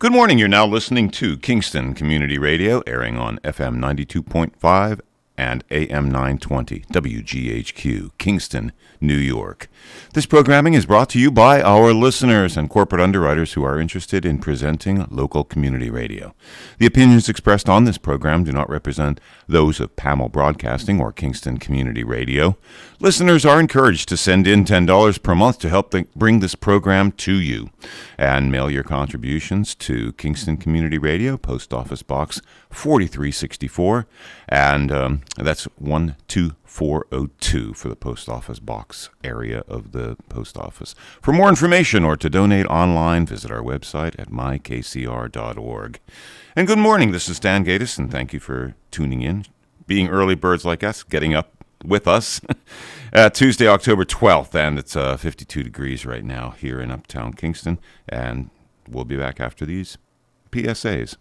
Good morning. You're now listening to Kingston Community Radio, airing on FM 92.5 and AM 920, WGHQ, Kingston, New York. This programming is brought to you by our listeners and corporate underwriters who are interested in presenting local community radio. The opinions expressed on this program do not represent those of Pamel Broadcasting or Kingston Community Radio. Listeners are encouraged to send in $10 per month to help bring this program to you, and mail your contributions to Kingston Community Radio, Post Office Box 4364, and that's 12402 for the Post Office Box area of the post office. For more information or to donate online, visit our website at mykcr.org. And good morning, this is Dan Gatis, and thank you for tuning in, being early birds like us, getting up with us. Tuesday, October 12th, and it's 52 degrees right now here in Uptown Kingston, and we'll be back after these PSAs.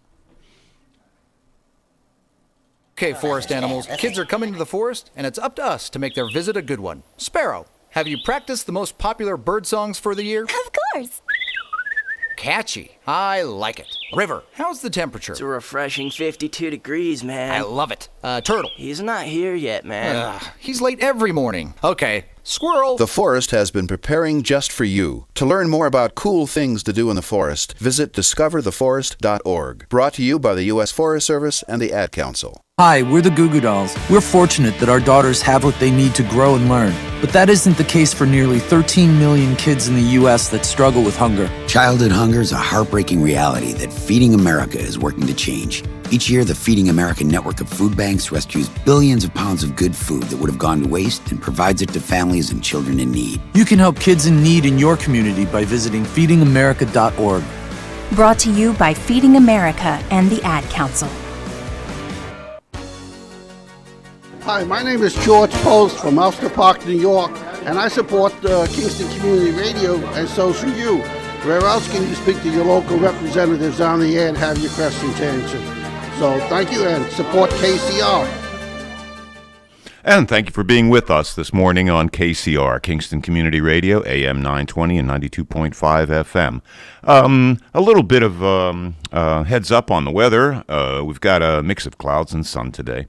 Okay, forest animals, kids are coming to the forest, and it's up to us to make their visit a good one. Sparrow, have you practiced the most popular bird songs for the year? Of course. Catchy. I like it. River, how's the temperature? It's a refreshing 52 degrees, man. I love it. Turtle. He's not here yet, man. He's late every morning. Okay. Squirrel. The forest has been preparing just for you. To learn more about cool things to do in the forest, visit discovertheforest.org. Brought to you by the U.S. Forest Service and the Ad Council. Hi, we're the Goo Goo Dolls. We're fortunate that our daughters have what they need to grow and learn. But that isn't the case for nearly 13 million kids in the U.S. that struggle with hunger. Childhood hunger is a heartbreaking reality that Feeding America is working to change. Each year, the Feeding America network of food banks rescues billions of pounds of good food that would have gone to waste and provides it to families and children in need. You can help kids in need in your community by visiting feedingamerica.org. Brought to you by Feeding America and the Ad Council. Hi, my name is George Post from Ulster Park, New York, and I support Kingston Community Radio, and so should you. Where else can you speak to your local representatives on the air and have your questions answered? So thank you, and support KCR. And thank you for being with us this morning on KCR, Kingston Community Radio, AM 920 and 92.5 FM. A little bit of heads up on the weather. We've got a mix of clouds and sun today.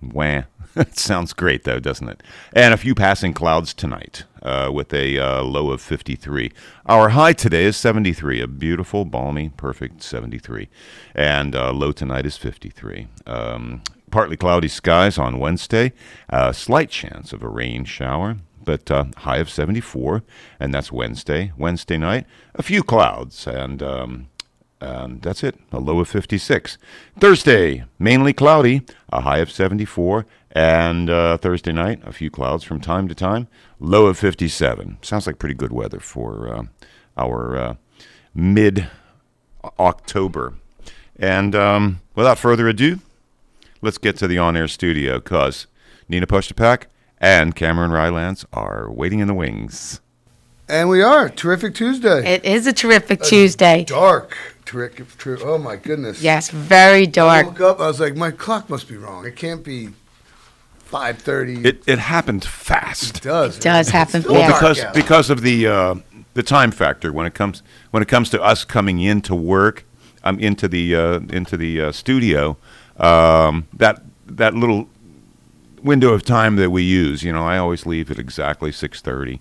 Wah. It sounds great, though, doesn't it? And a few passing clouds tonight with a low of 53. Our high today is 73, a beautiful, balmy, perfect 73. And low tonight is 53. Partly cloudy skies on Wednesday. Slight chance of a rain shower, but high of 74. And that's Wednesday. Wednesday night, a few clouds, and that's it, a low of 56. Thursday, mainly cloudy, a high of 74. And Thursday night, a few clouds from time to time, low of 57. Sounds like pretty good weather for our mid-October. And without further ado, let's get to the on-air studio, because Nina Pushtapak and Cameron Rylance are waiting in the wings. And we are. Terrific Tuesday. It is a terrific Tuesday. Dark. Terrific. Oh, my goodness. Yes, very dark. I woke up, I was like, my clock must be wrong. It can't be 5:30. It happened fast. It does. It does happen fast. Well, because of the time factor when it comes to us coming into work, into the studio, that little window of time that we use. I always leave at exactly 6:30.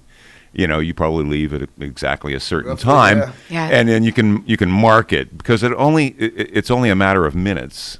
You probably leave at exactly a certain time, yeah. And then you can mark it, because it's only a matter of minutes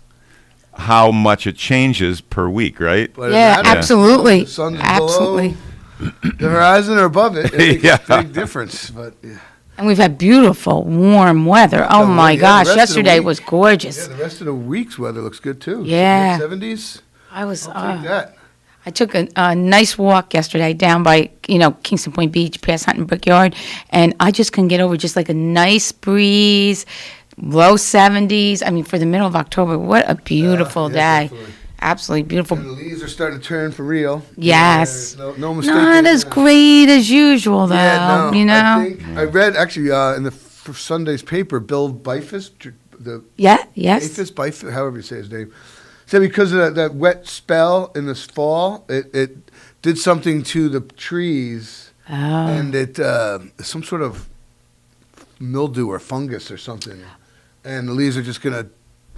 how much it changes per week, right? Yeah, absolutely. The sun's absolutely. Below the horizon or above it. It makes a big difference. But yeah. And we've had beautiful, warm weather. Oh my gosh, yesterday was gorgeous. Yeah, the rest of the week's weather looks good too. Yeah. 70s. I was. I'll take that. I took a nice walk yesterday down by, Kingston Point Beach, past Hunting Brickyard, and I just couldn't get over just like a nice breeze, low 70s. I mean, for the middle of October, what a beautiful day. Definitely. Absolutely beautiful. And the leaves are starting to turn for real. Yes. No mistake. Not as great as usual, though, I think I read, actually, in for Sunday's paper, Bill Bifus, Bifus, however you say his name, said because of that wet spell in this fall, it did something to the trees, and it some sort of mildew or fungus or something And the leaves are just going to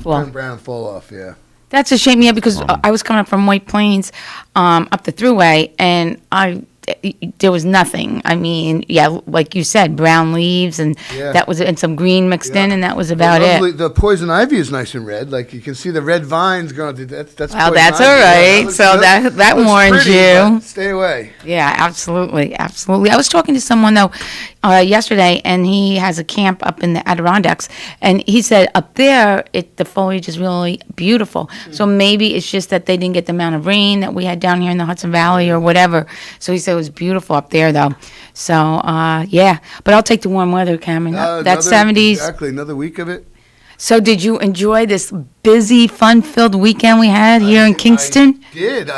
turn brown and fall off, yeah. That's a shame, yeah, because I was coming up from White Plains up the thruway, and there was nothing. I mean, yeah, like you said, brown leaves, and that was, and some green mixed in, and that was about it. The poison ivy is nice and red. Like you can see the red vines growing. That's well, that's all right. So that warns pretty, you. Stay away. Yeah, absolutely. I was talking to someone though yesterday, and he has a camp up in the Adirondacks, and he said up there the foliage is really beautiful. So maybe it's just that they didn't get the amount of rain that we had down here in the Hudson Valley or whatever. So he said it was beautiful up there though. So yeah, but I'll take the warm weather, Cameron. That's 70s. Exactly, another week of it. So did you enjoy this busy, fun-filled weekend we had here in Kingston? I did.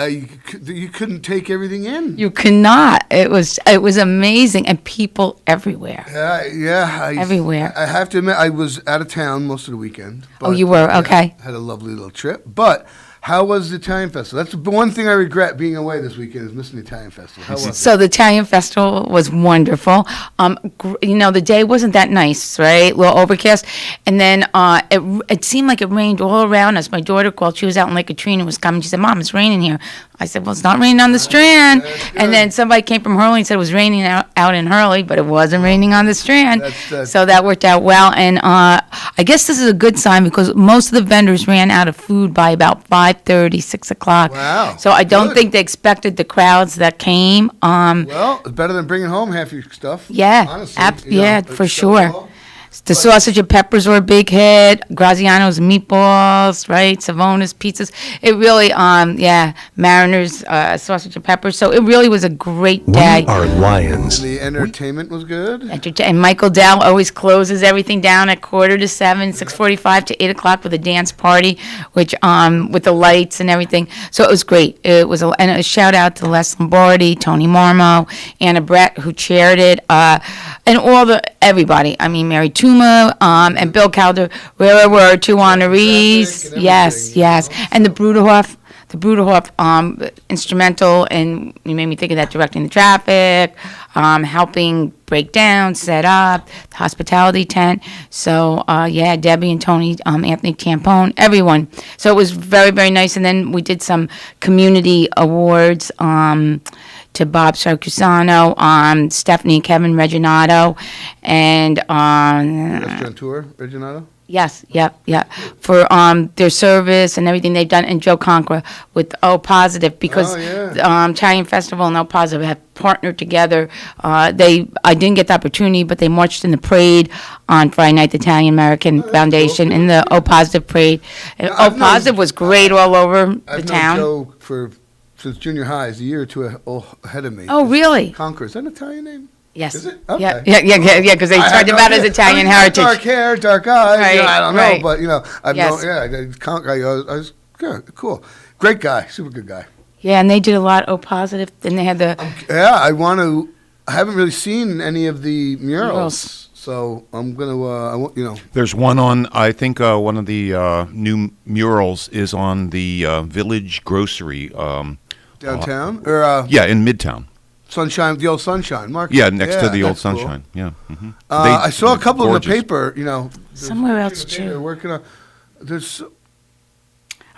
You couldn't take everything in. You cannot. It was amazing, and people everywhere. Everywhere. I have to admit, I was out of town most of the weekend. Oh, you were? Okay. Had a lovely little trip. But how was the Italian Festival? That's the one thing I regret being away this weekend is missing the Italian Festival. How was it? So the Italian Festival was wonderful. The day wasn't that nice, right? A little overcast. And then it seemed like it rained all around us. My daughter called. She was out in Lake Katrina, was coming. She said, Mom, it's raining here. I said, well, it's not raining on the Strand. And then somebody came from Hurley and said it was raining out in Hurley, but it wasn't raining on the Strand. So that worked out well. And I guess this is a good sign because most of the vendors ran out of food by about 5:30, 6 o'clock. Wow. So I don't think they expected the crowds that came. Well, it's better than bringing home half your stuff. Yeah, honestly, for sure. The sausage and peppers were a big hit. Graziano's meatballs, right? Savona's pizzas. It really, Mariner's sausage and peppers. So it really was a great day. We are lions. The entertainment was good. And Michael Dell always closes everything down at 6:45, 6:45 to 8 o'clock with a dance party, which with the lights and everything. So it was great. It was and a shout out to Les Lombardi, Tony Marmo, Anna Brett who chaired it, and everybody. I mean, Mary Tuma and Bill Calder, where were two honorees. Yes. And the Bruderhoff, instrumental, and you made me think of that, directing the traffic, helping break down, set up, the hospitality tent. So, Debbie and Tony, Anthony Tampone, everyone. So it was very, very nice. And then we did some community awards, to Bob Sarcusano, Stephanie and Kevin Reginato, and Restaurateur Reginato? Yes, yep. For their service and everything they've done, and Joe Conquera with O Positive, because Italian Festival and O Positive have partnered together. I didn't get the opportunity, but they marched in the parade on Friday night, the Italian American Foundation, in the O Positive parade. And O Positive was great all over the town. I've known Joe since junior high. He's a year or two ahead of me. Oh, really? Conquera. Is that an Italian name? Yes. Is it? Okay. Yeah, because they talked about his Italian heritage. Dark hair, dark eyes. Right, I don't know, but I've yes. known. I was good, cool, great guy, super good guy. Yeah, and they did a lot O Positive. Then they had the. I haven't really seen any of the murals. So I'm gonna, There's one on. I think one of the new murals is on the Village Grocery. Downtown in Midtown. Sunshine, the old Sunshine Market. Yeah, next to the old Sunshine. Cool. Yeah. Mm-hmm. I saw a couple in the paper. Somewhere else too. They're working on. There's.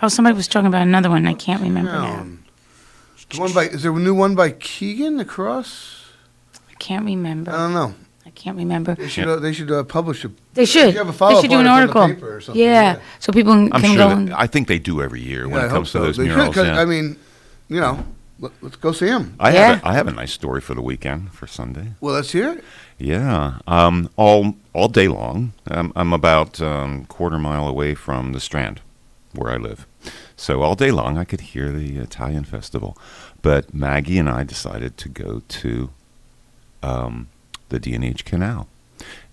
Oh, somebody was talking about another one. I can't remember now. Is there a new one by Keegan across? I can't remember. I don't know. I can't remember. They should publish it. They should. They should do an article. Yeah, so people can go. I think they do every year when it comes to those murals. I mean, let's go see them. I have a nice story for the weekend, for Sunday. Well, let's hear it. Yeah, all day long. I'm about quarter mile away from the Strand, where I live. So all day long, I could hear the Italian Festival. But Maggie and I decided to go to the D&H Canal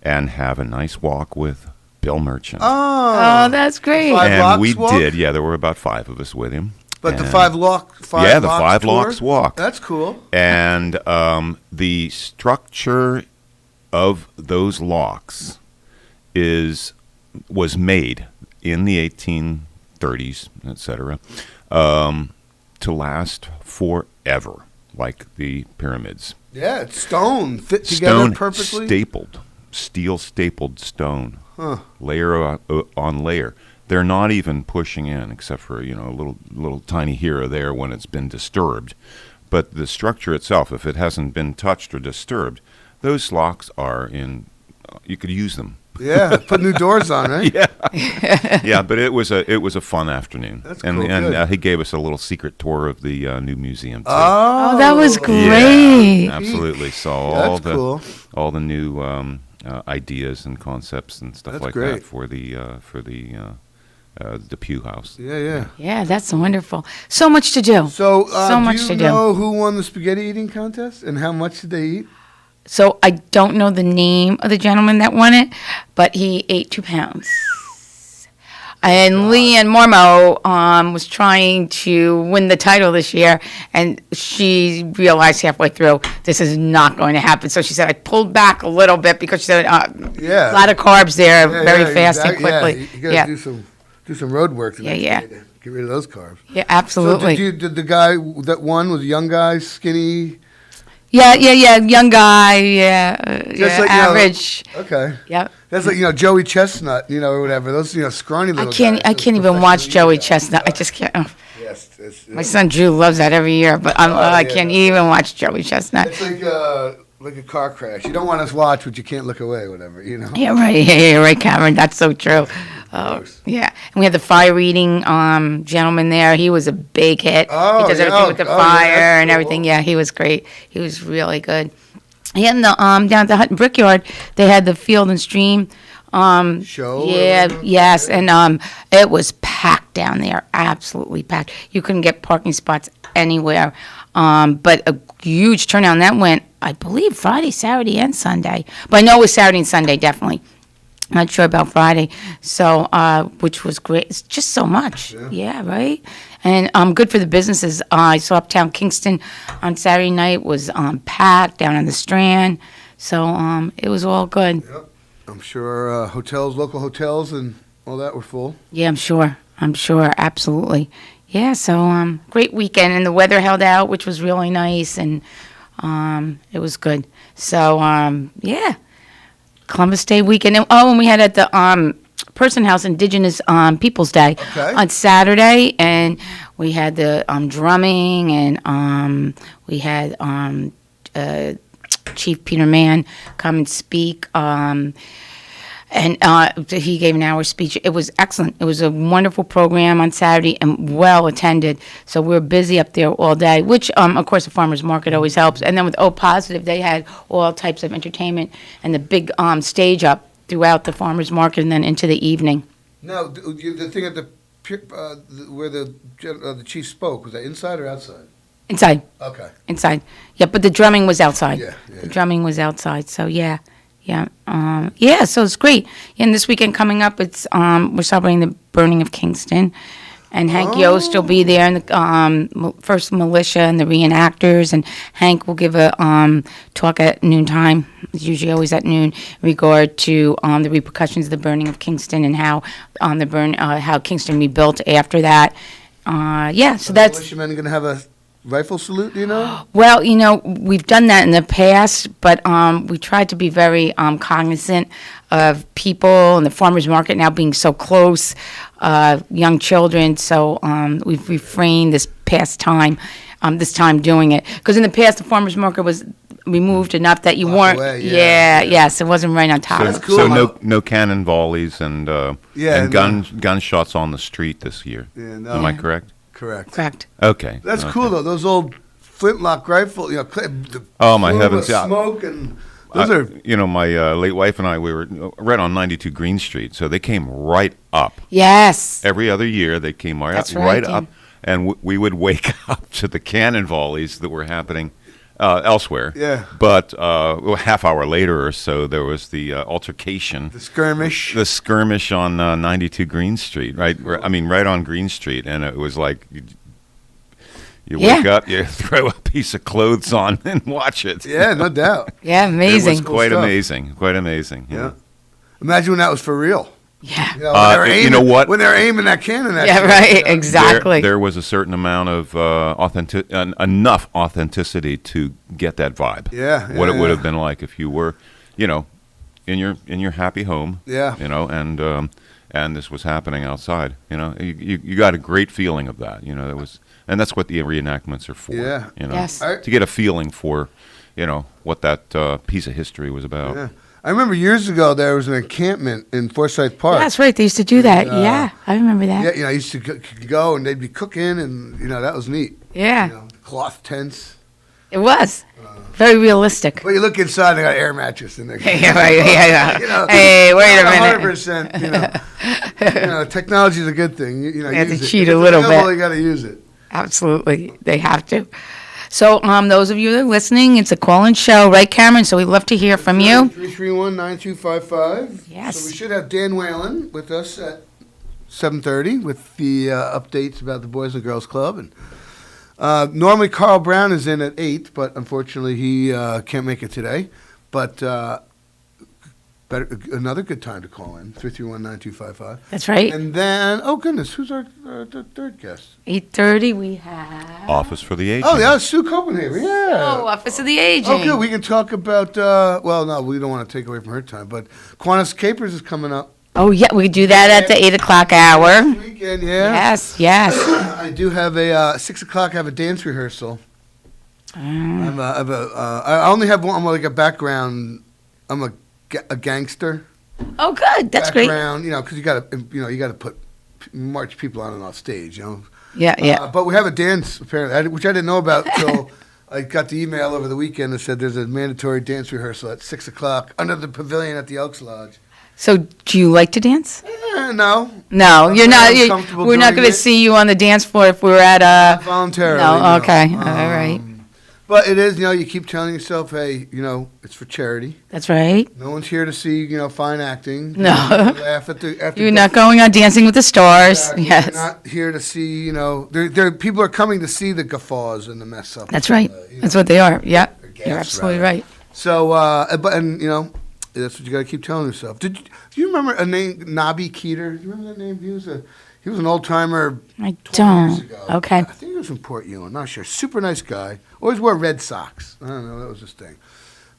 and have a nice walk with Bill Merchant. Oh, that's great. And we did. Yeah, there were about 5 of us with him. But the five locks walk. That's cool. And the structure of those locks was made in the 1830s, etc., to last forever, like the pyramids. Yeah, it's stone fit together perfectly. Steel stapled stone. layer on layer. They're not even pushing in, except for a little tiny here or there when it's been disturbed. But the structure itself, if it hasn't been touched or disturbed, those locks are in. You could use them. Yeah, put new doors on, right? Yeah. But it was a fun afternoon. That's and cool. And he gave us a little secret tour of the new museum too. Oh, that was great. Yeah, absolutely. Saw all the new ideas and concepts and stuff like that for the Pew House. Yeah, that's wonderful. So much to do. So much to do. Do you know who won the spaghetti eating contest and how much did they eat? So I don't know the name of the gentleman that won it, but he ate 2 pounds. And Leanne Mormo was trying to win the title this year, and she realized halfway through this is not going to happen. So she said, I pulled back a little bit because she said a lot of carbs there very fast and quickly. You got to do some road work to get rid of those carbs. Yeah, absolutely. So did the guy that won was a young guy, skinny? Yeah, young guy, like, average. Okay. Yep. That's like, Joey Chestnut, or whatever. Those, scrawny little guys. I can't even watch Joey Chestnut. I just can't. Yes. My son Drew loves that every year, but I can't even watch Joey Chestnut. It's like a car crash. You don't want to watch, but you can't look away, whatever, Yeah, right. Yeah, right, Cameron. That's so true. Yeah. And we had the fire eating gentleman there. He was a big hit. He does everything with the fire and everything. Yeah, he was great. He was really good. Yeah, and down at the Hutton Brickyard, they had the Field and Stream show. Yeah, yes, and it was packed down there, absolutely packed. You couldn't get parking spots anywhere, but a huge turnout. And that went, I believe, Friday, Saturday, and Sunday. But I know it was Saturday and Sunday, definitely. Not sure about Friday, so which was great. It's just so much, yeah, right. And good for the businesses. I saw Uptown Kingston on Saturday night was packed down on the Strand, so it was all good. Yep. I'm sure local hotels, and all that were full. Yeah, I'm sure, absolutely. Yeah, so great weekend, and the weather held out, which was really nice, and it was good. So yeah. Columbus Day weekend. And we had at the Person House Indigenous Peoples Day on Saturday, and we had the drumming, and we had Chief Peter Mann come and speak, and he gave an hour speech. It was excellent. It was a wonderful program on Saturday and well attended. So we were busy up there all day, which, of course, the farmers market always helps. And then with O Positive, they had all types of entertainment and the big stage up throughout the farmers market and then into the evening. Now, the thing at where the chief spoke, was that inside or outside? Inside. Okay. Inside. Yeah, but the drumming was outside. Yeah. The drumming was outside. So yeah. So it's great. And this weekend coming up, it's we're celebrating the burning of Kingston, and Hank Yost will be there, and the first militia and the reenactors, and Hank will give a talk at noontime. It's usually always at noon, in regard to the repercussions of the burning of Kingston and how how Kingston rebuilt after that. So that's. Militiamen going to have a rifle salute, do you know? Well, we've done that in the past, but we tried to be very cognizant of people and the farmers market now being so close, young children. So we've refrained this time doing it. Because in the past, the farmers market was removed enough that you weren't. Away, yes, it wasn't right on top. That's cool. So no cannon volleys and gunshots on the street this year. Yeah, no. Am I correct? Correct. Okay. That's cool though. Those old flintlock rifle, Oh my heavens! Smoke and those are. My late wife and I, we were right on 92 Green Street, so they came right up. Yes. Every other year, they came That's right right, up, and we would wake up to the cannon volleys that were happening elsewhere. Yeah. But a half hour later or so, there was the altercation. The skirmish. The skirmish on 92 Green Street, right? Right on Green Street, and it was like you wake up, you throw a piece of clothes on and watch it. Yeah, no doubt. Yeah, amazing. It was quite amazing. Quite amazing. Yeah. Imagine when that was for real. Yeah. When they're aiming that cannon at you. Right, exactly. There was a certain amount of enough authenticity to get that vibe. Yeah. What it would have been like if you were, in your happy home. Yeah. And this was happening outside. You got a great feeling of that. And that's what the reenactments are for. Yeah. Yes. To get a feeling for, what that piece of history was about. Yeah. I remember years ago there was an encampment in Forsyth Park. Yeah, that's right. They used to do that. Yeah, I remember that. Yeah, I used to go and they'd be cooking, and that was neat. Yeah. Cloth tents. It was very realistic. But you look inside, they got an air mattress in there. Yeah. Hey, wait a minute. 100%. Technology is a good thing. You have use to it. cheat If a it's little available, bit. You got to use it. Absolutely, they have to. So, those of you that are listening, it's a call-in show, right, Cameron? So we'd love to hear from you. 331-9255. Yes. So we should have Dan Whalen with us at 7:30 with the updates about the Boys and Girls Club. And normally Carl Brown is in at 8, but unfortunately he can't make it today. But another good time to call in, 331-9255. That's right. And then, oh goodness, who's our third guest? 8:30, we have... Office for the Aging. Oh, yeah, Sue Copenhagen, yeah. Oh, Office of the Aging. Oh, good. We can talk about, well, no, we don't want to take away from her time, but Qantas Capers is coming up. Oh, yeah, we do that at the 8 o'clock hour. This weekend, yeah. Yes. I do have a, 6 o'clock, I have a dance rehearsal. I only have one, I'm like a background, I'm a gangster. Oh, good. That's great. Background, because you got to march people on and off stage, Yeah. But we have a dance, apparently, which I didn't know about until I got the email over the weekend that said there's a mandatory dance rehearsal at 6 o'clock under the pavilion at the Elks Lodge. So, do you like to dance? No. No, you're not. uncomfortable We're not doing going to it. see you on the dance floor if we're at a... Voluntarily. No, okay. All right. But it is, you keep telling yourself, hey, it's for charity. That's right. No one's here to see, fine acting. No. Laugh at the. You're not going on Dancing with the Stars. Exactly. Yes. You're not here to see, people are coming to see the guffaws and the mess up. That's right. That's what they are. Yeah. You're absolutely right. So, that's what you got to keep telling yourself. Do you remember a name, Nobby Keeter? Do you remember that name? He was an old timer. I 20 years don't. ago. Okay. I think he was from Port Ewing. Not sure. Super nice guy. Always wore red socks. I don't know. That was his thing.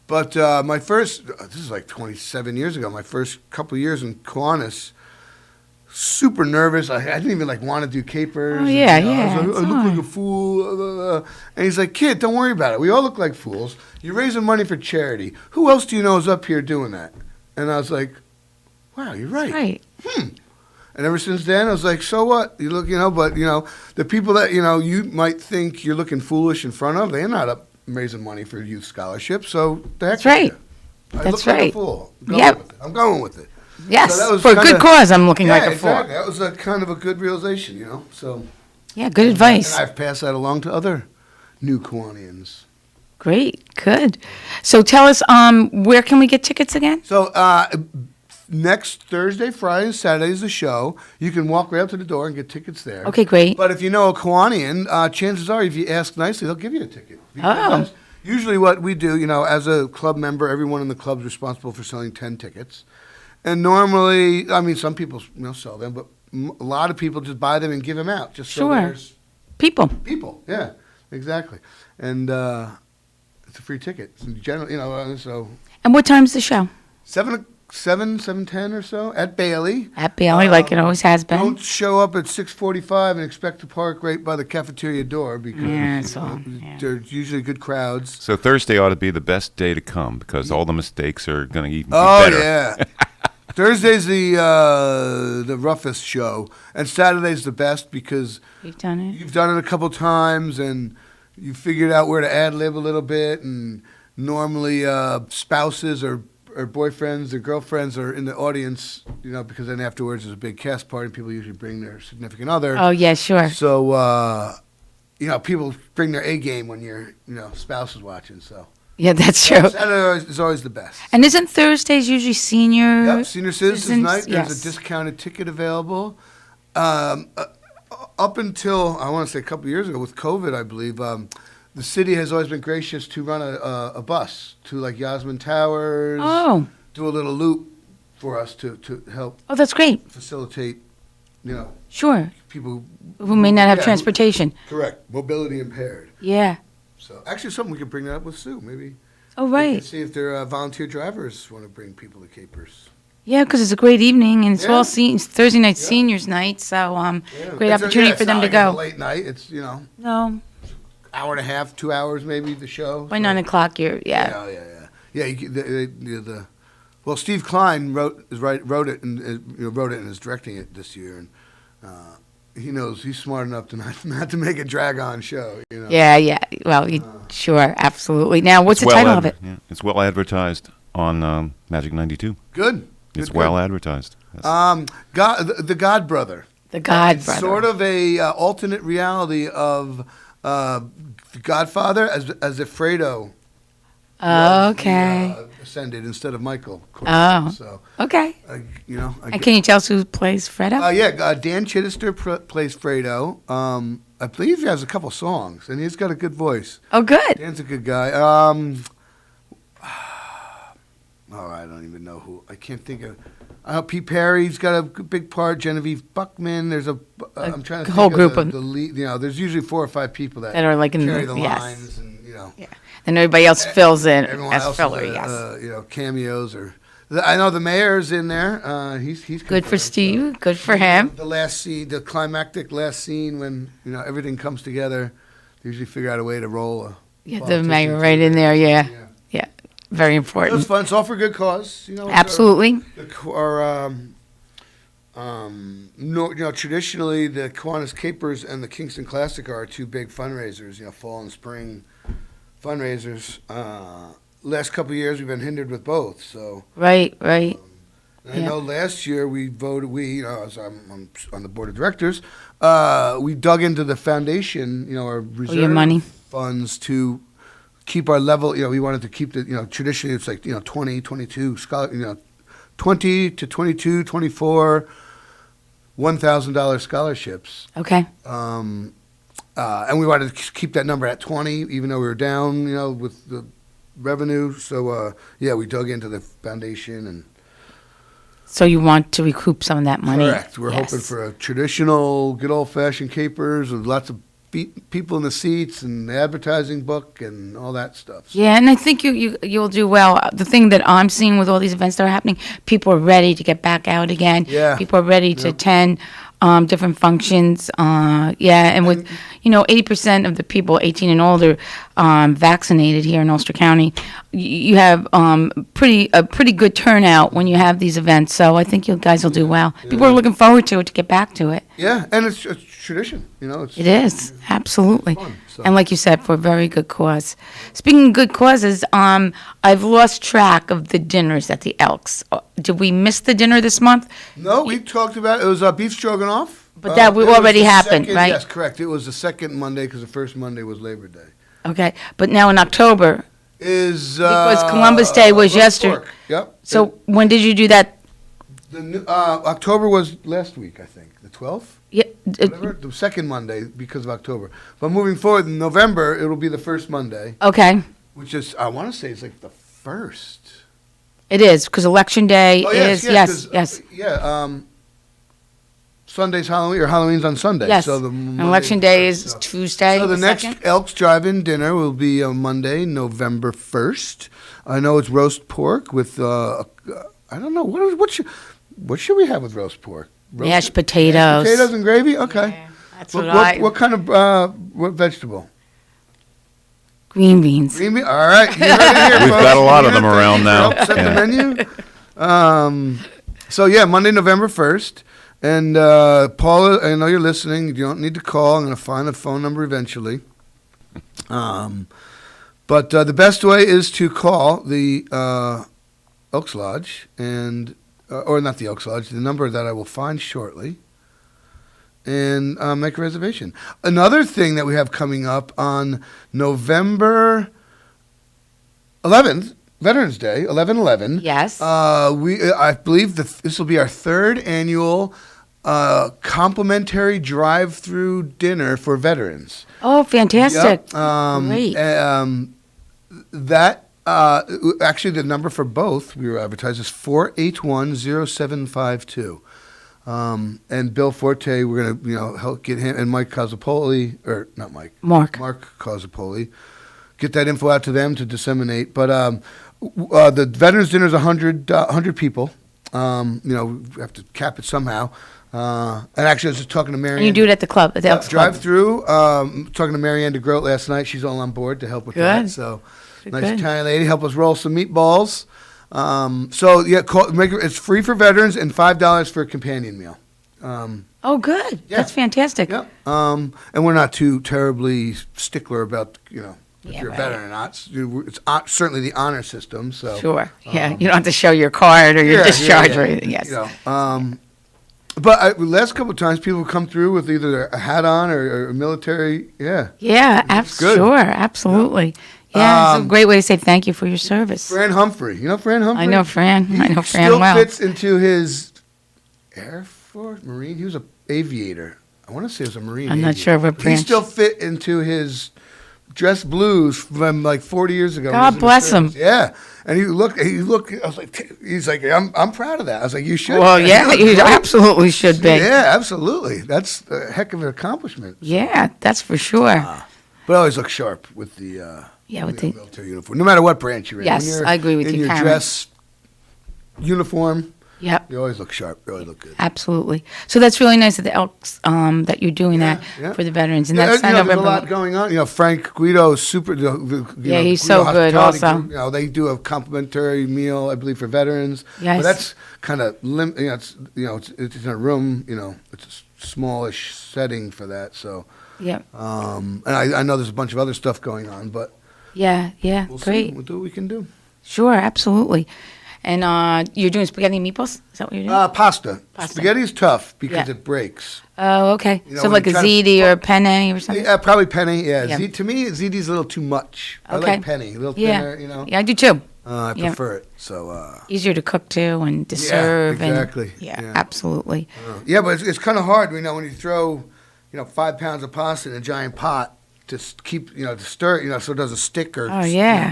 But my first, this is like 27 years ago, my first couple of years in Kiwanis, super nervous. I didn't even want to do capers. Oh, yeah, I yeah. was like, I look like a fool. And he's like, kid, don't worry about it. We all look like fools. You're raising money for charity. Who else do you know is up here doing that? And I was like, wow, you're right. Right. And ever since then, I was like, so what? You look, but, the people that, you might think you're looking foolish in front of, they're not up raising money for youth scholarships. So, the heck That's right. with you. I That's look like right. a fool. I'm going with it. Yes. So that was For a good kinda- cause, I'm looking like a exactly. fool. That was a kind of a good realization, So, Yeah, good advice. and I've passed that along to other new Kiwanians. Great. Good. So tell us, where can we get tickets again? So, next Thursday, Friday, and Saturday is the show. You can walk right up to the door and get tickets there. Okay, great. But if you know a Kiwanian, chances are, if you ask nicely, they'll give you a ticket. Because usually what we do, as a club member, everyone in the club is responsible for selling 10 tickets. And normally, some people sell them, but a lot of people just buy them and give them out. Just so Sure. there's People. yeah, exactly. And it's a free ticket. Generally, so And what time's the show? 7:10 or so at Bailey. At Bailey, like it always has been. Don't show up at 6:45 and expect to park right by the cafeteria door because Yeah, it's all- there's usually good crowds. So Thursday ought to be the best day to come because all the mistakes are going to even be Oh better. yeah. Thursday's the roughest show, and Saturday's the best because You've done it. you've done it a couple times and you figured out where to ad lib a little bit. And normally spouses or boyfriends or girlfriends are in the audience, because then afterwards there's a big cast party. People usually bring their significant other. Oh, yeah, sure. So people bring their A game when your spouse is watching. So Yeah, that's true. Saturday is always the best. And isn't Thursdays usually senior? Yep, Senior Citizens Night. There's Yes. a discounted ticket available. Up until, I want to say a couple of years ago with COVID, I believe, the city has always been gracious to run a bus to like Yasmin Towers. Oh. Do a little loop for us to help Oh, that's great. facilitate, Sure. people. Who may not have Yeah, transportation. Correct. Mobility impaired. Yeah. So actually something we could bring that up with Sue, maybe. Oh, And right. see if their volunteer drivers want to bring people to Capers. Yeah, because it's a great evening, and it's Yeah. all Thursday night seniors night, so great opportunity for them to It's go. not like a late night. It's No, hour and a half, 2 hours maybe the show. by 9 o'clock, yeah. Yeah. Well, Steve Klein wrote it and is directing it this year, and he knows he's smart enough to not to make a drag-on show. Yeah. Well, sure, absolutely. Now, what's the title of it? Yeah, it's well advertised on Magic 92. Good. It's well advertised. Yes. The God Brother. The God It's Brother. sort of a alternate reality of The Godfather as if Fredo Okay. ascended instead of Michael. Of course. Oh. So, Okay. And can you tell us who plays Fredo? Dan Chittister plays Fredo. I believe he has a couple songs, and he's got a good voice. Oh, good. Dan's a good guy. I don't even know who. I can't think of. Pete Perry's got a big part. Genevieve Buckman. There's I'm trying to whole think group of of the lead. There's usually 4 or 5 people that are like in carry the- the yes. lines, and And everybody else fills in everyone as else filler, is, yes. cameos or. I know the mayor's in there. He's Good for confirmed, Steve. Good for him. The last scene, the climactic last scene when everything comes together, they usually figure out a way to roll a. Yeah, the politician mayor to right in there, yeah. Very It was important. fun. It's all for good cause. Absolutely. Traditionally the Kiwanis Capers and the Kingston Classic are 2 big fundraisers. Fall and spring fundraisers. Last couple of years we've been hindered with both. So. Right. I know last year we voted. As I'm on the board of directors, we dug into the foundation. Our reserve your money. funds to keep our level. We wanted to keep the. Traditionally it's like 20, 22 scholar. 20 to 22, 24, $1,000 scholarships. Okay. And we wanted to keep that number at 20, even though we were down. With the revenue. So we dug into the foundation and. So you want to recoup some of that money? Correct. We're hoping for a traditional, good old-fashioned capers with lots of people in the seats and the advertising book and all that stuff. Yeah, and I think you'll do well. The thing that I'm seeing with all these events that are happening, people are ready to get back out again. Yeah. People are ready to attend different functions. And with 80% of the people 18 and older vaccinated here in Ulster County, you have a pretty good turnout when you have these events. So I think you guys will do well. People are looking forward to get back to it. Yeah, and it's tradition. It is, absolutely. fun, so. And like you said, for a very good cause. Speaking of good causes, I've lost track of the dinners at the Elks. Did we miss the dinner this month? No, we talked about it. It was beef stroganoff. But that it was already the happened, second- right? Yes, correct. It was the second Monday because the first Monday was Labor Day. Okay, but now in October, Because Columbus Day was yesterday. Yep. So when did you do that? October was last week, I think. The 12th? Yeah, Whatever, the second Monday because of October. But moving forward in November, it'll be the first Monday, okay, which is, I want to say it's like the first. it is, because Election Day Oh, is, yes. Sunday's Halloween, or Halloween's on Sunday. Yes. So And Election Day is Tuesday, So the next second? Elks Drive-In dinner will be on Monday, November 1st. I know it's roast pork with, I don't know, what should we have with roast pork? Mashed potatoes. Potatoes and gravy? Okay. Yeah, that's what What kind of, what vegetable? Green beans. Green bean? All right. You heard it here, We've folks. got a lot of Yeah, them thank around you now. for help set Yeah. the menu. Monday, November 1st. And Paula, I know you're listening. You don't need to call. I'm going to find a phone number eventually. But the best way is to call the Elks Lodge and, or not the Elks Lodge, the number that I will find shortly, and make a reservation. Another thing that we have coming up on November 11th, Veterans Day, 11/11. Yes. I believe this will be our 3rd annual complimentary drive-through dinner for veterans. Oh, fantastic. Yep. Great. Actually, the number for both we were advertised is 481-0752. And Bill Forte, we're going to help get him, and Mike Cosapoli, or not Mike. Mark Cosapoli, get that info out to them to disseminate. But the Veterans Dinner is 100 people. We have to cap it somehow. And actually, I was just talking to Marianne. And you do it at the club, at the Elks Club. Drive through. Talking to Marianne DeGroat last night. She's all on board to help with that. So, nice Italian lady. Help us roll some meatballs. It's free for veterans and $5 for a companion meal. Good. Yeah. That's fantastic. Yeah. And we're not too terribly stickler about, if you're a veteran or not. It's certainly the honor system. So sure. Yeah. You don't have to show your card or your discharge or anything. Yes. But last couple of times, people come through with either a hat on or a military. Yeah. Yeah. Sure. Absolutely. Yeah. It's a great way to say thank you for your service. Fran Humphrey. You know Fran Humphrey? I know Fran. Fran still well. Fits into his Air Force, Marine. He was an aviator. I want to say he was a Marine. I'm not sure what branch. He still fit into his dress blues from like 40 years ago. God bless him. Yeah. And he looked, I was like, he's like, I'm proud of that. I was like, you should. Well, yeah, you absolutely should be. Yeah, absolutely. That's a heck of an accomplishment. Yeah, that's for sure. But I always look sharp with the military uniform, no matter what branch you're in. Yes, I agree with you, in your Karen. dress uniform. Yep. You always look sharp. You always look good. Absolutely. So that's really nice at the Elks that you're doing that for the veterans. And that's there's a lot going on. Frank Guido is super. He's so good also. Group, they do a complimentary meal, I believe, for veterans. Yes. But that's kind of it's in a room. It's a smallish setting for that. So. Yeah. And I know there's a bunch of other stuff going on, but. Yeah. We'll Great. See. We'll do what we can do. Sure. Absolutely. And you're doing spaghetti and meatballs? Is that what you're doing? Pasta. Spaghetti is tough because it breaks. Oh, okay. So like a ziti or a penne or something? Yeah, probably penne, yeah. To me, ziti's a little too much. Okay. I like penne, a little thinner, Yeah, I do too. I prefer it. So easier to cook too and to serve. Exactly. And, absolutely. Yeah, but it's kind of hard, when you throw, 5 pounds of pasta in a giant pot to keep, to stir it, so it doesn't stick or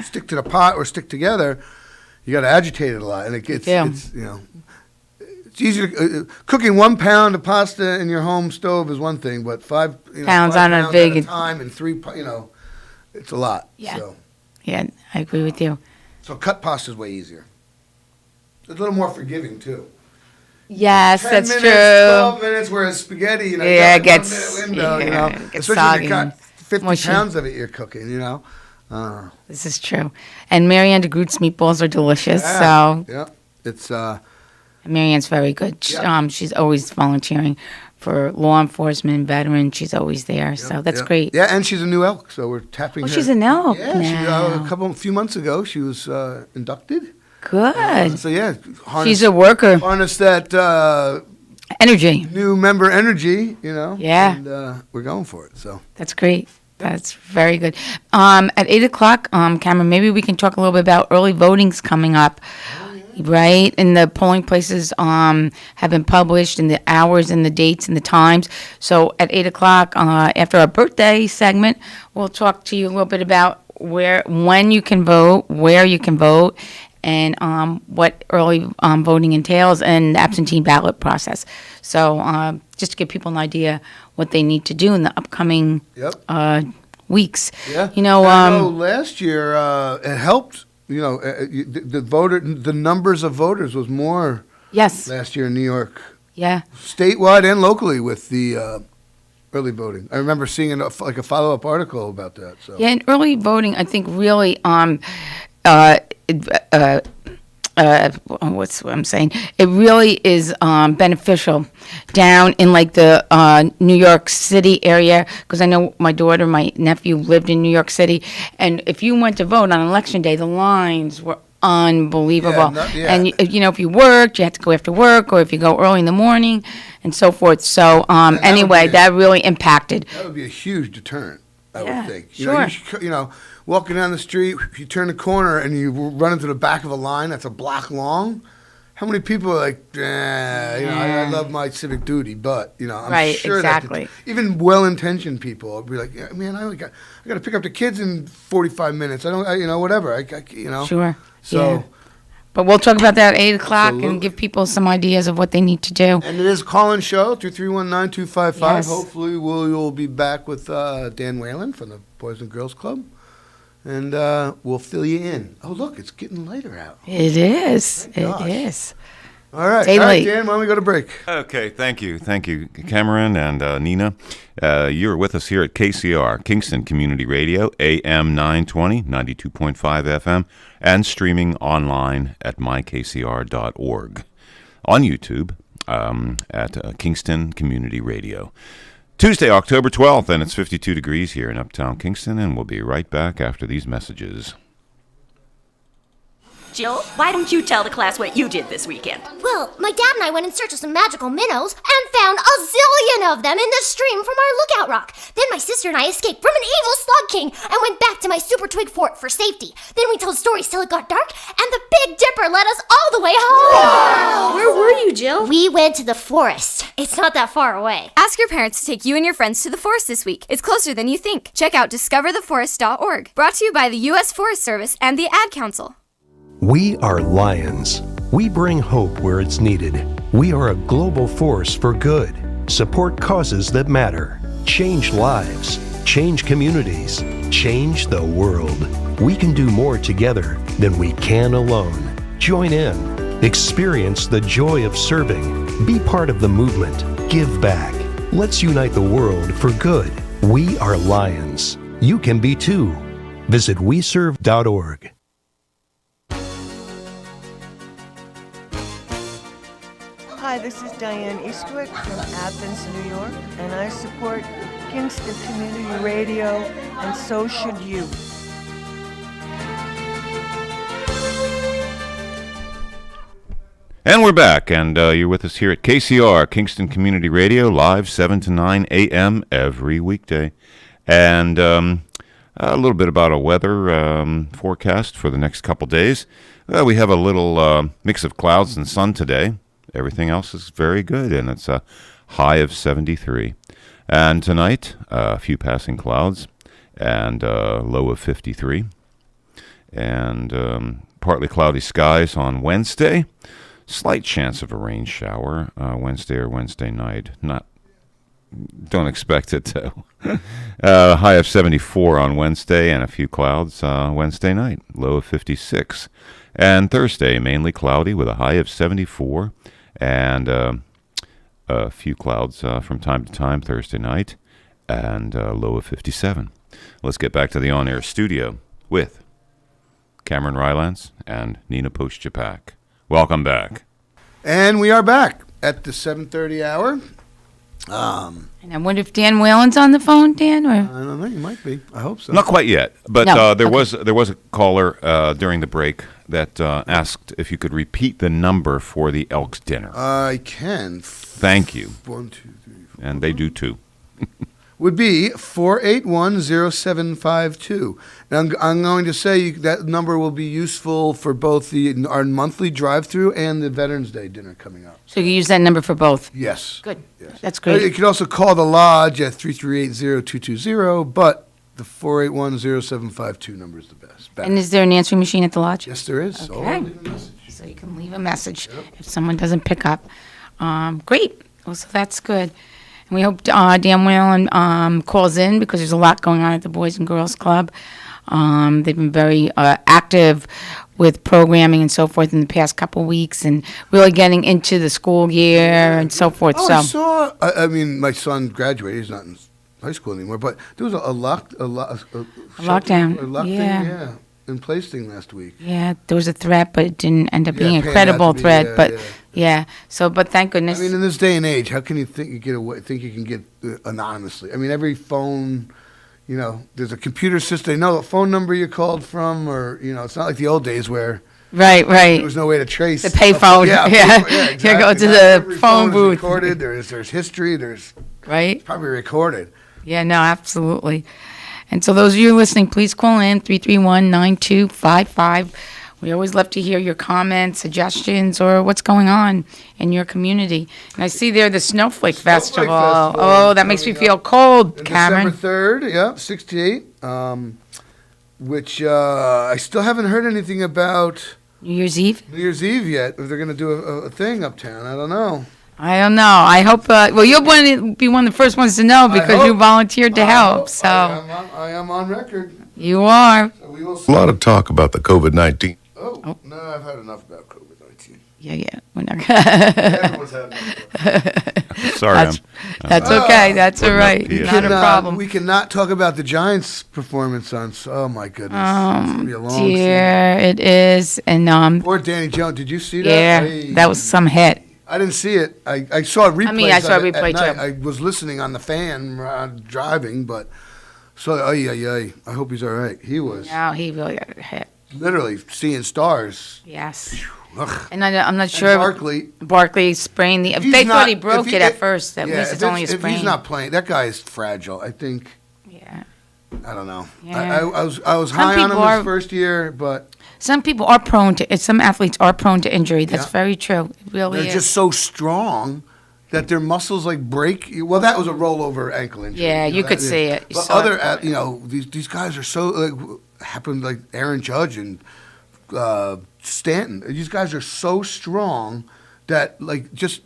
stick to the pot or stick together. You got to agitate it a lot, and it's easy to cooking 1 pound of pasta in your home stove is one thing, but 5 pounds on a big at a time and 3, it's a lot. Yeah. So. Yeah, I agree with you. So cut pasta is way easier. It's a little more forgiving too. Yes, 10 that's minutes, true. 12 minutes, whereas spaghetti, it gets window, it gets especially soggy. if you got 50 mushy. pounds of it you're cooking, This is true. And Marianne DeGroot's meatballs are delicious. Yeah. So yeah, it's Marianne's very good. She's always volunteering for law enforcement, veterans. She's always there. So that's great. Yeah, and she's a new elk, so we're tapping her. She's an elk Yeah, now. a few months ago, she was inducted. Good. So she's a worker. Harness that energy. New member energy, Yeah. And we're going for it. So that's great. That's very good. At 8:00, Cameron, maybe we can talk a little bit about early voting's coming up, right? And the polling places have been published, and the hours and the dates and the times. So at 8:00, after our birthday segment, we'll talk to you a little bit about when you can vote, where you can vote, and what early voting entails, and the absentee ballot process. So just to give people an idea what they need to do in the upcoming weeks. Yeah. I know last year it helped. The numbers of voters was more. Yes. Last year in New York. Yeah. Statewide and locally with the early voting. I remember seeing a follow-up article about that. So. Yeah, and early voting, I think, really what's what I'm saying? It really is beneficial down in like the New York City area, because I know my daughter, my nephew lived in New York City, and if you went to vote on election day, the lines were unbelievable. And if you worked, you had to go after work, or if you go early in the morning, and so forth. So anyway, that really impacted. That would be a huge deterrent, I would think. Sure. Walking down the street, you turn the corner and you run into the back of a line that's a block long. How many people are like, I love my civic duty, but I'm sure that even well-intentioned people will be like, yeah, man, I got to pick up the kids in 45 minutes. I don't, whatever. Sure. So. Yeah. But we'll talk about that at 8:00 Absolutely. and give people some ideas of what they need to do. And it is a call-in show, 231-9255. Yes. Hopefully we'll be back with Dan Whalen from the Boys and Girls Club. and we'll fill you in. Oh, look, it's getting lighter out. It is. Gosh. It is. All right. Stay All right, late. Dan, why don't we go to break? Okay, thank you, Cameron and Nina. You're with us here at KCR, Kingston Community Radio, AM 920, 92.5 FM, and streaming online at mykcr.org. On YouTube at Kingston Community Radio. Tuesday, October 12th, and it's 52 degrees here in Uptown Kingston, and we'll be right back after these messages. Jill, why don't you tell the class what you did this weekend? Well, my dad and I went in search of some magical minnows and found a zillion of them in the stream from our lookout rock. Then my sister and I escaped from an evil slug king and went back to my super twig fort for safety. Then we told stories till it got dark, and the Big Dipper led us all the way home. Wow. Where were you, Jill? We went to the forest. It's not that far away. Ask your parents to take you and your friends to the forest this week. It's closer than you think. Check out discovertheforest.org. Brought to you by the U.S. Forest Service and the Ad Council. We are Lions. We bring hope where it's needed. We are a global force for good. Support causes that matter. Change lives. Change communities. Change the world. We can do more together than we can alone. Join in. Experience the joy of serving. Be part of the movement. Give back. Let's unite the world for good. We are Lions. You can be too. Visit weserve.org. Hi, this is Diane Eastwood from Athens, New York, and I support Kingston Community Radio, and so should you. And we're back, and you're with us here at KCR, Kingston Community Radio, live 7 to 9 a.m. every weekday. And a little bit about a weather forecast for the next couple days. We have a little mix of clouds and sun today. Everything else is very good, and it's a high of 73. And tonight, a few passing clouds and a low of 53. And partly cloudy skies on Wednesday. Slight chance of a rain shower Wednesday or Wednesday night. Don't expect it, though. High of 74 on Wednesday and a few clouds Wednesday night. Low of 56. And Thursday, mainly cloudy with a high of 74. And a few clouds from time to time Thursday night, and a low of 57. Let's get back to the on-air studio with Cameron Rylance and Nina Postjapak. Welcome back. And we are back at the 7:30 hour. And I wonder if Dan Whalen's on the phone, Dan, or I don't know. You might be. I hope so. Not quite yet, but No. there was a caller during the break that asked if you could repeat the number for the Elks dinner. I can. Thank you. 1, 2, 3, 4. And they do too. Would be 481-0752. Now I'm going to say that number will be useful for both our monthly drive-through and the Veterans Day dinner coming up. so you use that number for both? Yes. Good. Yes. That's great. You can also call the lodge at 338-0220, but the 481-0752 number is the best. And is there an answering machine at the lodge? Yes, there is. So Okay. I'll leave a message. So you can leave a message if someone doesn't pick up. Great. Well, so that's good. And we hope Dan Whalen calls in because there's a lot going on at the Boys and Girls Club. They've been very active with programming and so forth in the past couple weeks and really getting into the school year and so forth. Oh, so I saw. I mean, my son graduated. He's not in high school anymore, but there was a lockdown. Yeah. In place thing last week. Yeah, there was a threat, but it didn't end up being a paying credible out to be, threat. But yeah. but thank goodness. I mean, in this day and age, how can you think you get away? Think you can get anonymously? I mean, every phone, there's a computer system. They know what phone number you called from, or it's not like the old days where. Right. There was no way to trace the payphone. Yeah, exactly. You go to Now the every phone is booth. Recorded. There's history. There's right. Probably recorded. Yeah. No. Absolutely. And so those of you listening, please call in 331-9255. We always love to hear your comments, suggestions, or what's going on in your community. And I see there the Snowflake Festival. Oh, that makes me feel cold, Cameron. December 3rd, 68, which I still haven't heard anything about. New Year's Eve? New Year's Eve yet. If they're going to do a thing uptown, I don't know. I don't know. I hope. Well, you'll be one of the first ones to know because you volunteered to help. So I am on record. You are. So see. A lot of talk about the COVID-19. Oh, no, I've had enough about COVID-19. Yeah. We're not Everyone's had enough. Sorry, that's okay. That's all putting up right. the- Not a problem. We cannot talk about the Giants' performance on. Oh my goodness! It's gonna be a long Dear, it is, and Poor Danny Jones. Did you see that? yeah, that was some hit. I didn't see it. I saw replays. I saw a of it replay, at night. too. I was listening on the fan driving, but I hope he's all right. He was No, he really got hit. literally seeing stars. Yes. Ugh. And I'm not And sure. Barkley sprained the. If he's They not- thought he if broke he- it at if- first. At yeah, least it's only a if sprain. he's not playing, that guy is fragile. I think. Yeah. I don't know. Yeah. I was Some high on him people his are- first year, but Some people are prone to. Some athletes are prone to injury. That's Yeah. very true. It really they're is. just so strong that their muscles like break. Well, that was a rollover ankle injury. Yeah, you could that is. see it. You But saw other, it. these guys are so happened like Aaron Judge and Stanton. These guys are so strong that just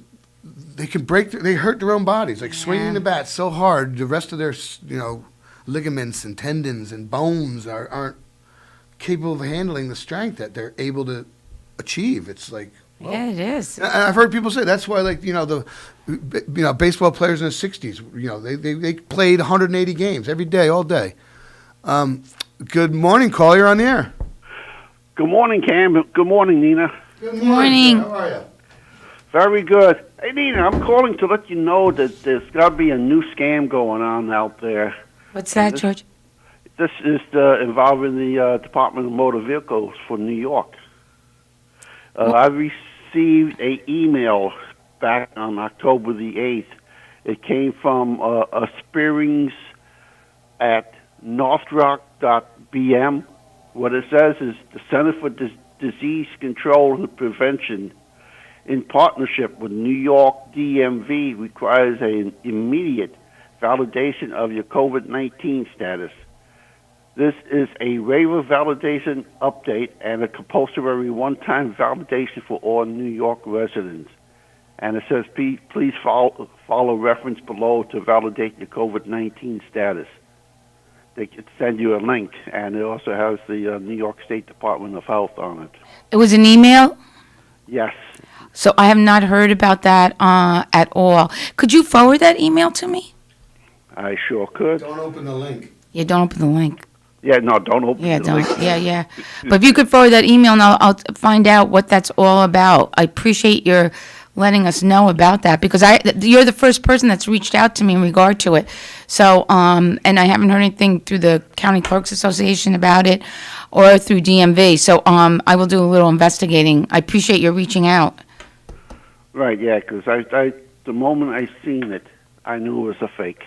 they can break. They hurt their own bodies, like swinging the bat so hard. The rest of their ligaments and tendons and bones aren't capable of handling the strength that they're able to achieve. It's like. Whoa. Yeah, it is. And I've heard people say that's why, baseball players in the '60s, they played 180 games every day, all day. Good morning, caller. You're on the air. Good morning, Cam. Good morning, Nina. Good morning. How are you? Very good. Hey, Nina, I'm calling to let you know that there's got to be a new scam going on out there. What's that, George? This is involving the Department of Motor Vehicles for New York. I received an email back on October the 8th. It came from a Spearings at northrock.bm. What it says is the Center for Disease Control and Prevention, in partnership with New York DMV, requires an immediate validation of your COVID-19 status. This is a waiver validation update and a compulsory one-time validation for all New York residents. And it says, please follow reference below to validate your COVID-19 status. They could send you a link, and it also has the New York State Department of Health on it. It was an email? Yes. So I have not heard about that at all. Could you forward that email to me? I sure could. Don't open the link. Yeah, don't open the link. Yeah, no, don't open Yeah, the don't. link. Yeah. But if you could forward that email, and I'll find out what that's all about. I appreciate your letting us know about that because you're the first person that's reached out to me in regard to it. So, and I haven't heard anything through the County Clerks Association about it or through DMV. So, I will do a little investigating. I appreciate your reaching out. Right, yeah, because the moment I seen it, I knew it was a fake.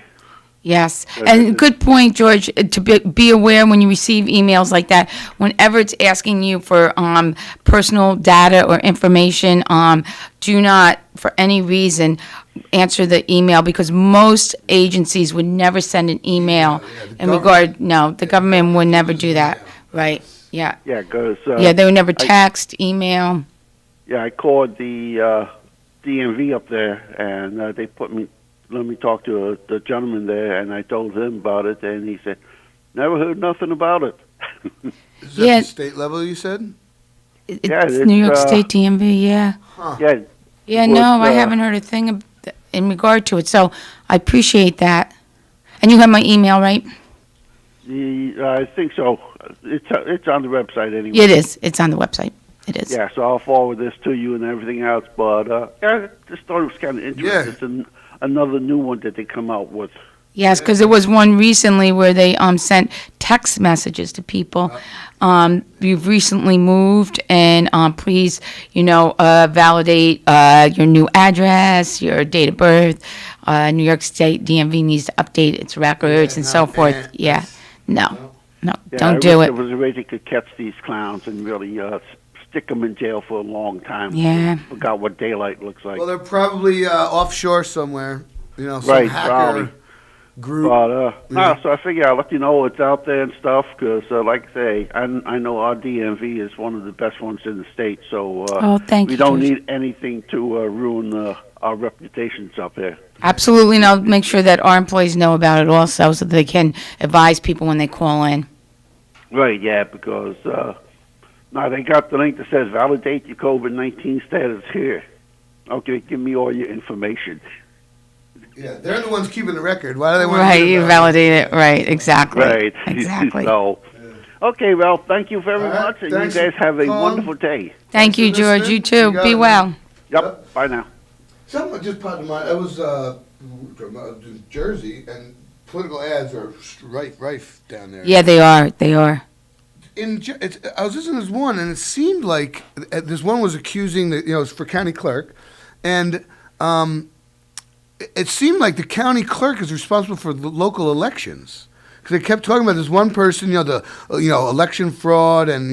Yes, and good point, George, to be aware when you receive emails like that, whenever it's asking you for personal data or information, do not, for any reason, answer the email, because most agencies would never send an email the government would never do that, right, yeah. Yeah, because... they would never text, email. Yeah, I called the DMV up there, and they let me talk to the gentleman there, and I told him about it, and he said, never heard nothing about it. Is that the state level, you said? It's New York State DMV, yeah. Huh. Yeah. Yeah, no, I haven't heard a thing in regard to it, so I appreciate that. And you have my email, right? I think so. It's on the website anyway. It is. It's on the website. It is. Yeah, so I'll forward this to you and everything else, but I just thought it was kind of interesting. It's another new one that they come out with. Yes, because there was one recently where they sent text messages to people. You've recently moved, and please, validate your new address, your date of birth. New York State DMV needs to update its records and so forth. Yeah, no, Yeah, don't do it. it. It was a way they could catch these clowns and really stick them in jail for a long time. Yeah. Forgot what daylight looks like. Well, they're probably offshore somewhere. Some Right, hacker probably. group. But, so I figure I'll let you know it's out there and stuff, because, like I say, I know our DMV is one of the best ones in the state, so thank we you, don't George. need anything to ruin our reputations up here. Absolutely, and I'll make sure that our employees know about it also, so that they can advise people when they call in. Right, yeah, because now they got the link that says validate your COVID-19 status here. Okay, give me all your information. Yeah, they're the ones keeping the record. Why do they want Right, to do you that? validate it. Right, exactly. Right. Exactly. So, okay, well, thank you very much, and thanks, you guys have a Tom. wonderful day. Thank you, George. You too. got Be it, well. Yep, bye now. Something just popped in mind. I was in Jersey, and political ads are rife down there. Yeah, they are. They are. I was listening to this one, and it seemed like this one was accusing that it's for county clerk, and it seemed like the county clerk is responsible for the local elections, because they kept talking about this one person, the election fraud, and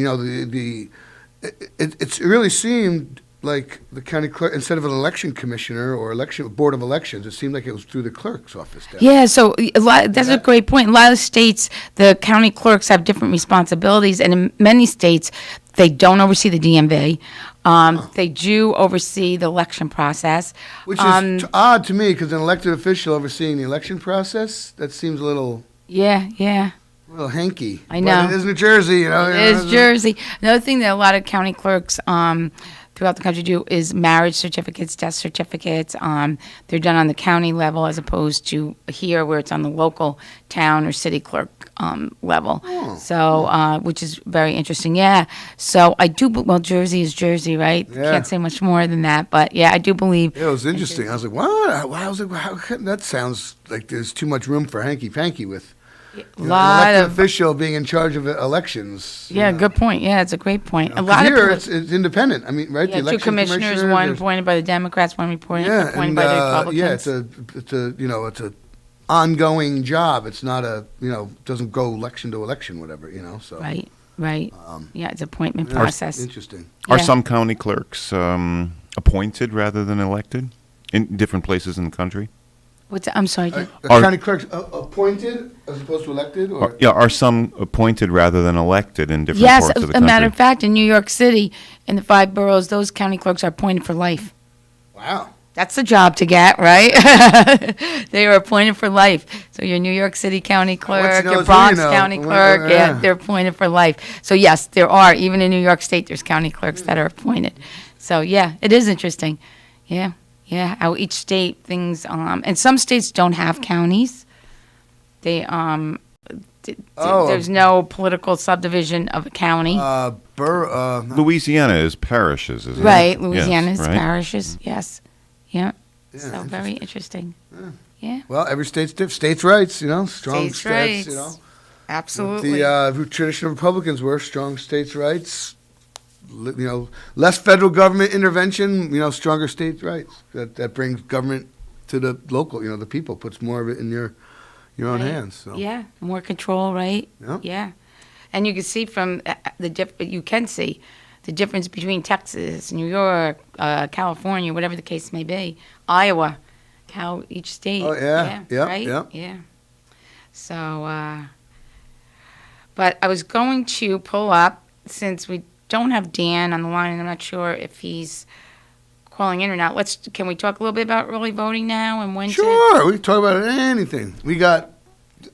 it really seemed like the county clerk, instead of an election commissioner or board of elections, it seemed like it was through the clerk's office. Yeah, so that's a great point. A lot of states, the county clerks have different responsibilities, and in many states, they don't oversee the DMV. They do oversee the election process. Which is odd to me, because an elected official overseeing the election process, that seems a little... Yeah. A little hanky. I know. But it is New Jersey, It is Jersey. Another thing that a lot of county clerks throughout the country do is marriage certificates, death certificates. They're done on the county level as opposed to here where it's on the local town or city clerk level. So, which is very interesting. Yeah. So I do, well, Jersey is Jersey, right? Yeah. Can't say much more than that. But yeah, I do believe. Yeah, it was interesting. I was like, what? I was like, that sounds like there's too much room for hanky-panky with an elected official being in charge of elections. Yeah, good point. Yeah, it's a great point. A 'Cause lot here of it's independent. I mean, right? Yeah, the election two commissioners, one there's- appointed by the Democrats, one appointed Yeah, by the Republicans. yeah, it's a ongoing job. It's not doesn't go election to election, whatever, so. Right. Yeah, it's appointment Yeah, process. interesting. Are Yeah. some county clerks appointed rather than elected in different places in the country? I'm sorry. Jim. County clerks appointed as opposed to elected? Or? Are some appointed rather than elected in different Yes, parts of the a country? matter of fact, in New York City, in the 5 boroughs, those county clerks are appointed for life. Wow. That's the job to get, right? They are appointed for life. So your New York City county clerk, your Bronx county clerk, yeah, they're appointed for life. So yes, there are, even in New York State, there's county clerks that are appointed. So yeah, it is interesting. Yeah, how each state things, and some states don't have counties. They, there's no political subdivision of a county. Louisiana is parishes, isn't it? Right, Louisiana is right? parishes, yes. Yeah. Yeah, So very interesting. Yeah. Well, every state's different. States' rights, strong States' states, rights. Absolutely. The traditional Republicans were strong states' rights. Less federal government intervention. Stronger states' rights. That brings government to the local. The people puts more of it in your own hands. So. Yeah, more control, right? Yep. Yeah. And you can see from the difference between Texas, New York, California, whatever the case may be, Iowa, how each state. Oh, yeah. Yep, right? yep. Yeah. So, but I was going to pull up, since we don't have Dan on the line, and I'm not sure if he's calling in or not. Can we talk a little bit about early voting now and when? Sure, we can talk about anything. We got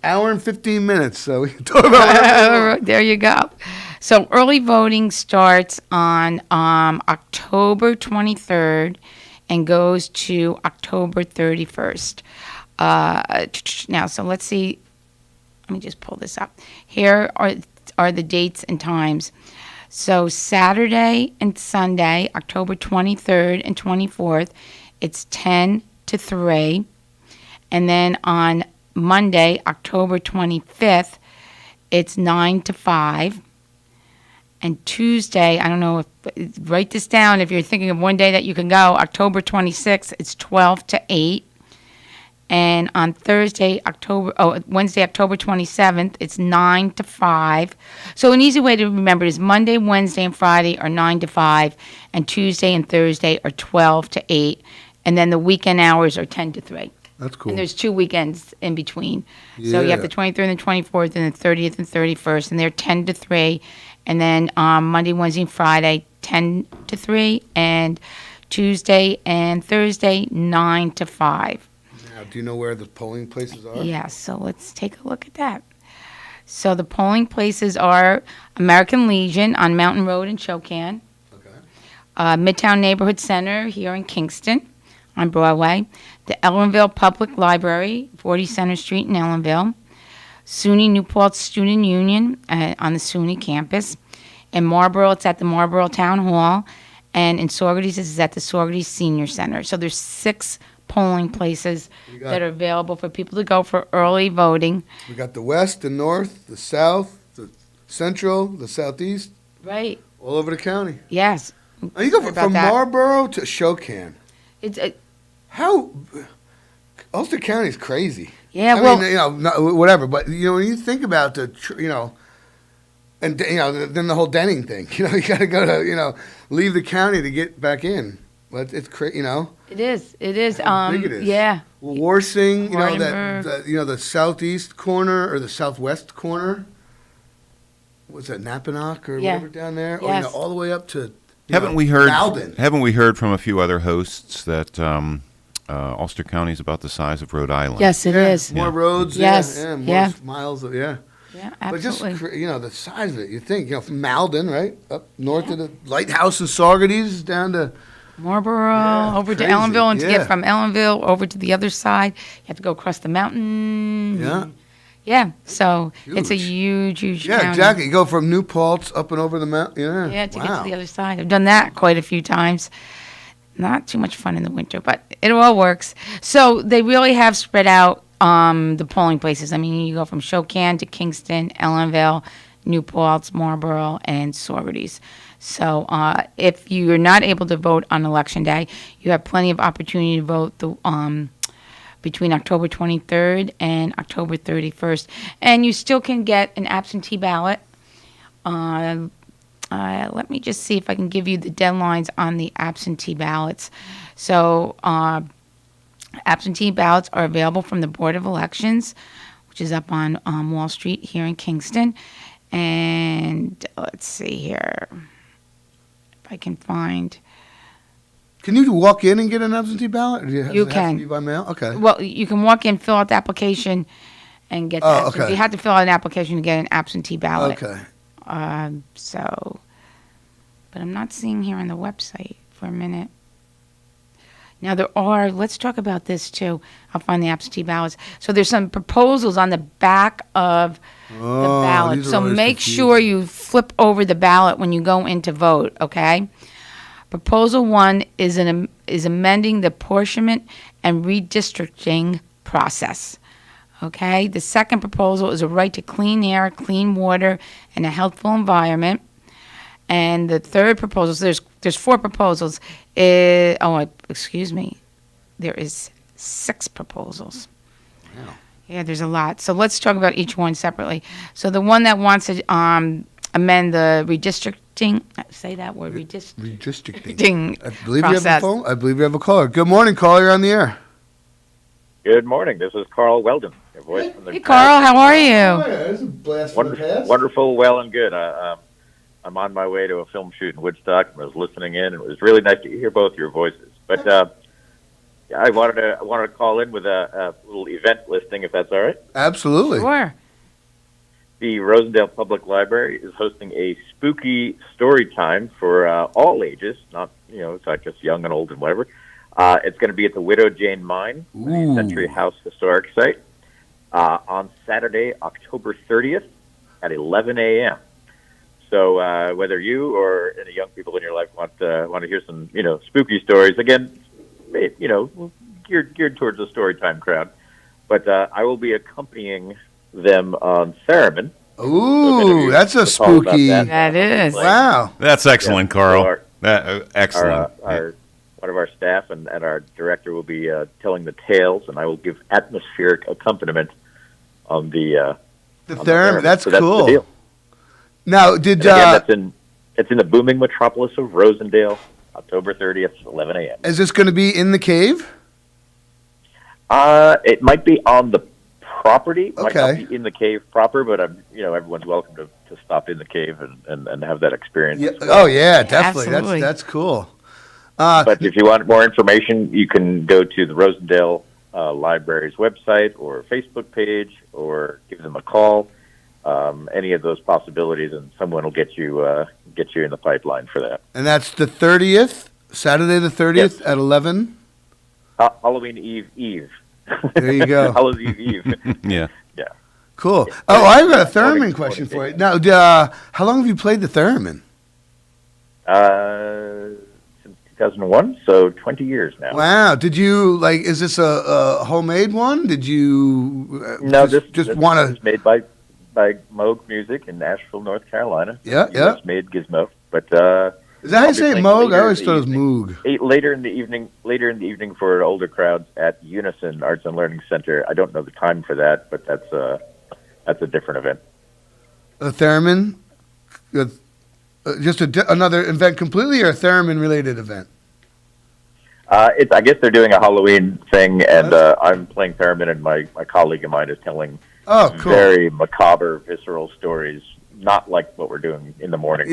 hour and 15 minutes, so we can talk about whatever. There you go. So early voting starts on October 23rd and goes to October 31st. Now, so let's see. Let me just pull this up. Here are the dates and times. So Saturday and Sunday, October 23rd and 24th, it's 10 to 3. And then on Monday, October 25th, it's 9 to 5. And Tuesday, I don't know write this down if you're thinking of one day that you can go, October 26th, it's 12 to 8. And on Wednesday, October 27th, it's 9 to 5. So an easy way to remember is Monday, Wednesday, and Friday are 9 to 5, and Tuesday and Thursday are 12 to 8, and then the weekend hours are 10 to 3. That's cool. And there's 2 weekends in between. So you have the 23rd and the 24th and the 30th and 31st, and they're 10 to 3. And then Monday, Wednesday, and Friday, 10 to 3, and Tuesday and Thursday, 9 to 5. Now, do you know where the polling places are? Yeah, so let's take a look at that. So the polling places are American Legion on Mountain Road in Shokan. Midtown Neighborhood Center here in Kingston on Broadway. The Ellenville Public Library, 40 Center Street in Ellenville. SUNY Newport Student Union on the SUNY campus. In Marlborough, it's at the Marlborough Town Hall. And in Saugerties, it's at the Saugerties Senior Center. So there's 6 polling places that are available for people to go for early voting. We got the west, the north, the south, the central, the southeast. Right. All over the county. Yes. Oh, you go from Marlborough to Shokan. It's how Ulster County is crazy. Yeah, I mean, whatever. But when you think about the, and then the whole Denning thing. You got to go to leave the county to get back in. But it's crazy. It is. It is. How big it is. Yeah. Warsing, the southeast corner or the southwest corner. What's that, Napanock or whatever down there? Yes. Or all the way up to Haven't we heard? Malden. Haven't we heard from a few other hosts that Ulster County is about the size of Rhode Island? Yes, it is. More roads. Yes. More miles of Yeah, But just absolutely. the size of it. You think from Malden, right, up north of the lighthouse in Saugerties down to Marlborough, over to crazy. Ellenville, and to Yeah. get from Ellenville over to the other side, you have to go across the mountain. Yeah. Yeah, so it's a huge Yeah, county. exactly. You go from New Paltz up and over the mountain. Yeah, to get to the other side. I've done that quite a few times. Not too much fun in the winter, but it all works. So they really have spread out the polling places. I mean, you go from Shokan to Kingston, Ellenville, New Paltz, Marlborough, and Saugerties. So if you're not able to vote on Election Day, you have plenty of opportunity to vote between October 23rd and October 31st. And you still can get an absentee ballot. Let me just see if I can give you the deadlines on the absentee ballots. So absentee ballots are available from the Board of Elections, which is up on Wall Street here in Kingston. And let's see here if I can find. Can you walk in and get an absentee ballot? Or You does it have can. to be by mail? Okay. Well, you can walk in, fill out the application, and get that. okay. You have to fill out an application to get an absentee ballot. Okay. But I'm not seeing here on the website for a minute. Now let's talk about this too. I'll find the absentee ballots. So there's some proposals on the back of the ballot. these are So always make confusing. sure you flip over the ballot when you go in to vote, okay? Proposal 1 is amending the apportionment and redistricting process. Okay? The second proposal is a right to clean air, clean water, and a healthful environment. And the third proposal, so there's 4 proposals. Excuse me. There is 6 proposals. Wow. Yeah, there's a lot. So let's talk about each one separately. So the one that wants to amend the redistricting, say that word, Redistricting. I believe process. you have a phone. I believe you have a caller. Good morning, caller. You're on the air. Good morning. This is Carl Weldon, your voice from the. Hey, Carl, how are you? This is a blast from the past. Wonderful, well, and good. I'm on my way to a film shoot in Woodstock. I was listening in, and it was really nice to hear both your voices. But I wanted to call in with a little event listing, if that's all right. Absolutely. Sure. The Rosendale Public Library is hosting a spooky story time for all ages. It's not just young and old and whatever. It's going to be at the Widow Jane Mine, the Century House Historic Site, on Saturday, October 30th at 11 a.m. So whether you or any young people in your life want to hear some spooky stories, again, geared towards the story time crowd, but I will be accompanying them on Theremin. Ooh, that's a spooky. That is. Wow. That's excellent, Carl. So Excellent. One of our staff and our director will be telling the tales, and I will give atmospheric accompaniment on the Theremin. That's so cool. That's the deal. Now, Again, it's in the booming metropolis of Rosendale, October 30th, 11 a.m. Is this going to be in the cave? It might be on the property. Might Okay. not be in the cave proper, but everyone's welcome to stop in the cave and have that experience. Yeah. as well. Oh yeah, definitely. Absolutely. That's cool. But if you want more information, you can go to the Rosendale Library's website or Facebook page, or give them a call. any of those possibilities, and someone will get you in the pipeline for that. And that's the 30th, Saturday the 30th at 11? Halloween Eve. There you go. Halloween Eve. Yeah. Yeah. Cool. Oh, I've got a theremin question for you. Now, how long have you played the theremin? Since 2001, so 20 years now. Wow. Did you, is this a homemade one? Did you No, this want is made by Moog Music in Nashville, North Carolina. Yeah, yeah. US made gizmo. But is that how you say it, Moog? I always thought it was Moog. Later in the evening for older crowds at Unison Arts and Learning Center. I don't know the time for that, but that's a different event. A theremin? Just another event completely, or a theremin-related event? I guess they're doing a Halloween thing, and I'm playing theremin, and my colleague of mine is telling very macabre, visceral stories, not like what we're doing in the morning.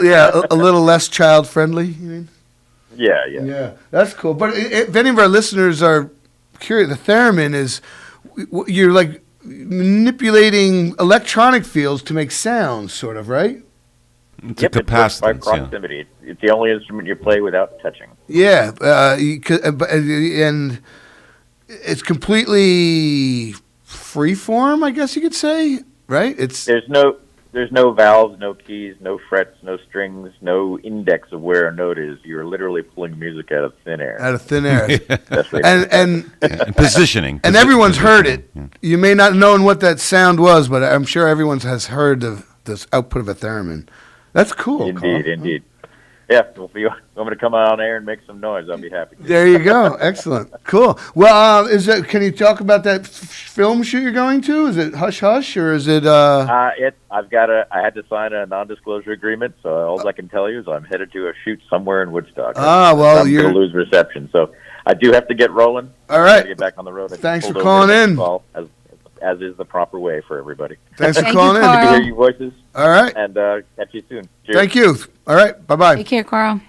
Yeah, a little less child-friendly, you mean? Yeah. Yeah, that's cool. But if any of our listeners are curious, the theremin is, you're like manipulating electronic fields to make sounds, sort of, right? It's Yep, a it works by capacitance, proximity. It's the only instrument you play without touching. Yeah, and it's completely free form, I guess you could say, right? There's no valves, no keys, no frets, no strings, no index of where a note is. You're literally pulling music out of thin air. Out of thin air. and positioning. And everyone's heard it. You may not know what that sound was, but I'm sure everyone has heard of this output of a theremin. That's cool. Indeed. Yeah, well, if you want me to come on air and make some noise, I'll be happy. There you go. Excellent. Cool. Well, can you talk about that film shoot you're going to? Is it Hush Hush, or is it? I had to sign a non-disclosure agreement, so all I can tell you is I'm headed to a shoot somewhere in Woodstock. I'm going to lose reception, so I do have to get rolling. All right. Get back on the road. Thanks for calling in. As is the proper way for everybody. Thanks for calling in. Good to hear your voices. All right. And catch you soon. Cheers. Thank you. All right. Bye-bye. Take care, Carl.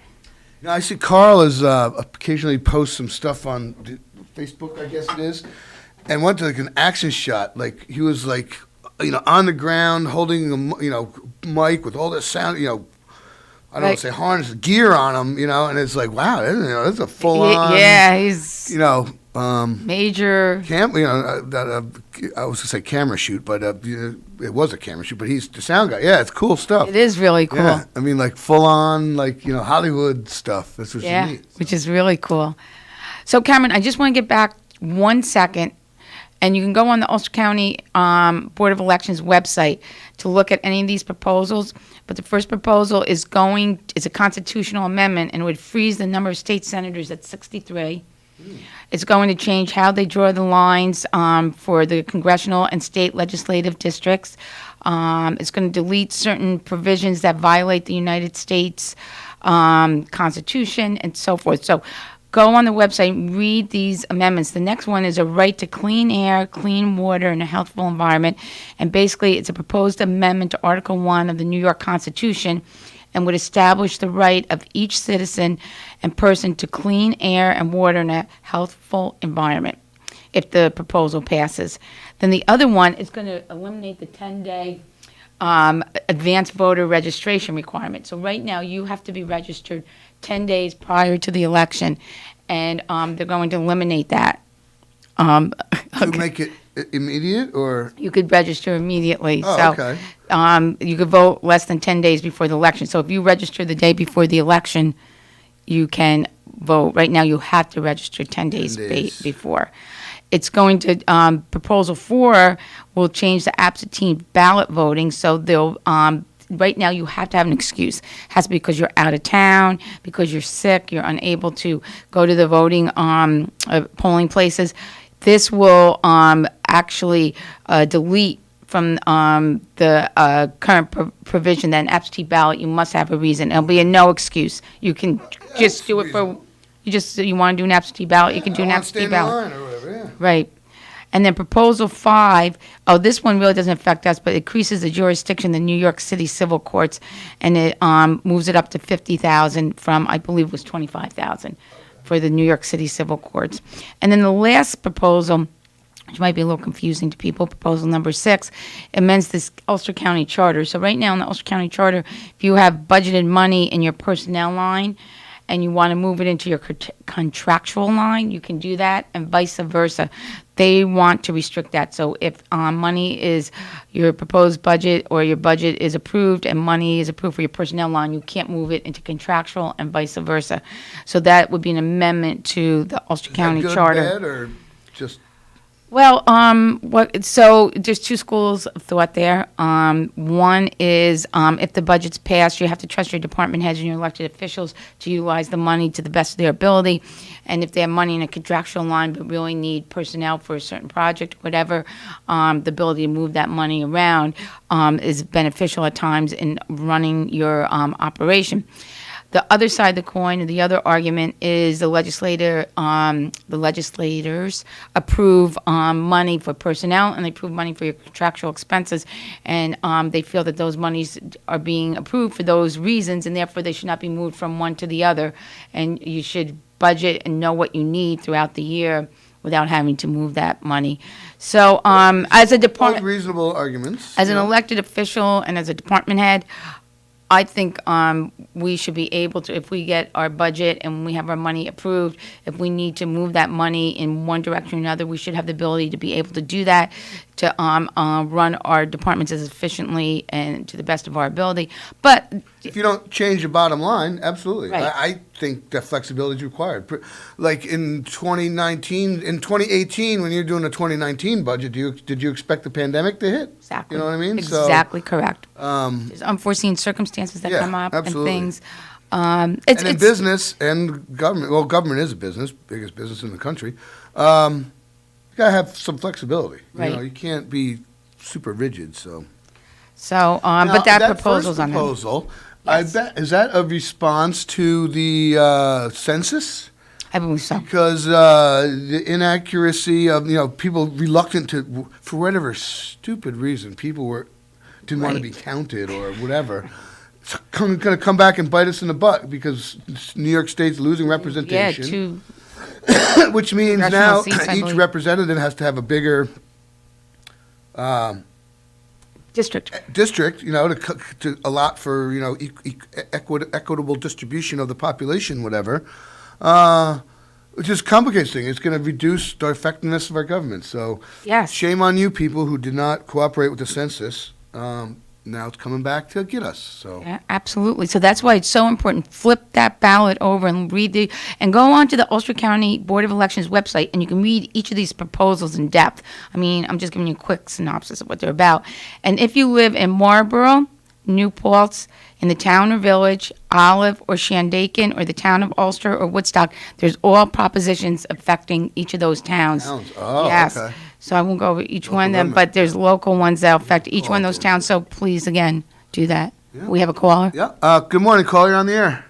I see Carl is occasionally posts some stuff on Facebook, I guess it is, and went to an action shot. He was on the ground holding a mic with all this sound, I don't want to say harness, gear on him, and it's like, wow, that's a full on. Yeah, he's I major. was going to say camera shoot, but it was a camera shoot. But he's the sound guy. Yeah, it's cool stuff. It is really cool. Yeah, I mean, full on, Hollywood stuff. That's what's neat. Which is really cool. So, Cameron, I just want to get back 1 second, and you can go on the Ulster County Board of Elections website to look at any of these proposals. But the first proposal is a constitutional amendment, and it would freeze the number of state senators at 63. It's going to change how they draw the lines for the congressional and state legislative districts. It's going to delete certain provisions that violate the United States Constitution and so forth. So go on the website and read these amendments. The next one is a right to clean air, clean water, and a healthful environment. And basically, it's a proposed amendment to Article 1 of the New York Constitution, and would establish the right of each citizen and person to clean air and water in a healthful environment, if the proposal passes. Then the other one is going to eliminate the 10-day advanced voter registration requirement. So right now, you have to be registered 10 days prior to the election, and they're going to eliminate that. To make it immediate, or? You could register immediately. Oh, okay. You could vote less than 10 days before the election. So if you register the day before the election, you can vote. Right now, you have to register 10 days before. It's going to, Proposal 4 will change the absentee ballot voting. So they'll, right now, you have to have an excuse. It has to be because you're out of town, because you're sick, you're unable to go to the voting polling places. This will actually delete from the current provision that an absentee ballot, you must have a reason. It'll be a no excuse. You can just do it for, you want to do an absentee ballot, you can do an absentee ballot. Or whatever, yeah. Right. And then Proposal 5, this one really doesn't affect us, but it increases the jurisdiction of the New York City civil courts, and it moves it up to $50,000 from, I believe it was $25,000 for the New York City civil courts. And then the last proposal which might be a little confusing to people. Proposal number 6 amends this Ulster County Charter. So right now in the Ulster County Charter, if you have budgeted money in your personnel line and you want to move it into your contractual line, you can do that, and vice versa. They want to restrict that. So if money is your proposed budget or your budget is approved and money is approved for your personnel line, you can't move it into contractual and vice versa. So that would be an amendment to the Ulster County Good, Charter. bad, or just Well, so there's two schools of thought there. One is if the budget's passed, you have to trust your department heads and your elected officials to utilize the money to the best of their ability. And if they have money in a contractual line but really need personnel for a certain project, whatever, the ability to move that money around is beneficial at times in running your operation. The other side of the coin, or the other argument, is the legislators approve money for personnel and they approve money for your contractual expenses, and they feel that those monies are being approved for those reasons, and therefore they should not be moved from one to the other, and you should budget and know what you need throughout the year without having to move that money. So as a department, reasonable arguments. As an elected official and as a department head, I think we should be able to, if we get our budget and we have our money approved, if we need to move that money in one direction or another, we should have the ability to be able to do that, to run our departments as efficiently and to the best of our ability. But if you don't change your bottom line, absolutely. Right. I think that flexibility is required. Like in 2018, when you're doing a 2019 budget, did you expect the pandemic to hit? Exactly. You know what I mean? Exactly correct. There's unforeseen circumstances that come up absolutely. and things. And in business and government, well, government is a business, biggest business in the country. You gotta have some flexibility. Right. You know, you can't be super rigid. So, but Now, that proposal's first on there. proposal, I bet, is that a response to the census? I believe so. Because the inaccuracy of people reluctant to, for whatever stupid reason, people didn't want to be counted or whatever. It's going to come back and bite us in the butt because New York State's losing representation. Which means now each representative has to have a bigger district, to allot for equitable distribution of the population, whatever. Which just complicates things. It's going to reduce the effectiveness of our government. So, shame on you people who did not cooperate with the census. Now it's coming back to get us. So yeah, absolutely. So that's why it's so important. Flip that ballot over and and go on to the Ulster County Board of Elections website, and you can read each of these proposals in depth. I mean, I'm just giving you a quick synopsis of what they're about. And if you live in Marlborough, New Paltz, in the town or village, Olive or Shandaken, or the town of Ulster or Woodstock, there's all propositions affecting each of those towns. Oh, yes. okay. So I won't go over each one of them, but there's local ones that affect each one of those towns. So please, again, do that. Yeah. We have a caller. Yeah. Good morning, caller. You're on the air.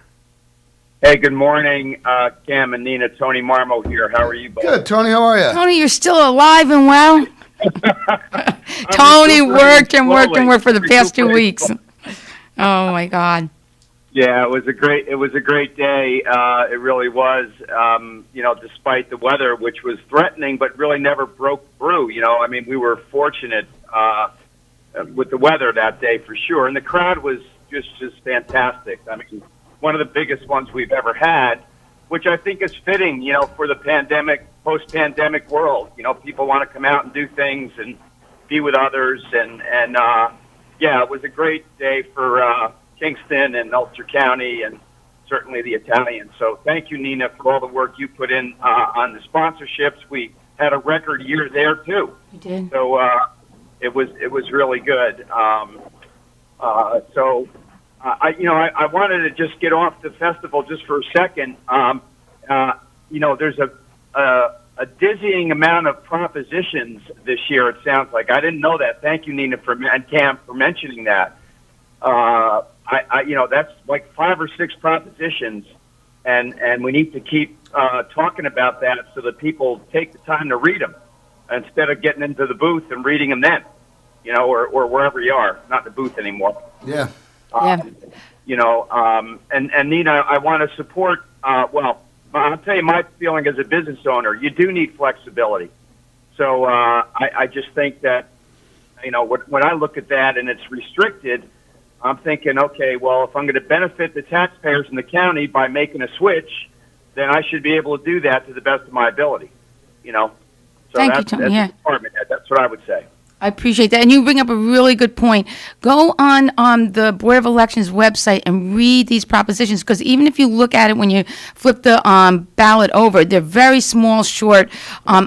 Hey, good morning, Cam and Nina. Tony Marmo here. How are you both? Good, Tony. How are you? Tony, you're still alive and well. Tony worked and worked and worked for the past 2 weeks. Oh my God. Yeah, it was a great day. It really was. Despite the weather, which was threatening, but really never broke through. I mean, we were fortunate with the weather that day for sure, and the crowd was just fantastic. I mean, one of the biggest ones we've ever had, which I think is fitting. For the post-pandemic world. People want to come out and do things and be with others, and it was a great day for Kingston and Ulster County and certainly the Italians. So thank you, Nina, for all the work you put in on the sponsorships. We had a record year there too. You did. So it was really good. I wanted to just get off the festival just for a second. There's a dizzying amount of propositions this year. It sounds like I didn't know that. Thank you, Nina, and Cam for mentioning that. That's like 5 or 6 propositions, and we need to keep talking about that so that people take the time to read them instead of getting into the booth and reading them then, or wherever you are, not the booth anymore. Yeah. And Nina, I want to support. I'll tell you my feeling as a business owner. You do need flexibility. So I just think that, when I look at that and it's restricted, I'm thinking, okay, well, if I'm going to benefit the taxpayers in the county by making a switch, then I should be able to do that to the best of my ability. So Thank you, that's Tony. the Yeah. department head. That's what I would say. I appreciate that. And you bring up a really good point. Go on the Board of Elections website and read these propositions, because even if you look at it when you flip the ballot over, they're very small, short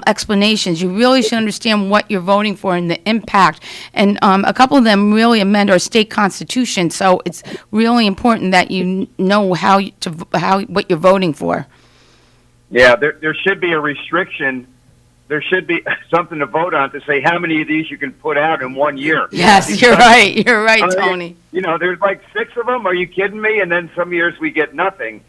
explanations. You really should understand what you're voting for and the impact. And a couple of them really amend our state constitution, so it's really important that you know what you're voting for. Yeah, there should be a restriction. There should be something to vote on to say how many of these you can put out in 1 year. Yes, you're right. You're right, Tony. There's like 6 of them. Are you kidding me? And then some years we get nothing.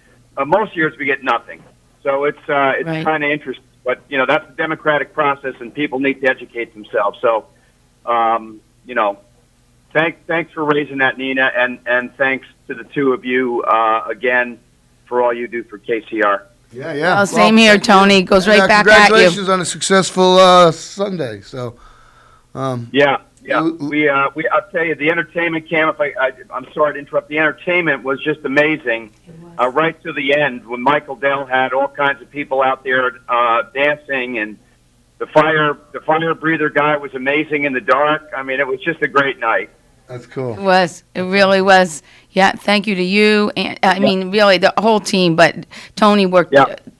Most years we get nothing. So it's Right. kind of interesting. But, that's the democratic process, and people need to educate themselves. So, thanks for raising that, Nina, and thanks to the two of you again for all you do for KCR. Yeah. Oh, same here, Tony. Goes right back at you. Congratulations on a successful Sunday. So, Yeah. I'll tell you, the entertainment camp. I'm sorry to interrupt. The entertainment was just amazing, right to the end when Michael Dell had all kinds of people out there dancing, and the fire breather guy was amazing in the dark. I mean, it was just a great night. That's cool. It was. It really was. Yeah, thank you to you. And I mean, really, the whole team. But Tony worked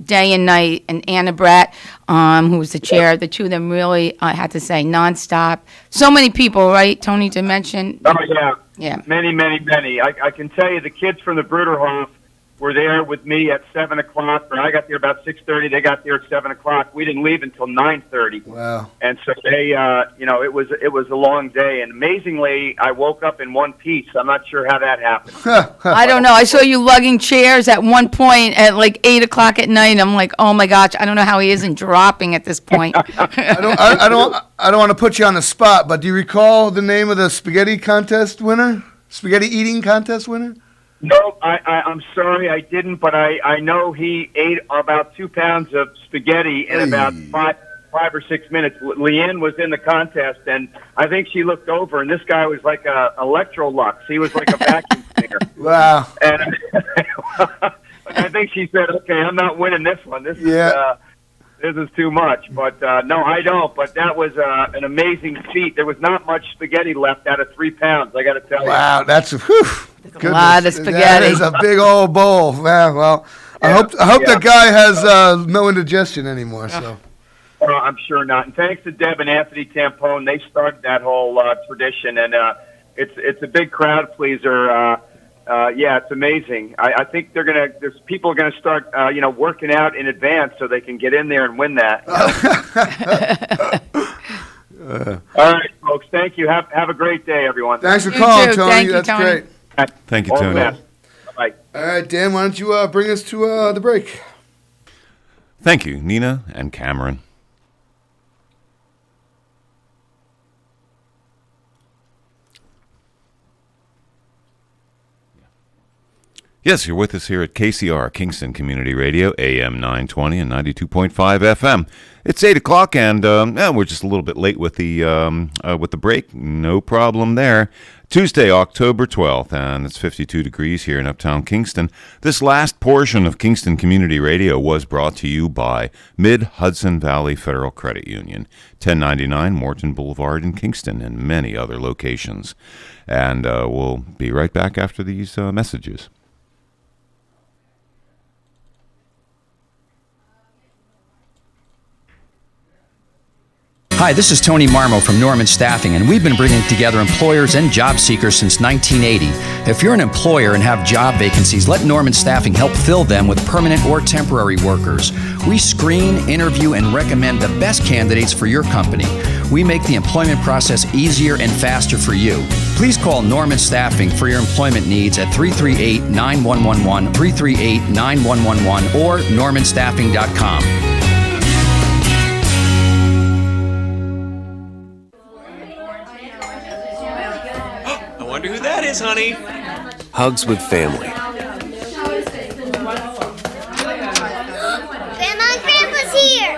day and night, and Anna Bratt, who was the chair. The two of them really, I had to say, nonstop. So many people, right, Tony, to mention? Oh, yeah. Yeah. Many, many, many. I can tell you the kids from the Bruderhof were there with me at 7 o'clock. Or I got there about 6:30. They got there at 7 o'clock. We didn't leave until 9:30. Wow. And so they, it was a long day. And amazingly, I woke up in one piece. I'm not sure how that happened. I don't know. I saw you lugging chairs at one point at like 8 o'clock at night. I'm like, oh my gosh, I don't know how he isn't dropping at this point. I don't want to put you on the spot, but do you recall the name of the spaghetti contest winner? Spaghetti eating contest winner? No, I'm sorry, I didn't, but I know he ate about 2 pounds of spaghetti in about 5 or 6 minutes. Leanne was in the contest, and I think she looked over, and this guy was like a Electrolux. He was like a vacuum cleaner. Wow. And I think she said, okay, I'm not winning this one. This is too much. But no, I don't. But that was an amazing feat. There was not much spaghetti left out of 3 pounds, I got to tell you. Wow, that's a lot of spaghetti. That is a big old bowl. Wow, well, I hope the guy has no indigestion anymore. So. I'm sure not. And thanks to Deb and Anthony Tampone, they started that whole tradition, and it's a big crowd pleaser. It's amazing. I think there's people are gonna start working out in advance so they can get in there and win that. All right, folks. Thank you. Have a great day, everyone. Thanks for calling, Tony. Thank you, That's Tony. great. Thank you, All the Tony. best. Bye. All right, Dan, why don't you bring us to the break? Thank you, Nina and Cameron. Yes, you're with us here at KCR, Kingston Community Radio, AM 920 and 92.5 FM. It's 8 o'clock, and we're just a little bit late with the break. No problem there. Tuesday, October 12th, and it's 52 degrees here in Uptown Kingston. This last portion of Kingston Community Radio was brought to you by Mid-Hudson Valley Federal Credit Union, 1099 Morton Boulevard in Kingston, and many other locations. And we'll be right back after these messages. Hi, this is Tony Marmo from Norman Staffing, and we've been bringing together employers and job seekers since 1980. If you're an employer and have job vacancies, let Norman Staffing help fill them with permanent or temporary workers. We screen, interview, and recommend the best candidates for your company. We make the employment process easier and faster for you. Please call Norman Staffing for your employment needs at 338-9111, 338-9111, or normanstaffing.com. Wonder who that is, honey. Hugs with family. Grandma and Grandpa's here.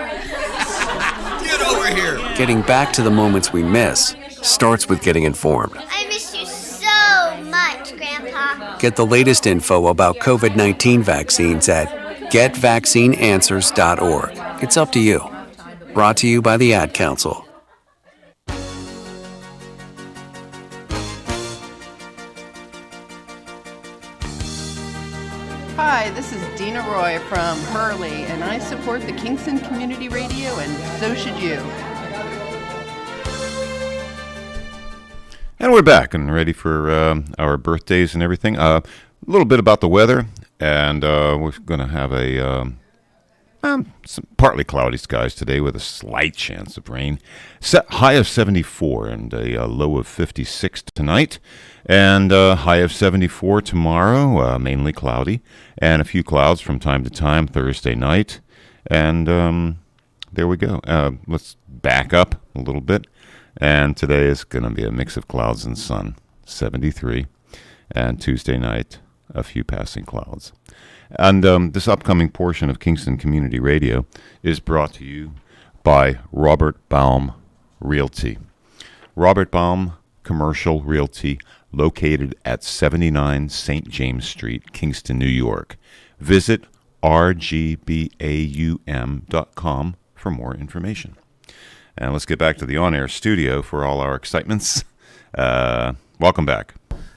Get over here. Getting back to the moments we miss starts with getting informed. I miss you so much, Grandpa. Get the latest info about COVID-19 vaccines at getvaccineanswers.org. It's up to you. Brought to you by the Ad Council. Hi, this is Dina Roy from Hurley, and I support the Kingston Community Radio, and so should you. And we're back and ready for our birthdays and everything. A little bit about the weather, and we're going to have some partly cloudy skies today with a slight chance of rain. High of 74 and a low of 56 tonight. And high of 74 tomorrow, mainly cloudy, and a few clouds from time to time Thursday night. And there we go. Let's back up a little bit. And today is going to be a mix of clouds and sun, 73. And Tuesday night, a few passing clouds. And this upcoming portion of Kingston Community Radio is brought to you by Robert Baum Realty. Robert Baum Commercial Realty, located at 79 St. James Street, Kingston, New York. Visit rgbaum.com for more information. And let's get back to the on-air studio for all our excitements. Welcome back.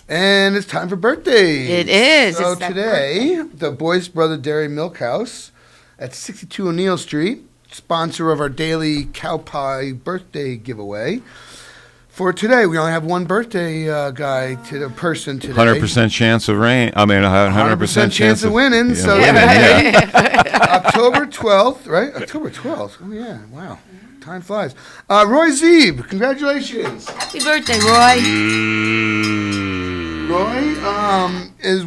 And it's time for birthdays. It is. So It's that today, the Boyce Brother Dairy Milk House at 62 O'Neill Street, sponsor of our daily cow pie birthday giveaway. For today, we only have one birthday person today. 100% chance of rain. 100% chance of winning. So October 12th, right? October 12th. Oh, yeah. Wow. Time flies. Roy Zeeb, congratulations. Happy birthday, Roy. Roy is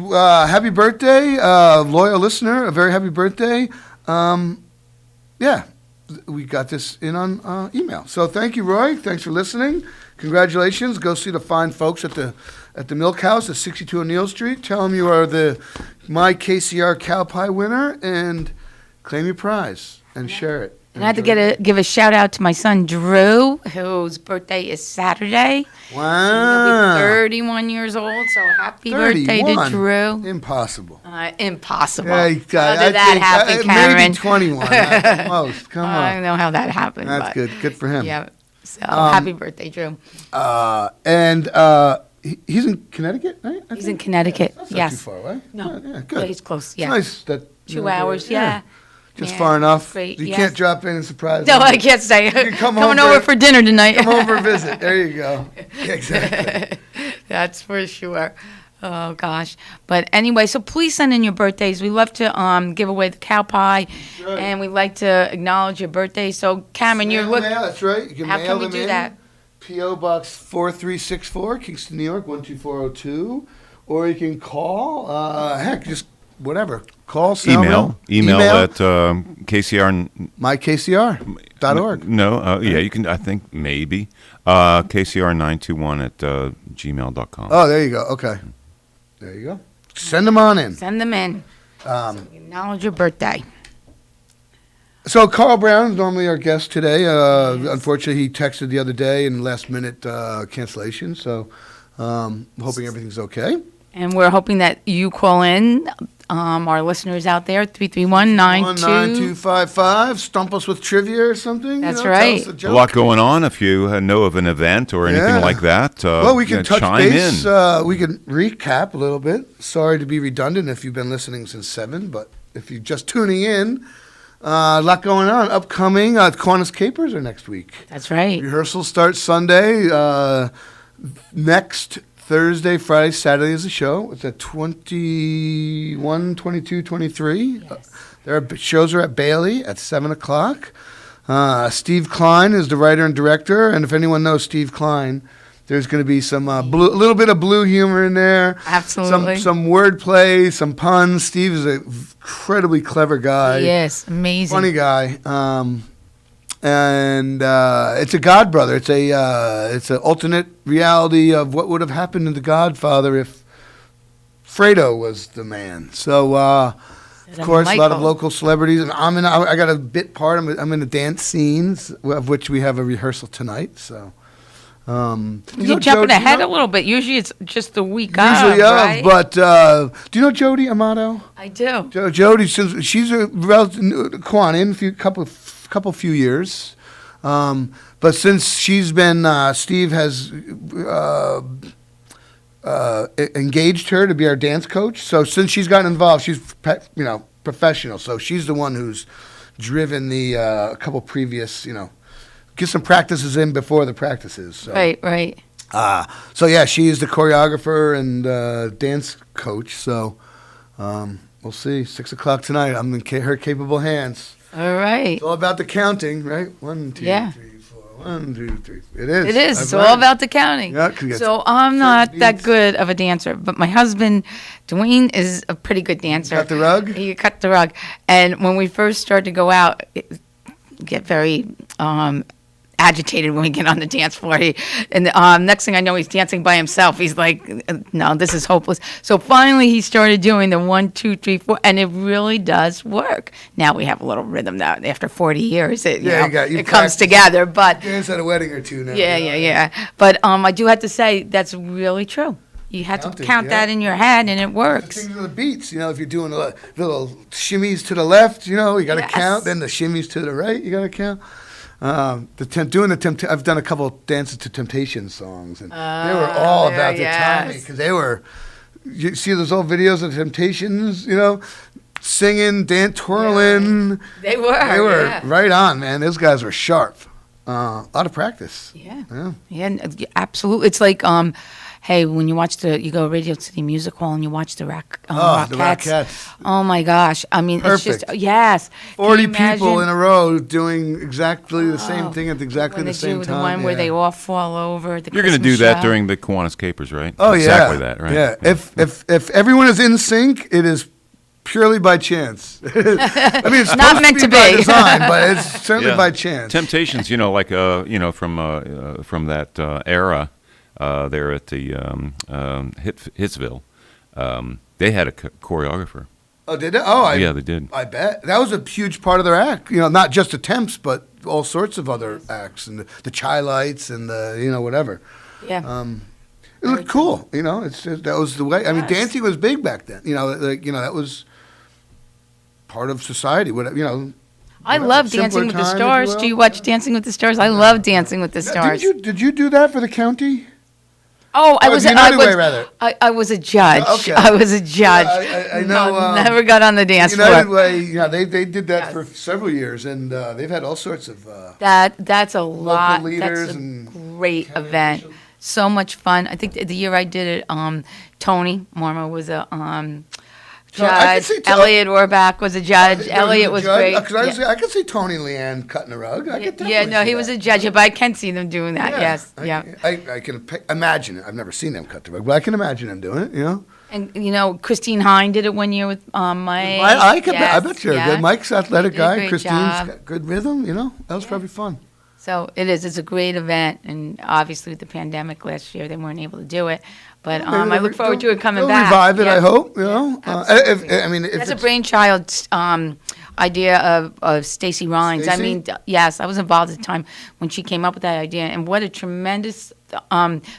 happy birthday, loyal listener. A very happy birthday. Yeah, we got this in on email. So thank you, Roy. Thanks for listening. Congratulations. Go see the fine folks at the Milk House at 62 O'Neill Street. Tell them you are the My KCR Cow Pie winner and claim your prize and share it. And I have to give a shout out to my son Drew, whose birthday is Saturday. Wow. He'll be 31 years old, so happy 31? birthday to Drew. Impossible. Impossible. Yeah, How did that happen, Karen? Maybe 21 at most. Come on. I don't know how that happened. That's but good. Good for him. Yeah. So happy birthday, Drew. And he's in Connecticut, right? He's in Connecticut. That's yes. not too far away. No. Yeah, good. Yeah, he's close. Yeah. It's nice that 2 hours. Yeah. Just Yeah, far enough. great, You yes. can't drop in and surprise No, him. I can't say. You can Coming over for dinner tonight. Come over and visit. There you go. Exactly. That's for sure. Oh gosh. But anyway, so please send in your birthdays. We love to give away the cow pie, right. and we like to acknowledge your birthday. So Cameron, you're looking. Yeah, that's right. You can How mail can we them do in. that? P.O. Box 4364, Kingston, New York 12402, or you can call. Heck, just whatever. Call. Email at KCR. MyKCR.org. No, yeah, you can. I think maybe KCR921 at gmail.com. Oh, there you go. Okay, there you go. Send them on in. Send them in. Acknowledge your birthday. So Carl Brown is normally our guest today. Unfortunately, he texted the other day in last minute cancellation. So hoping everything's okay. And we're hoping that you call in, our listeners out there, 331-9255. Stump us with trivia or something. That's tell right. us a A joke. lot going on. If you know of an event or anything Yeah. like that, Well, we can touch chime base. in. We can recap a little bit. Sorry to be redundant if you've been listening since 7, but if you're just tuning in, a lot going on. Upcoming, Kiwanis Capers are next week. That's right. Rehearsal starts Sunday. Next Thursday, Friday, Saturday is the show. It's at 21, 22, 23. Their shows are at Bailey at 7 o'clock. Steve Klein is the writer and director, and if anyone knows Steve Klein, there's going to be some a little bit of blue humor in there. Absolutely. Some wordplay, some puns. Steve is an incredibly clever guy. Yes, amazing. Funny guy. And it's a God Brother. It's an alternate reality of what would have happened to The Godfather if Fredo was the man. So Of course, a lot of Michael. local celebrities, and I got a bit part. I'm in the dance scenes, of which we have a rehearsal tonight. So, You're jumping ahead a little bit. Usually it's just the week usually of, right? but do you know Jody Amato? I do. Jody, she's a relative Kwan in a few years, but since she's been, Steve has engaged her to be our dance coach. So since she's gotten involved, she's professional. So she's the one who's driven the couple previous, get some practices in before the practices. So. Right. So yeah, she's the choreographer and dance coach. So we'll see. 6 o'clock tonight. I'm in her capable hands. All right. It's all about the counting, right? 1, 2, Yeah. 3, 4. 1, 2, 3. It is. It is. I've It's learned. all about the counting. Yeah, 'cause you got So I'm not that beats. good of a dancer, but my husband, Dwayne, is a pretty good dancer. Cut the rug? He cut the rug. And when we first started to go out, get very agitated when we get on the dance floor. Next thing I know, he's dancing by himself. He's like, no, this is hopeless. So finally he started doing the 1, 2, 3, 4, and it really does work. Now we have a little rhythm now. After 40 years, it comes practice. together. But Dance at a wedding or two now. yeah. But I do have to say that's really true. You have to count that in your head, and it works. Things are the beats. If you're doing little shimmies to the left, you got to Yes. count. Then the shimmies to the right, you got to count. I've done a couple of dances to Temptation songs, and they were all about the timing because they were. You see those old videos of Temptations, singing, dance, twirling. They were right on, man. Those guys were sharp. A lot of practice. Yeah, absolutely. It's like, hey, when you go Radio City Music Hall and you watch the Rockettes. Oh my gosh! I mean, Perfect. it's just yes. 40 Can you people in imagine a row doing exactly the same thing at exactly when the they same do time. the one where they all fall over? You're going to do that during the Kiwanis Capers, right? Oh, Exactly that, right? Yeah. If everyone is in sync, it is purely by chance. I mean, it's Not supposed meant to by be. design, but it's certainly by chance. Temptations, from that era, there at the Hitsville, they had a choreographer. Oh, did they? Oh, yeah, they did. I bet that was a huge part of their act. Not just attempts, but all sorts of other acts and the Chai Lights and the whatever. Yeah. It looked cool. It's just, that was the way. I mean, dancing was big back then. That was part of society. I love Dancing with the Stars. Do you watch Dancing with the Stars? I love Dancing with the Stars. Did you do that for the county? Oh, I was a judge. Okay. I was a judge. I know. Never got on the dance United floor. Way, they did that for several years, and they've had all sorts of That's a lot. leaders That's a and great event. So much fun. I think the year I did it, Tony Marmo was a judge. Elliot Orbach was a judge. Elliot was great. I could see Tony and Leanne cutting a rug. He was a judge, but I can see them doing that. Yes, I can imagine it. I've never seen them cut the rug, but I can imagine them doing it. And Christine Hine did it one year with Mike. I bet you're good. Mike's an athletic She did a guy. great Christine's job. got good rhythm. That was probably fun. So it is. It's a great event, and obviously with the pandemic last year, they weren't able to do it. But I look forward to it coming they'll back. Revive it, Yeah. I hope. Absolutely. That's a brainchild idea of Stacy Rhines. I Stacey? mean, yes, I was involved at the time when she came up with that idea, and what a tremendous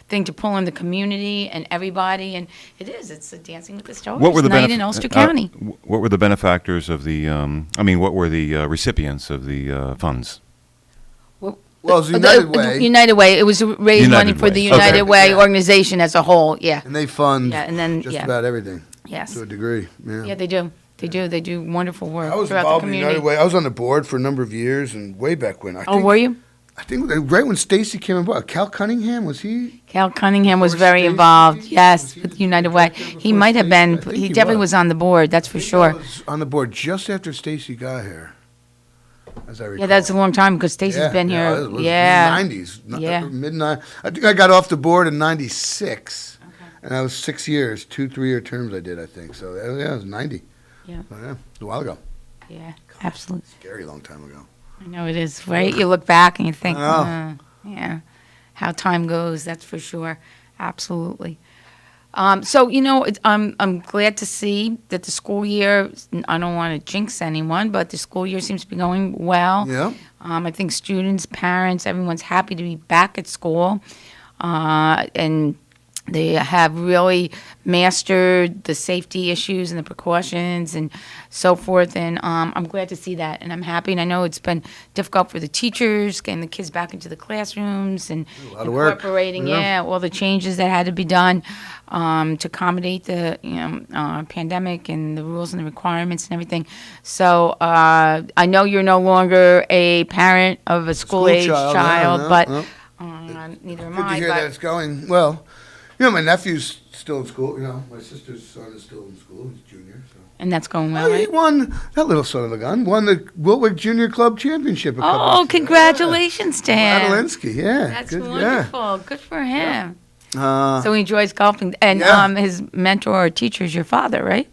thing to pull in the community and everybody. And it is. It's a Dancing with the Stars night in Ulster County. What were the benefactors of the? What were the recipients of the funds? Well, it was United Way. United Way. It was raised money for the United Way organization as a whole. Yeah. And they fund just about everything. Yes. To a degree. Yeah. Yeah, they do. They do. They do wonderful work I was throughout the involved in community. United Way. I was on the board for a number of years and way back when. Were you? I think right when Stacy came aboard. Cal Cunningham, was he? Cal Cunningham was very involved, yes, with United Way. He might have been, he definitely was on the board, that's for sure. I was on the board just after Stacy got here, as I recall. Yeah, that's a long time because Stacy's been here. It was Yeah. mid-90s, mid-90s. I think I got off the board in 96, and that was 6 years, 2 3-year terms I did, I think. So, yeah, it was 90. Yeah. So, yeah, it was a while ago. Yeah, absolutely. Scary long time ago. I know it is, right? You look back and you think, I yeah, how time goes, that's for sure. Absolutely. So I'm glad to see that the school year. I don't want to jinx anyone, but the school year seems to be going well. Yeah. I think students, parents, everyone's happy to be back at school, and they have really mastered the safety issues and the precautions and so forth. And I'm glad to see that, and I'm happy. And I know it's been difficult for the teachers getting the kids back into the classrooms and A lot of work. incorporating, all the changes that had to be done to accommodate the pandemic and the rules and the requirements and everything. So I know you're no longer a parent of a school-age child, but neither am Good to I. hear But that it's going well. My nephew's still in school. My sister's son is still in school. He's junior. So. and that's going well, He right? won, that little son of a gun, won the Wiltwick Junior Club Championship. Oh, congratulations to him. Adelinsky, yeah. That's good, wonderful. Good for him. Yeah. So he enjoys golfing. And his mentor or teacher is your father, right?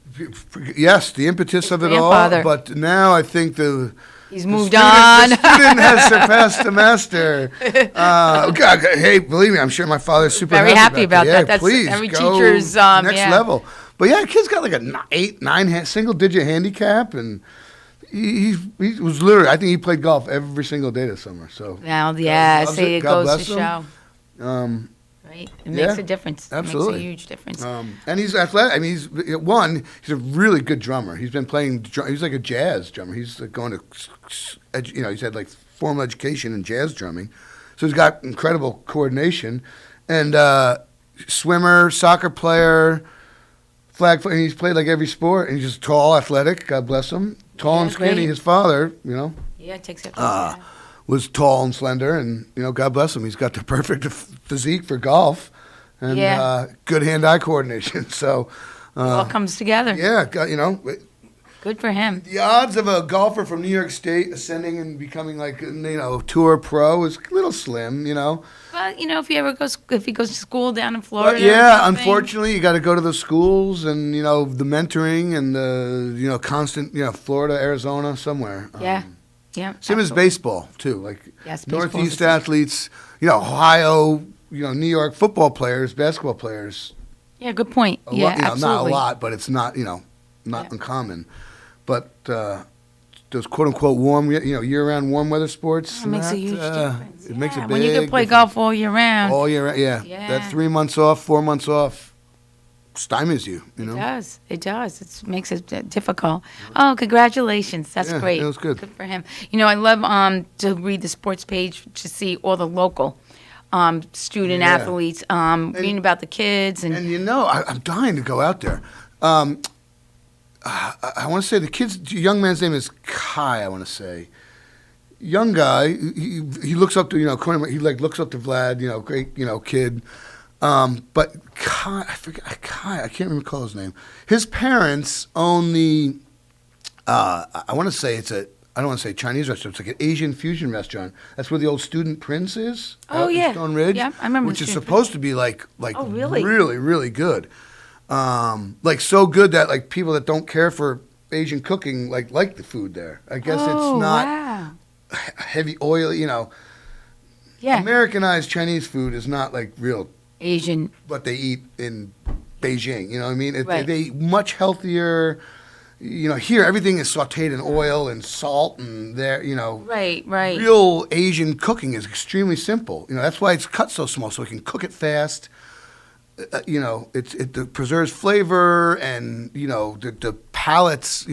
Yes, the impetus of it grandfather. all. But now I think he's moved on. The student has surpassed the master. God, hey, believe me, I'm sure my father's super Very happy about that. that. Yeah, That's please every go teacher's, next yeah. level. But yeah, the kid's got like a 8-9 single-digit handicap, and he was literally. I think he played golf every single day this summer. So Well, yeah, loves see, it God goes to bless him. show. Right? It makes a difference. Absolutely. It makes a huge difference. And he's athletic. I mean, he's a really good drummer. He's been playing, he's like a jazz drummer. He's like going to, he's had like formal education in jazz drumming. So he's got incredible coordination. And swimmer, soccer player, flag player. He's played like every sport. And he's just tall, athletic. God bless him. Tall and skinny. great. His father, Yeah, it takes it. was tall and slender, and God bless him. He's got the perfect physique for golf, and good hand-eye coordination. So It all comes together. yeah, Good for him. the odds of a golfer from New York State ascending and becoming like tour pro is a little slim. But if he goes to school down in But Florida. yeah, or something, unfortunately, you got to go to the schools and the mentoring and the constant Florida, Arizona, somewhere. Yeah. Yeah. Same as baseball too, like Yes, baseball is Northeast a- athletes, Ohio, New York football players, basketball players. Yeah, good point. A Yeah, lot, not a absolutely. lot, but it's not not uncommon. But those quote unquote warm, year-round warm weather sports. It makes a that, huge difference. It makes a big When you can play difference. golf all year round. All year round, yeah. Yeah. That 3 months off, 4 months off, stymies you. It does. It does. It makes it difficult. Oh, congratulations. That's Yeah, great. it was good. Good for him. I love to read the sports page to see all the local student Yeah. athletes, reading about the kids. And I'm dying to go out there. I want to say the young man's name is Kai, I want to say. Young guy, he looks up to, he looks up to Vlad, great, kid. But Kai, I can't recall his name. His parents own the, I want to say I don't want to say Chinese restaurant. It's like an Asian fusion restaurant. That's where the old Student Prince is. Oh, out yeah. in Stone Ridge. Yeah, I remember Which the is Student supposed to be like Oh, really? really, really good. Like so good that like people that don't care for Asian cooking like the food there. I guess Oh, it's not wow. heavy oil. Yeah. Americanized Chinese food is not like real Asian. what they eat in Beijing. You know what I mean? Right. They eat much healthier. Here everything is sautéed in oil and salt, and there, Right, right. real Asian cooking is extremely simple. That's why it's cut so small, so we can cook it fast. It preserves flavor, and the palates.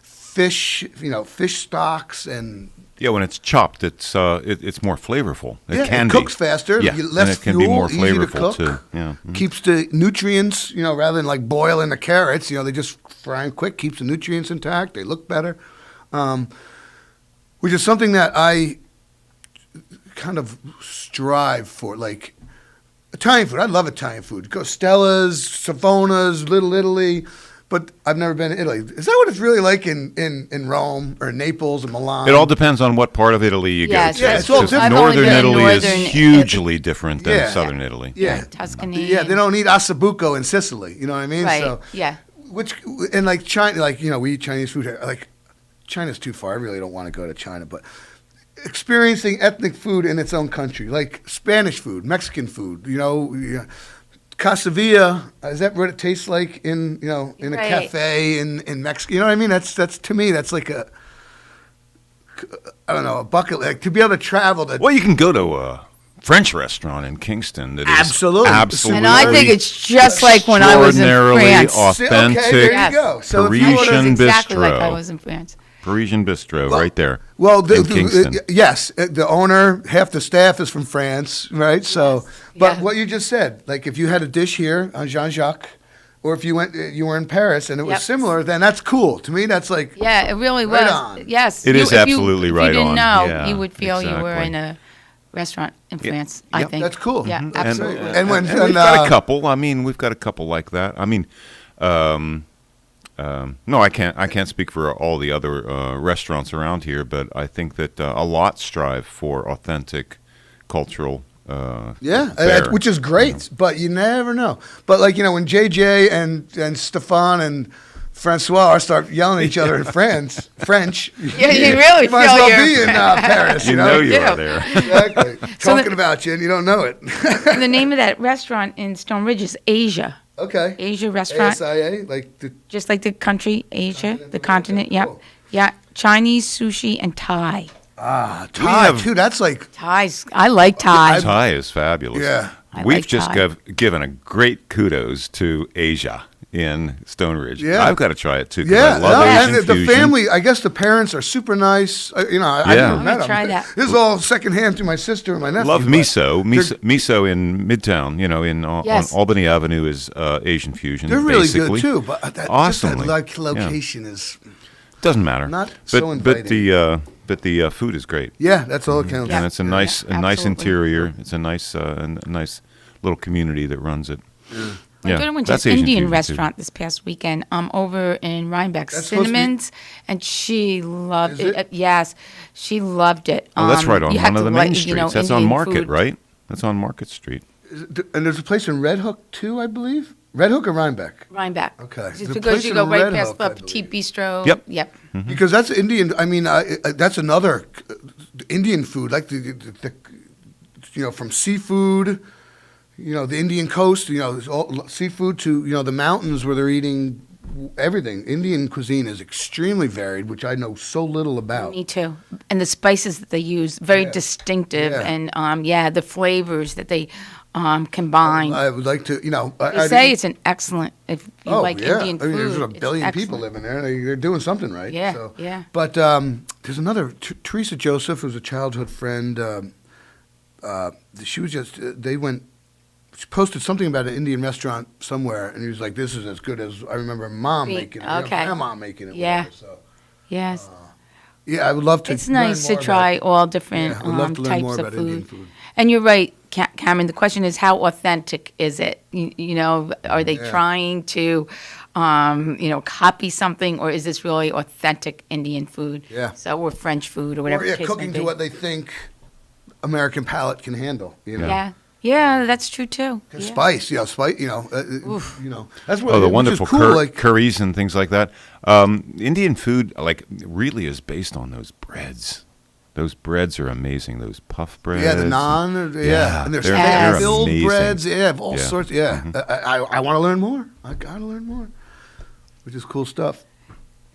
Fish. Fish stocks and. Yeah, when it's chopped, it's more flavorful. It can it be. cooks faster. Yeah, Less and it can fuel, be more easy to flavorful cook. too. Yeah. Mhm. Keeps the nutrients, rather than like boiling the carrots. They just fry them quick. Keeps the nutrients intact. They look better, which is something that I kind of strive for. Like Italian food, I love Italian food. Go Stella's, Savona's, Little Italy. But I've never been to Italy. Is that what it's really like in Rome or Naples or Milan? It all depends on what part of Italy you Yes, go to. yeah, it's all Because different. northern I've only Italy been is in hugely different than Yeah. southern Italy. Yeah. Tuscany. Yeah, they don't eat ossobuco in Sicily. You know what I mean? Right. So, Yeah. and like China, we eat Chinese food here. Like China's too far. I really don't want to go to China, but experiencing ethnic food in its own country, like Spanish food, Mexican food, Casavilla, is that what it tastes like in a Right. cafe in Mexico? You know what I mean? That's to me, that's like a bucket, like to be able to travel to. Well, you can go to a French restaurant in Kingston that is Absolutely. absolutely And I think it's just like when I was in extraordinarily France. authentic Okay, there you go. So if you It Parisian is exactly like I bistro. was in France. Parisian bistro, right there. Well, in Kingston. yes, the owner, half the staff is from France, right? So, but Yeah. what you just said, like if you had a dish here on Jean-Jacques, or if you were in Paris and it was Yep. similar, then that's cool. To me, that's like Yeah, it really Right was. on. Yes. It is if you- absolutely if right you didn't on. know, Yeah, you would feel you were exactly. in a restaurant in Yeah. France, I Yep. think. That's cool. Yeah, Mhm. absolutely. And when- and we've got a couple. I mean, we've got a couple like that. I mean, no, I can't speak for all the other restaurants around here, but I think that a lot strive for authentic cultural. Fare. which is great, but you never know. But like when JJ and Stefan and Francois start yelling at each other in French. Yeah, you really might feel as well you're be in Paris. You know you are there. Exactly. So Talking about you and you don't know it. And the name of that restaurant in Stone Ridge is Asia. Okay. Asia restaurant. ASIA, like the Just like the country, Asia, the continent. Yep. Yeah. Chinese, sushi, and Thai. Thai too. That's like Thai's. I like Thai. Thai is fabulous. Yeah. I We've like just Thai. given a great kudos to Asia in Stone Ridge. Yeah. I've got to try it too. 'Cause Yeah, I love Asian and the fusion. family. I guess the parents are super nice. I Yeah. never I'm met gonna them. try that. This is all secondhand through my sister and my nephew. Love but miso in Midtown. Yes. On Albany Avenue is Asian fusion. They're really basically. good too, but just that Awesomely. location is. Doesn't matter. Not but, so but inviting. the food is great. Yeah, that's all that counts. And it's a nice absolutely. interior. It's a nice little community that runs it. I went to that's an Asian Indian fusion, too. restaurant this past weekend. Over in Rhinebeck, That's supposed to be- Cinnamons, and she loved Is it. it? Yes, she loved it. Oh, that's right on you one have of to the like, main streets. That's on Indian Market, food. right? That's on Market Street. And there's a place in Red Hook too, I believe. Red Hook or Rhinebeck? Rhinebeck. Okay. Just There's a because place you in go right Red past Hook, I the Tea believe. Bistro. Yep. Yep. Because that's Indian. I mean, that's another Indian food, like the from seafood. The Indian coast. It's all seafood to the mountains where they're eating everything. Indian cuisine is extremely varied, which I know so little about. Me too. And the spices that they use, very distinctive, Yeah. and the flavors that they combine. I would like to, They say it's an excellent if you like Indian food. I mean, there's a it's billion people excellent. living there. They're doing something right. Yeah, so. yeah. But there's another Teresa Joseph, who's a childhood friend. She was just she posted something about an Indian restaurant somewhere, and he was like, "This is as good as I remember Mom making it. Okay. Grandma making it." Yeah. Whatever, so. Yes. Yeah, I would love to. It's learn nice to more try about- all different Yeah, I would love to learn types more of about Indian food. food. And you're right, Cameron. The question is, how authentic is it? Are they Yeah. trying to, copy something, or is this really authentic Indian food? Yeah. So, or French food, or whatever. Or, the case cooking may to be. what they think American palate can handle. Yeah. Yeah, that's true too. Yeah. Spice, That's what The which wonderful is cool. Like curries and things like that. Indian food, really is based on those breads. Those breads are amazing. Those puff breads. the naan, and there's they're filled amazing. breads, of all Yeah. sorts. Yeah, I want to learn more. I gotta learn more, which is cool stuff.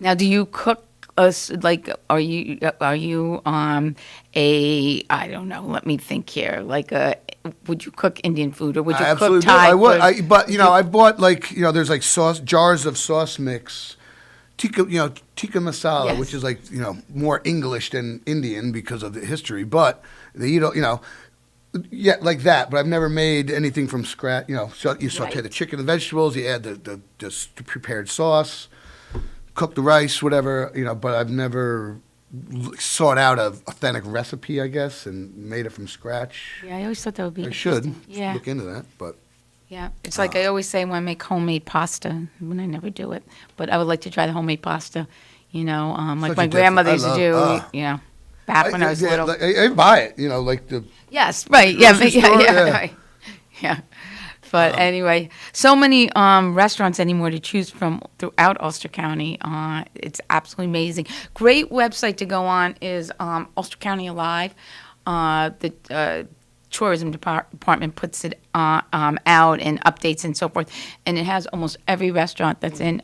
Now, do you cook us are you I don't know, let me think here, would you cook Indian food, or would you I cook absolutely do. Thai I would, food? but I bought there's sauce jars of sauce mix, tikka masala, Yes. which is more English than Indian because of the history. But they eat like that. But I've never made anything from scratch. So you saute the chicken and vegetables, you add the prepared sauce, cook the rice, whatever. But I've never sought out a authentic recipe, I guess, and made it from scratch. Yeah, I always thought that would be I should interesting. Yeah. look into that, but. Yeah, it's like I always say when I make homemade pasta, when I never do it, but I would like to try the homemade pasta, like Such my a grandmother different- used to I do, back when I was little. I buy it, like the. Yes, right, yeah, grocery yeah, store, yeah, right. Yeah. But anyway, so many restaurants anymore to choose from throughout Ulster County. It's absolutely amazing. Great website to go on is Ulster County Alive. The tourism department puts it out and updates and so forth. And it has almost every restaurant that's in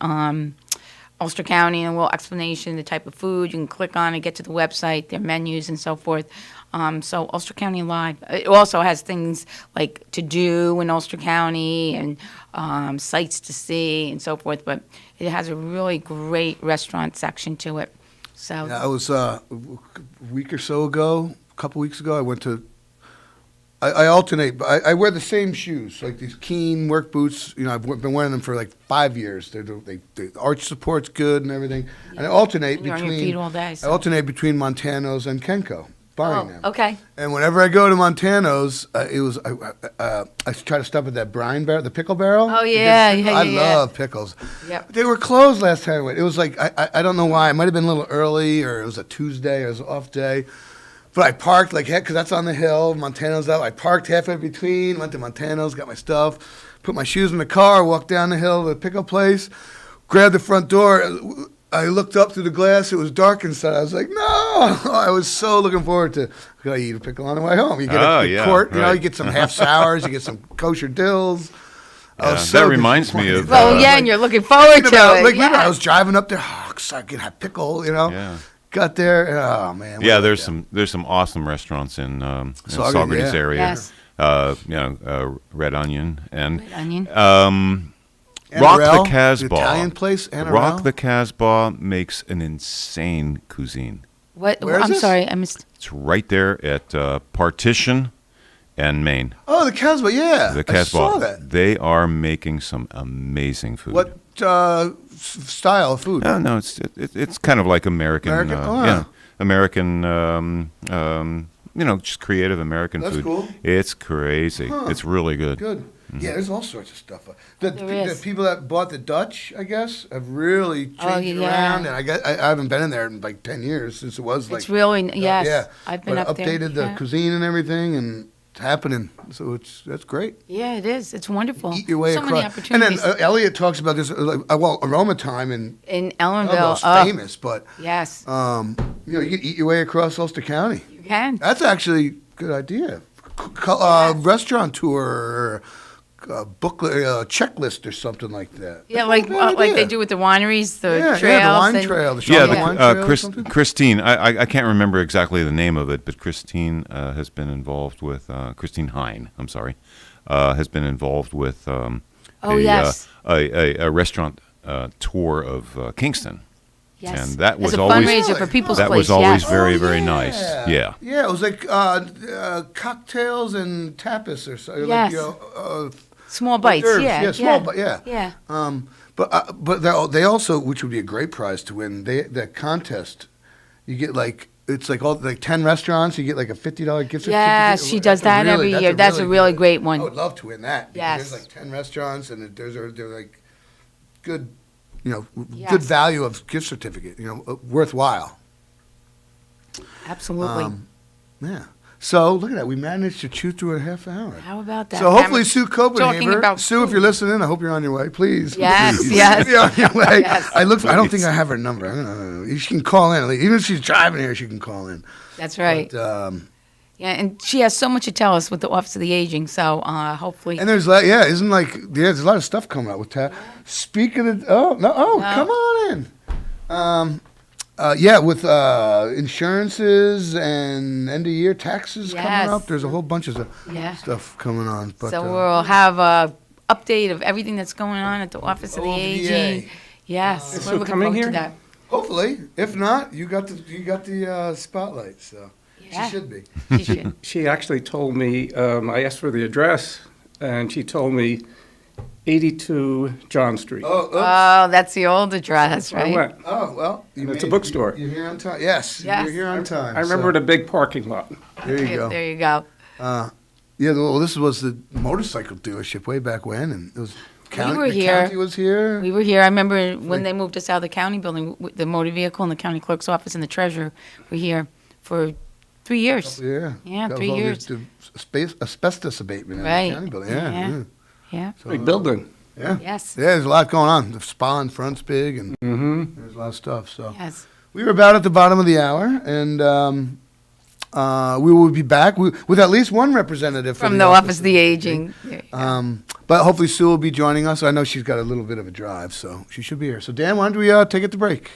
Ulster County, and a little explanation, the type of food. You can click on it, get to the website, their menus and so forth. So Ulster County Live. It also has things like to do in Ulster County and sights to see and so forth. But it has a really great restaurant section to it. So yeah, I was a week or so ago, a couple weeks ago. I went to. I alternate. I wear the same shoes, like these Keen work boots. You know, I've been wearing them for like 5 years. The arch support's good and everything. Yeah. And I alternate You're between. on your feet all day, so. I alternate between Montano's and Kenco, buying them. Okay. And whenever I go to Montano's, I try to stop at that brine barrel, the pickle barrel. Oh yeah, I love pickles. Yep. They were closed last time I went. It was like I don't know why. It might have been a little early, or it was a Tuesday, or it was an off day. But I parked like heck because that's on the hill. Montano's out. I parked halfway between. Went to Montano's, got my stuff, put my shoes in the car, walked down the hill to the pickle place, grabbed the front door. I looked up through the glass. It was dark inside. I was like, no! I was so looking forward to. I eat a pickle on the way home. You get a quart. You know, you get some half sours. You get some kosher dills. That reminds me of. And you're looking forward to it. Like, remember, I was driving up there. Oh, I can have pickle. You know. Yeah. Got there. Oh man. Yeah, there's some awesome restaurants in Saugerties area. Yes. Red Onion and Red Onion. Rock the Casbah. The Italian place. Rock the Casbah makes an insane cuisine. What? Where is I'm this? sorry, I missed. It's right there at Partition and Maine. Oh, the Casbah. Yeah. The Casbah. I saw that. They are making some amazing food. What style of food? No, it's kind of like American. American. Just creative American That's food. cool. It's crazy. Huh. It's really good. Good. Mm-hmm. Yeah, there's all sorts of stuff. There The is. people that bought the Dutch, I guess, have really changed it yeah. around. And I haven't been in there in like 10 years since it was like. It's really yes. Yeah. I've been but up there. updated the cuisine and everything, and it's happening. So that's great. Yeah, it is. It's wonderful. Eat your way so across. many opportunities. And then Elliot talks about this, Aroma Time in Ellenville. Almost famous, but yes. You can eat your way across Ulster County. You can. That's actually a good idea. Restaurant tour. Booklet, checklist or something like that. Yeah, like they do with the wineries, the trails. Yeah, the wine trail. The wine trail Christine, I can't remember exactly the name of it, but Christine has been involved with, Christine Hine, I'm sorry, has been involved with a restaurant tour of Kingston. Yes. And that was As a always fundraiser for People's that Place, was always yes. very, very nice. Yeah, it was like cocktails and tapas or so. Yes. Like, small bites. herbs. Yeah. Small bites. Yeah. Yeah. But they also, which would be a great prize to win, that contest. You get it's like 10 restaurants. You get like a $50 gift certificate. Yeah, she does that every year. That's a really great one. I would love to win that. Yes. There's like 10 restaurants, and they're like good. Yes. Good value of gift certificate, worthwhile. Absolutely. Yeah. So, look at that. We managed to chew through a half hour. How about that? So, hopefully, Sue Talking Copenhaver. about Sue, if you're listening, I hope you're on your way. Please. Yes, please. yes. You're on your way. Yes. I don't think I have her number. She can call in. Even if she's driving here, she can call in. That's right. But, yeah, and she has so much to tell us with the Office of the Aging, so hopefully. And there's there's a lot of stuff coming out with that. Speaking of, come on in. With insurances and end of year taxes coming up, there's a whole bunch of stuff coming on. But, so we'll have a update of everything that's going on at the Office of the Aging. Yes, we're looking forward to that. Hopefully, if not, you got the spotlight. So. Yeah. She should be. She should. She actually told me, I asked for the address, and she told me 82 John Street. Oh, that's the old address, right? I went. Oh, well. It's a bookstore. You're here on time. Yes. You're here on time. I remember the big parking lot. There you go. There you go. Well, this was the motorcycle dealership way back when, and it was We were here. The county was here. We were here. I remember when they moved us out of the county building, the motor vehicle and the county clerk's office and the treasurer were here for 3 years. Yeah. Yeah, That 3 was all years. the asbestos abatement in Right. the county building. Yeah. Yeah. Yeah. Big building. Yeah. Yes. Yeah, there's a lot going on. The spa in front's big, and there's a lot of stuff. So Yes. we were about at the bottom of the hour, and We will be back with at least one representative From the Office of the Aging. But hopefully Sue will be joining us. I know she's got a little bit of a drive, so she should be here. So Dan, why don't we take it to break?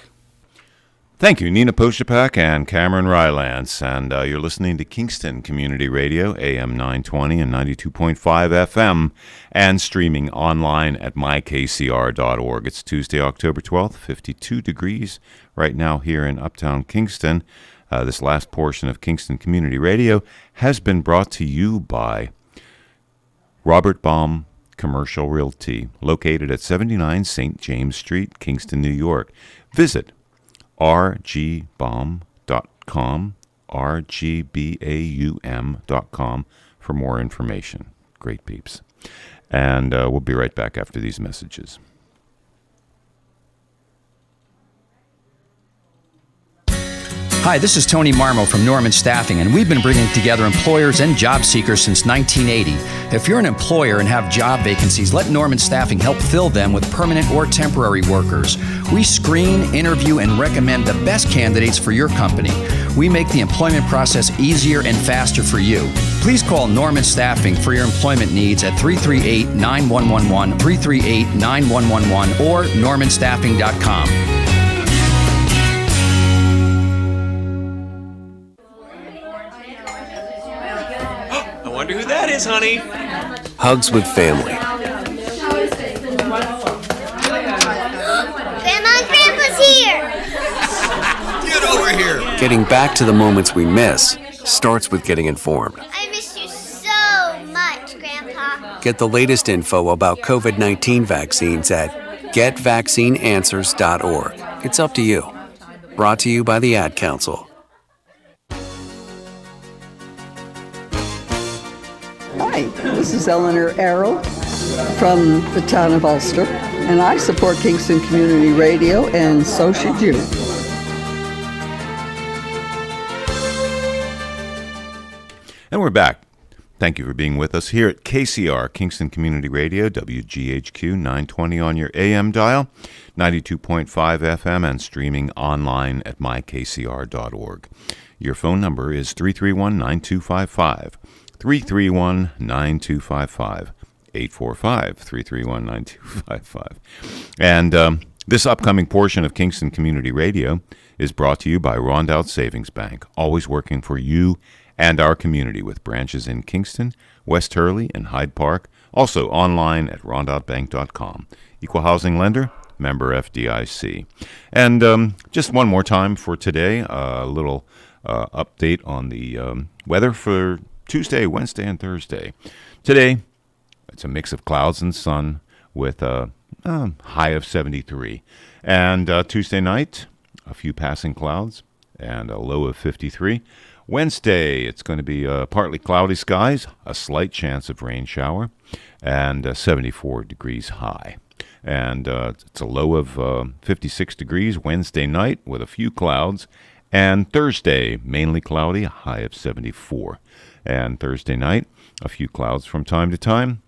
Thank you, Nina Poshapak and Cameron Rylance. And you're listening to Kingston Community Radio, AM 920 and 92.5 FM, and streaming online at mykcr.org. It's Tuesday, October 12th, 52 degrees right now here in Uptown Kingston. This last portion of Kingston Community Radio has been brought to you by Robert Baum Commercial Realty, located at 79 St. James Street, Kingston, New York. Visit rgbaum.com, rgbaum.com for more information. Great peeps. And we'll be right back after these messages. Hi, this is Tony Marmo from Norman Staffing, and we've been bringing together employers and job seekers since 1980. If you're an employer and have job vacancies, let Norman Staffing help fill them with permanent or temporary workers. We screen, interview, and recommend the best candidates for your company. We make the employment process easier and faster for you. Please call Norman Staffing for your employment needs at 338-9111, 338-9111, or normanstaffing.com. I wonder who that is, honey. Hugs with family. Grandma and Grandpa's here! Get over here! Getting back to the moments we miss starts with getting informed. I miss you so much, Grandpa. Get the latest info about COVID-19 vaccines at getvaccineanswers.org. It's up to you. Brought to you by the Ad Council. Hi, this is Eleanor Arrow from the town of Ulster, and I support Kingston Community Radio, and so should you. And we're back. Thank you for being with us here at KCR, Kingston Community Radio, WGHQ 920 on your AM dial, 92.5 FM, and streaming online at mykcr.org. Your phone number is 331-9255. 331-9255, 845-331-9255. And this upcoming portion of Kingston Community Radio is brought to you by Rondout Savings Bank, always working for you and our community with branches in Kingston, West Hurley, and Hyde Park. Also online at rondoutbank.com. Equal housing lender, member FDIC. And just one more time for today, a little update on the weather for Tuesday, Wednesday, and Thursday. Today, it's a mix of clouds and sun with a high of 73. And Tuesday night, a few passing clouds and a low of 53. Wednesday, it's going to be partly cloudy skies, a slight chance of rain shower, and 74 degrees high. And it's a low of 56 degrees Wednesday night with a few clouds. And Thursday, mainly cloudy, a high of 74. And Thursday night, a few clouds from time to time,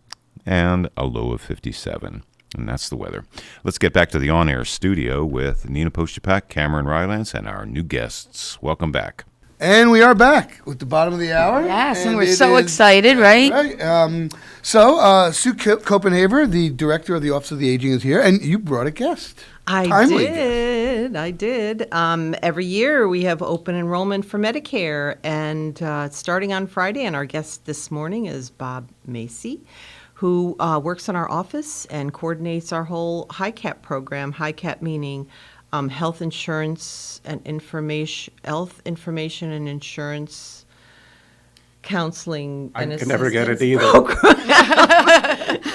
and a low of 57. And that's the weather. Let's get back to the on-air studio with Nina Poshapak, Cameron Rylance, and our new guests. Welcome back. And we are back with the bottom of the hour. Yes, and we're so excited, right? Right. Sue Copenhaver, the director of the Office of the Aging, is here, and you brought a guest. I did. Every year we have open enrollment for Medicare, and starting on Friday, and our guest this morning is Bob Macy, who works in our office and coordinates our whole HICAP program. HICAP meaning health insurance and information and insurance counseling. I and can never get it assistance either.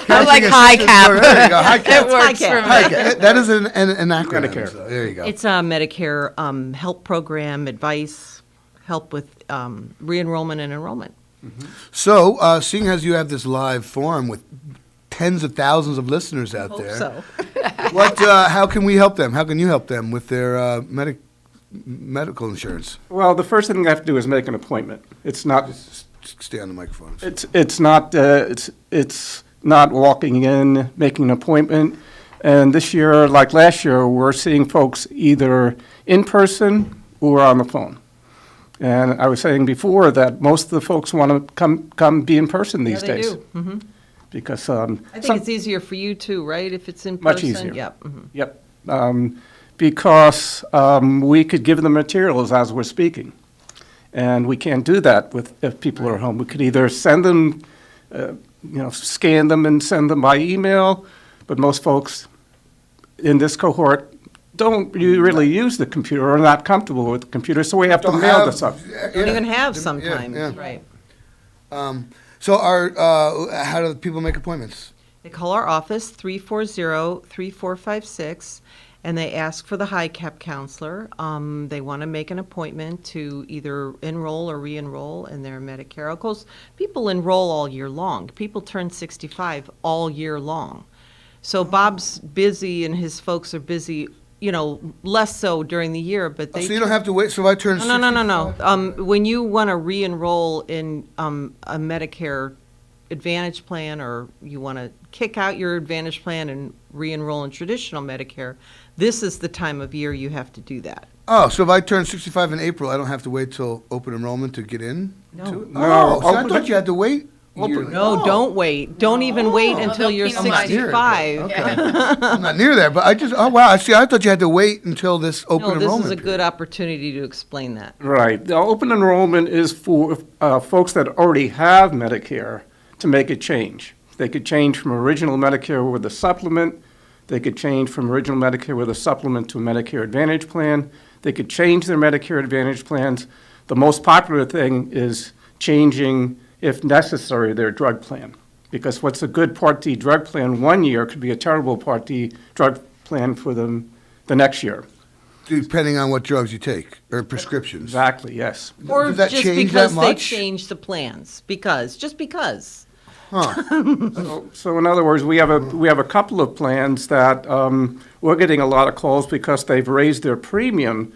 I like HICAP. There you go. It works for me. HICAP. That is an acronym. Medicare. So there you go. It's a Medicare help program, advice, help with re-enrollment and enrollment. Mm-hmm. So, seeing as you have this live forum with tens of thousands of listeners out there, So. how can we help them? How can you help them with their medical insurance? Well, the first thing they have to do is make an appointment. It's not. Just stay on the microphone. It's not. It's not walking in, making an appointment. And this year, like last year, we're seeing folks either in person or on the phone. And I was saying before that most of the folks want to come be in person these Yeah, they days. do. Mhm. Because I think it's easier for you too, right? If it's in person. much easier. Yep. Mhm. Yep. Because we could give them materials as we're speaking. And we can't do that if people are home. We could either send them, scan them and send them by email, but most folks in this cohort don't really use the computer or are not comfortable with the computer, so we have to mail this up. Don't even have sometimes, right? So how do people make appointments? They call our office, 340-3456, and they ask for the high-cap counselor. They want to make an appointment to either enroll or re-enroll in their Medicare. Of course, people enroll all year long. People turn 65 all year long. So Bob's busy and his folks are busy, less so during the year, but they... So you don't have to wait, so if I turn 65? No. When you want to re-enroll in a Medicare Advantage plan, or you want to kick out your Advantage plan and re-enroll in traditional Medicare, this is the time of year you have to do that. Oh, so if I turn 65 in April, I don't have to wait till open enrollment to get in? No. Oh, so I thought you had to wait? No, don't wait. Don't even wait until you're I'm not near it, 65. okay. I'm not near there, but I thought you had to wait until this open No, enrollment. this is a good opportunity to explain that. Right. The open enrollment is for folks that already have Medicare to make a change. They could change from original Medicare with a supplement. They could change from original Medicare with a supplement to a Medicare Advantage plan. They could change their Medicare Advantage plans. The most popular thing is changing, if necessary, their drug plan. Because what's a good Part D drug plan one year could be a terrible Part D drug plan for them the next year. Depending on what drugs you take, or prescriptions. Exactly, yes. Or Does that just change because that they much? changed the plans. Just because. So in other words, we have a couple of plans that we're getting a lot of calls because they've raised their premium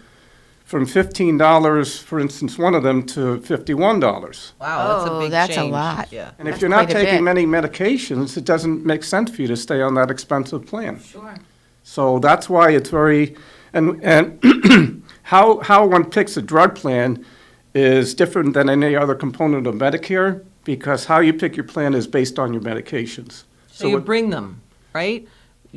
from $15, for instance, one of them, to $51. Wow, that's a big that's a change. lot. Yeah. And if That's you're not quite a taking bit. many medications, it doesn't make sense for you to stay on that expensive plan. Sure. So that's why it's very, and how one picks a drug plan is different than any other component of Medicare, because how you pick your plan is based on your medications. So you bring them, right?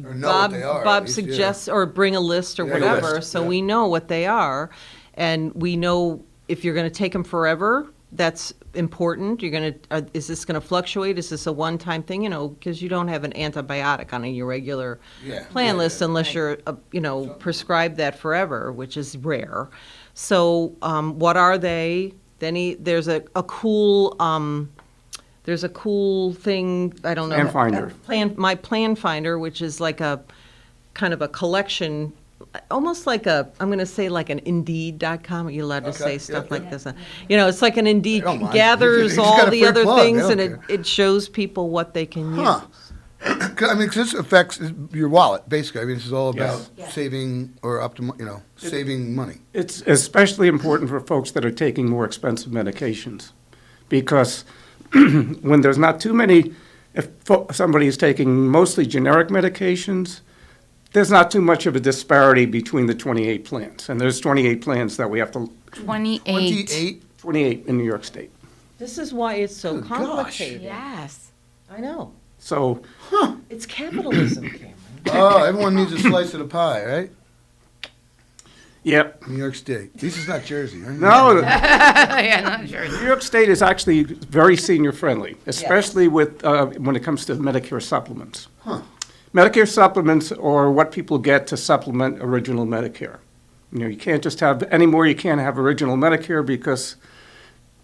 Or know what they are, at Bob least, suggests, or bring a list or Bring a whatever, list, so yeah. we know what they are. And we know if you're going to take them forever, that's important. You're going to, is this going to fluctuate? Is this a one-time thing? Because you don't have an antibiotic on your regular plan list unless you're, prescribed that forever, which is rare. So what are they? Then there's a cool thing, I don't know. Plan finder. My plan finder, which is like a kind of a collection, almost like I'm going to say like an Indeed.com. Are you allowed to say stuff like this? It's like an Indeed don't mind. gathers He's got all a the free other plug. They things, don't and care. it shows people what they can use. Huh. I mean, 'cause this affects your wallet, basically. I mean, this is all about Yes. saving or saving money. It's especially important for folks that are taking more expensive medications, because when there's not too many, if somebody is taking mostly generic medications, there's not too much of a disparity between the 28 plans. And there's 28 plans that we have to, 28. 28 in New York State. This is why it's so Good gosh. complicated. Yes. I know. So, It's capitalism, Cameron. Oh, everyone needs a slice of the pie, right? yep. New York State. This is not Jersey, right? No, Yeah, not sure. New York State is actually very senior-friendly, especially with when it comes to Medicare supplements. Medicare supplements are what people get to supplement original Medicare. You can't just have, anymore you can't have original Medicare, because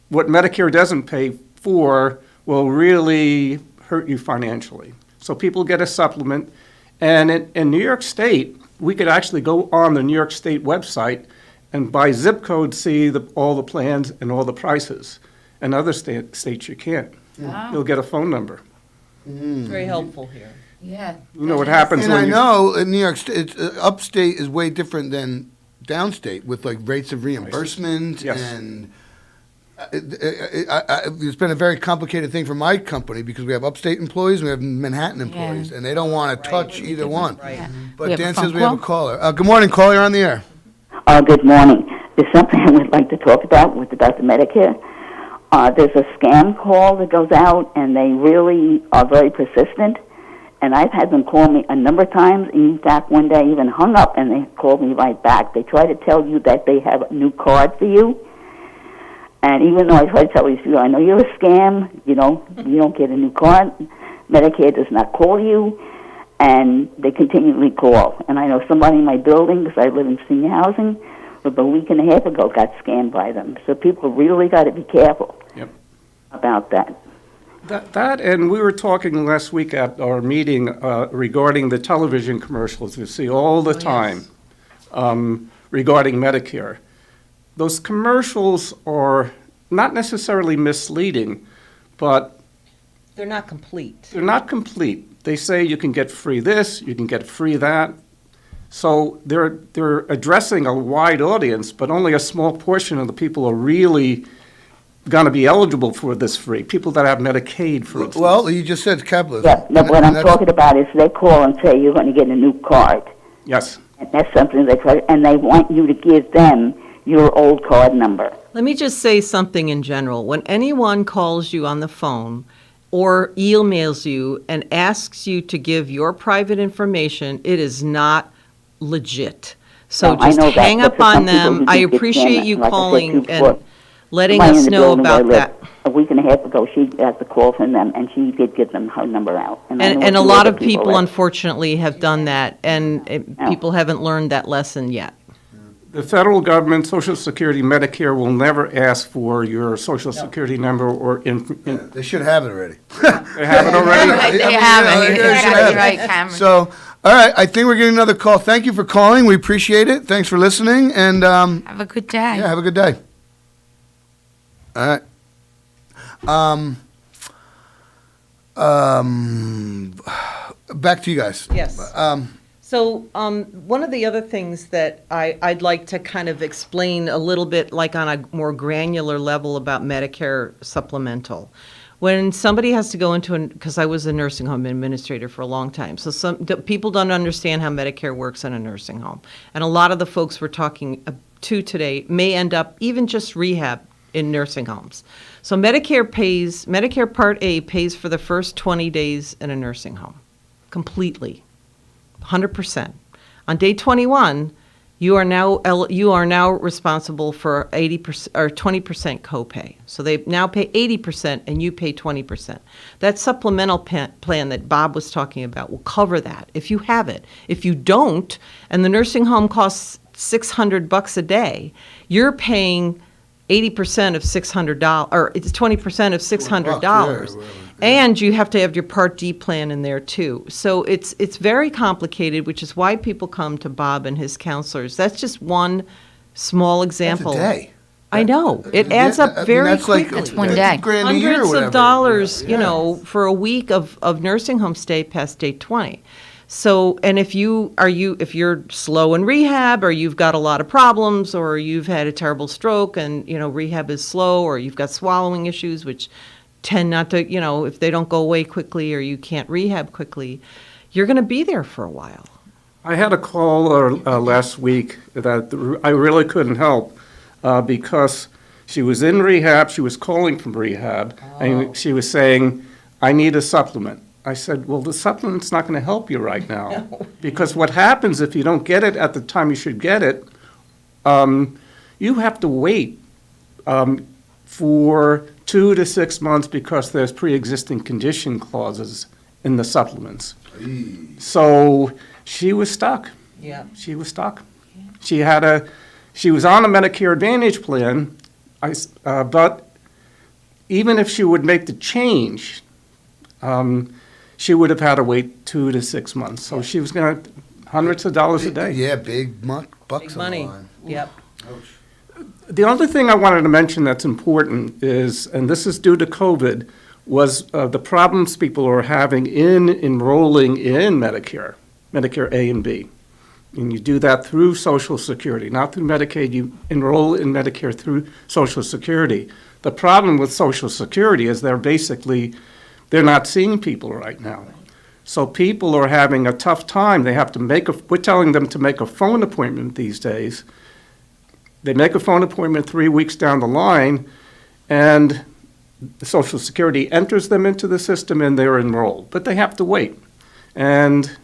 what Medicare doesn't pay for will really hurt you financially. So people get a supplement, and in New York State, we could actually go on the New York State website and by zip code see all the plans and all the prices. In other states, you can't. Wow. You'll get a phone number. It's very helpful here. Yeah. You know what happens And when I you... know in New York State, upstate is way different than downstate, with like rates of reimbursement Yes. and it's been a very complicated thing for my company, because we have upstate employees and we have Manhattan employees, and they don't want to touch either one. Right. But We have a Dan phone says we have a call? caller. Good morning, caller, you're on the air. Good morning. there's something I would like to talk about the Medicare. There's a scam call that goes out, and they really are very persistent. And I've had them call me a number of times. And in fact, one day I even hung up, and they called me right back. They try to tell you that they have a new card for you. And even though I try to tell you, I know you're a scam, you don't get a new card. Medicare does not call you, and they continually call. And I know somebody in my building, because I live in senior housing, about a week and a half ago got scammed by them. So people really got to be careful about that. That, and we were talking last week at our meeting regarding the television commercials you see all the time regarding Medicare. Those commercials are not necessarily misleading, but they're not complete. They're not complete. They say you can get free this, you can get free that. So they're addressing a wide audience, but only a small portion of the people are really going to be eligible for this free. People that have Medicaid, for instance. Well, you just said capitalism. Yeah, no, what I'm talking about is they call and say you're going to get a new card. Yes. And that's something they try, and they want you to give them your old card number. Let me just say something in general. When anyone calls you on the phone or emails you and asks you to give your private information, it is not legit. So No, I just know that, hang but up for some on people them. who I do get appreciate scammed, you like I said calling before, and letting somebody in us the know building where I about live, that. A week and a half ago, she got the call from them, and she did give them her number out. I know And a two lot other of people, that- unfortunately, have done that, and people haven't learned that lesson yet. The federal government, Social Security, Medicare will never ask for your Social Security number or They should have it already. They have it already? They have it. They should You're have it. right, Cameron. So, all right, I think we're getting another call. Thank you for calling. We appreciate it. Thanks for listening, and Have a good day. yeah, have a good day. All right. Back to you guys. Yes. So one of the other things that I'd like to kind of explain a little bit, like on a more granular level about Medicare supplemental. When somebody has to go into because I was a nursing home administrator for a long time, so people don't understand how Medicare works in a nursing home. And a lot of the folks we're talking to today may end up even just rehab in nursing homes. So Medicare Part A pays for the first 20 days in a nursing home, completely. 100%. On day 21, you are now responsible for 80% or 20% copay. So they now pay 80% and you pay 20%. That supplemental plan that Bob was talking about will cover that if you have it. If you don't, and the nursing home costs $600 a day, you're paying 80% of $600, or it's 20% of $600. And you have to have your Part D plan in there too. So it's very complicated, which is why people come to Bob and his counselors. That's just one small example. That's a day. I know. It adds up very quickly. That's one day. $1,000 a year or Hundreds whatever. of dollars, for a week of nursing home stay past day 20. So, and if you're slow in rehab, or you've got a lot of problems, or you've had a terrible stroke and, rehab is slow, or you've got swallowing issues, which tend not to, if they don't go away quickly, or you can't rehab quickly, you're going to be there for a while. I had a call last week that I really couldn't help because she was in rehab, she was calling from rehab, and she was saying, I need a supplement. I said, well, the supplement's not going to help you right now. Because what happens if you don't get it at the time you should get it, you have to wait for 2 to 6 months because there's pre-existing condition clauses in the supplements. So she was stuck. Yeah. She was stuck. She was on a Medicare Advantage plan, but even if she would make the change, she would have had to wait 2 to 6 months. So she was going to hundreds of dollars a day. Yeah, big bucks on money. the line. Yep. The other thing I wanted to mention that's important is, and this is due to COVID, was the problems people are having in enrolling in Medicare A and B. And you do that through Social Security, not through Medicaid. You enroll in Medicare through Social Security. The problem with Social Security is they're not seeing people right now. So people are having a tough time. They have to we're telling them to make a phone appointment these days. They make a phone appointment 3 weeks down the line, and the Social Security enters them into the system and they're enrolled, but they have to wait. And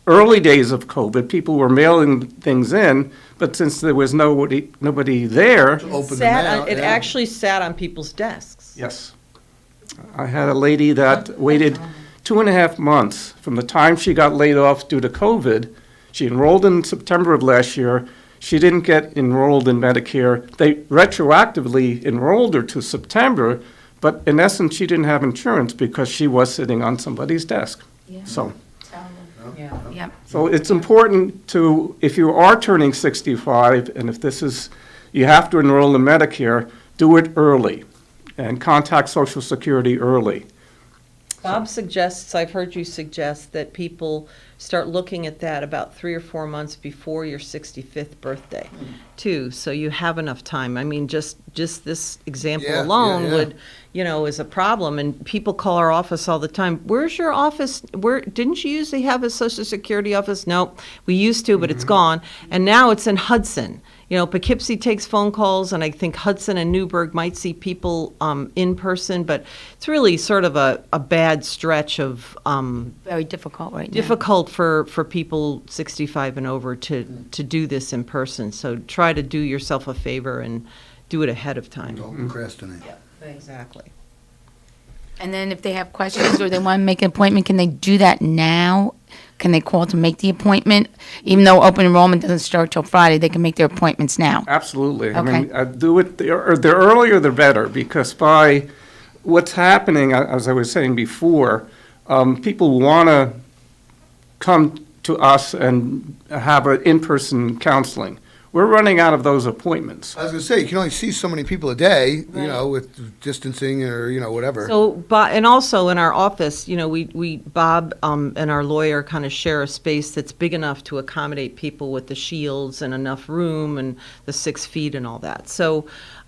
early days of COVID, people were mailing things in, but since there was nobody there, It actually sat on people's desks. yes. I had a lady that waited 2.5 months from the time she got laid off due to COVID. She enrolled in September of last year. She didn't get enrolled in Medicare. They retroactively enrolled her to September, but in essence, she didn't have insurance because she was sitting on somebody's desk. So. Yep. So it's important to, if you are turning 65, and if you have to enroll in Medicare, do it early and contact Social Security early. Bob suggests, I've heard you suggest that people start looking at that about 3 or 4 months before your 65th birthday, too, so you have enough time. I mean, just this example alone would, is a problem, and people call our office all the time. Where's your office? Didn't you usually have a Social Security office? No, we used to, but it's gone, and now it's in Hudson. Poughkeepsie takes phone calls, and I think Hudson and Newburgh might see people in person, but it's really sort of a bad stretch of Very difficult right now. difficult for people 65 and over to do this in person. So try to do yourself a favor and do it ahead of time. Don't procrastinate. Exactly. And then if they have questions or they want to make an appointment, can they do that now? Can they call to make the appointment? Even though open enrollment doesn't start till Friday, they can make their appointments now. Absolutely. I Okay. mean, do it, the earlier the better, because by what's happening, as I was saying before, people want to come to us and have an in-person counseling. We're running out of those appointments. I was going to say, you can only see so many people a day, with distancing or, whatever. So, and also in our office, we Bob and our lawyer kind of share a space that's big enough to accommodate people with the shields and enough room and the 6 feet and all that. So,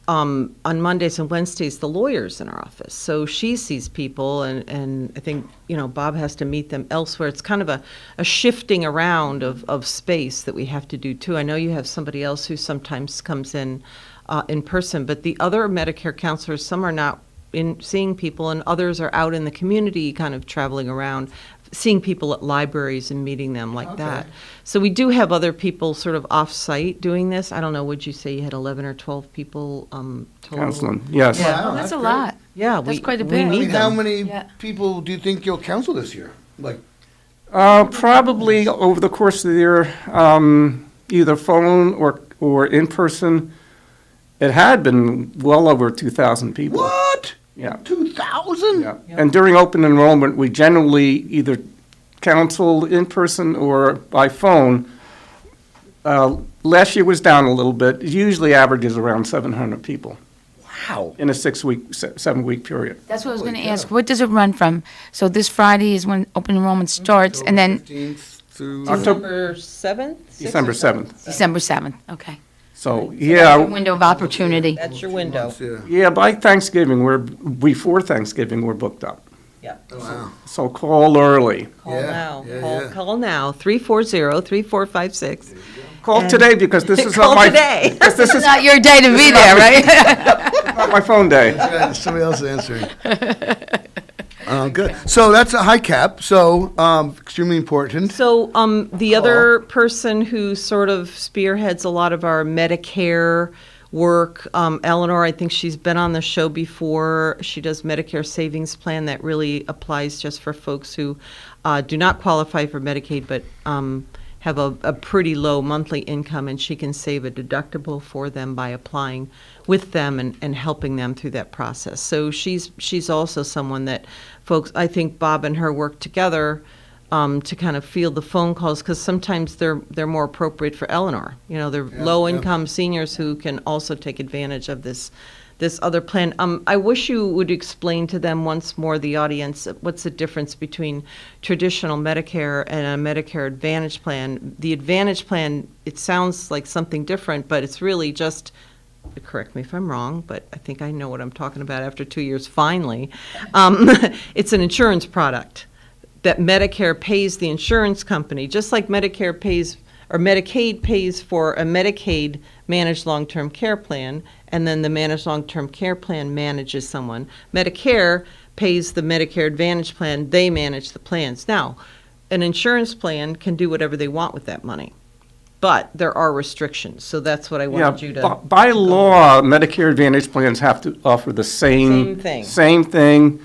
on Mondays and Wednesdays, the lawyer's in our office. So she sees people, and I think, Bob has to meet them elsewhere. It's kind of a shifting around of space that we have to do, too. I know you have somebody else who sometimes comes in person, but the other Medicare counselors, some are not in seeing people, and others are out in the community kind of traveling around, seeing people at libraries and meeting them like that. So we do have other people sort of off-site doing this. I don't know, would you say you had 11 or 12 people total? Counseling, yes. Wow, that's a lot. Yeah, That's we- quite a we bit. need How them. many people do you think you'll counsel this year? Like, Probably over the course of the year, either phone or in person. It had been well over 2,000 people. What? Yeah. 2,000? Yeah. And during open enrollment, we generally either counsel in person or by phone. Last year was down a little bit. It usually averages around 700 people. Wow. In a 7-week period. That's what I was going to ask. What does it run from? So this Friday is when open enrollment starts, and then 15th through December 7th? December 7th. December 7th, okay. So, Your yeah, window of opportunity. That's your window. yeah, by Thanksgiving, before Thanksgiving, we're booked up. Yeah. Wow. So call early. Call now. Call now, 340-3456. Call And- today because this is Call not my. today. because this is Not your day to be there, right? not my phone day. Yeah, somebody else is answering. Good. So that's a high cap. So extremely important. So the other person who sort of spearheads a lot of our Medicare work, Eleanor, I think she's been on the show before. She does Medicare Savings Plan that really applies just for folks who do not qualify for Medicaid but have a pretty low monthly income, and she can save a deductible for them by applying with them and helping them through that process. So she's also someone that folks, I think Bob and her work together to kind of field the phone calls, because sometimes they're more appropriate for Eleanor. They're low-income seniors who can also take advantage of this other plan. I wish you would explain to them once more, the audience, what's the difference between traditional Medicare and a Medicare Advantage plan. The Advantage plan, it sounds like something different, but it's really just, correct me if I'm wrong, but I think I know what I'm talking about after 2 years, finally. It's an insurance product that Medicare pays the insurance company, just like Medicare pays or Medicaid pays for a Medicaid managed long-term care plan, and then the managed long-term care plan manages someone. Medicare pays the Medicare Advantage plan, they manage the plans. Now, an insurance plan can do whatever they want with that money, but there are restrictions, so that's what I wanted you to. By law, Medicare Advantage plans have to offer the same thing